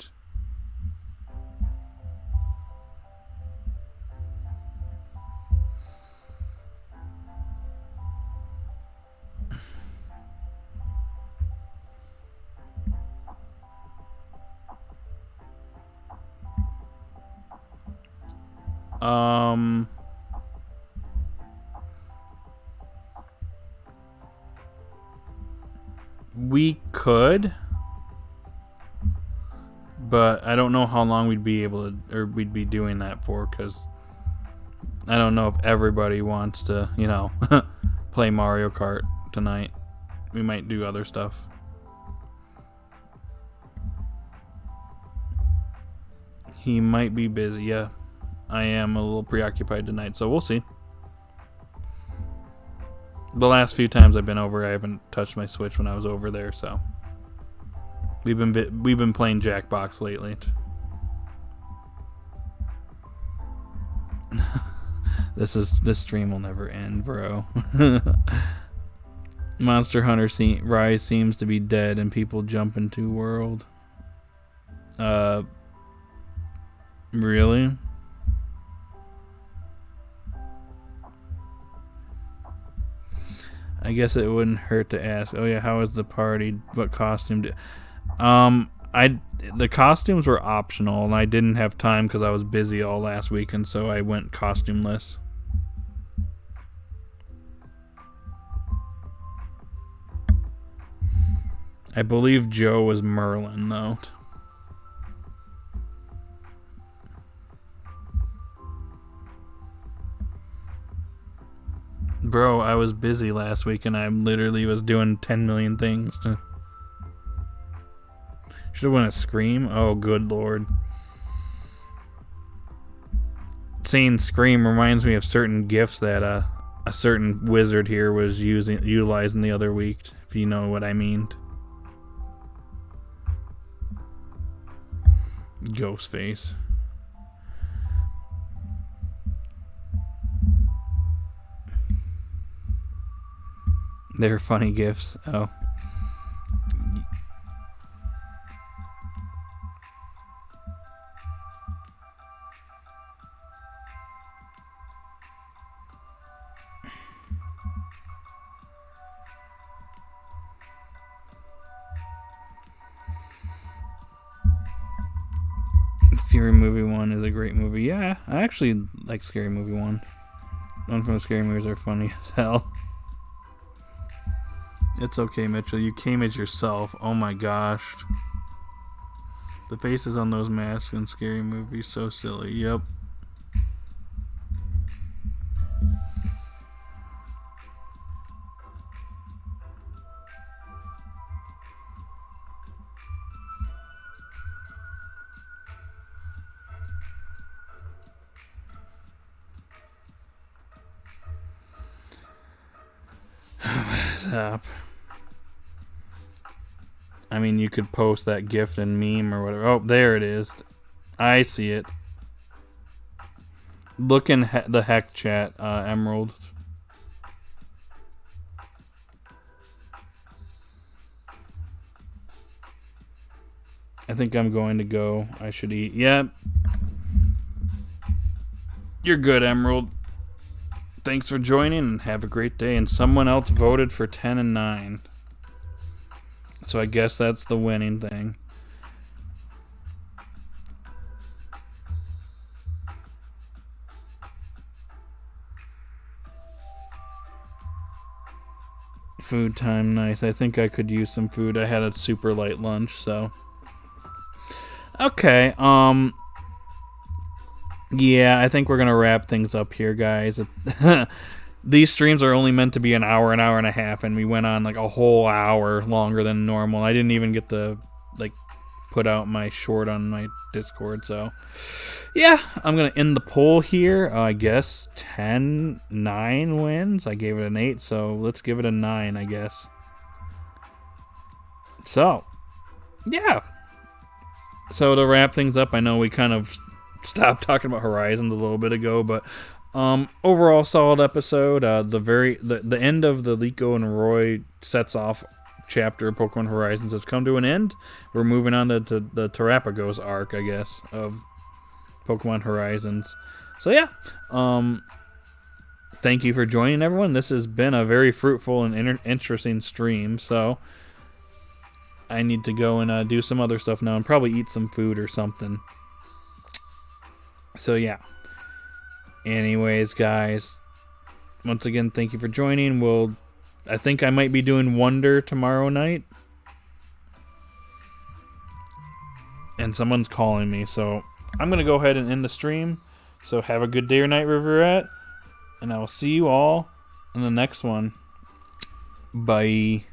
We could, but I don't know how long we'd be able to, or we'd be doing that for, because I don't know if everybody wants to, you know, play Mario Kart tonight. We might do other stuff. He might be busy, yeah. I am a little preoccupied tonight, so we'll see. The last few times I've been over, I haven't touched my Switch when I was over there, so we've been playing Jackbox lately. This stream will never end, bro. Monster Hunter Rise seems to be dead, and people jump into world. Really? I guess it wouldn't hurt to ask. Oh yeah, how was the party? What costume did? The costumes were optional, and I didn't have time because I was busy all last week, and so I went costumeless. I believe Joe was Merlin, though. Bro, I was busy last week, and I literally was doing 10 million things. Should have won a Scream? Oh, good lord. Seeing Scream reminds me of certain gifts that a certain wizard here was utilizing the other week, if you know what I mean. Ghostface. They're funny gifts. Oh. Scary Movie 1 is a great movie. Yeah, I actually like Scary Movie 1. One from the scary movies are funny as hell. It's okay, Mitchell. You came as yourself. Oh my gosh. The faces on those masks in Scary Movie, so silly. Yep. Up. I mean, you could post that gift and meme or whatever. Oh, there it is. I see it. Look in the heck chat, Emerald. I think I'm going to go. I should eat. Yep. You're good, Emerald. Thanks for joining and have a great day. And someone else voted for 10 and 9. So I guess that's the winning thing. Food time, nice. I think I could use some food. I had a super light lunch, so. Okay, yeah, I think we're going to wrap things up here, guys. These streams are only meant to be an hour and a half, and we went on like a whole hour longer than normal. I didn't even get to like put out my short on my Discord, so yeah, I'm going to end the poll here. I guess 10-9 wins. I gave it an 8, so let's give it a 9, I guess. So, yeah. So to wrap things up, I know we kind of stopped talking about Horizons a little bit ago, but overall solid episode. The end of the Liko and Roy sets off chapter of Pokemon Horizons has come to an end. We're moving on to the Terrapagos arc, I guess, of Pokemon Horizons. So yeah, thank you for joining, everyone. This has been a very fruitful and interesting stream. So I need to go and do some other stuff now and probably eat some food or something. So yeah. Anyways, guys, once again, thank you for joining. I think I might be doing Wonder tomorrow night. And someone's calling me, so I'm going to go ahead and end the stream. So have a good day or night, Riverette. And I will see you all in the next one. Bye.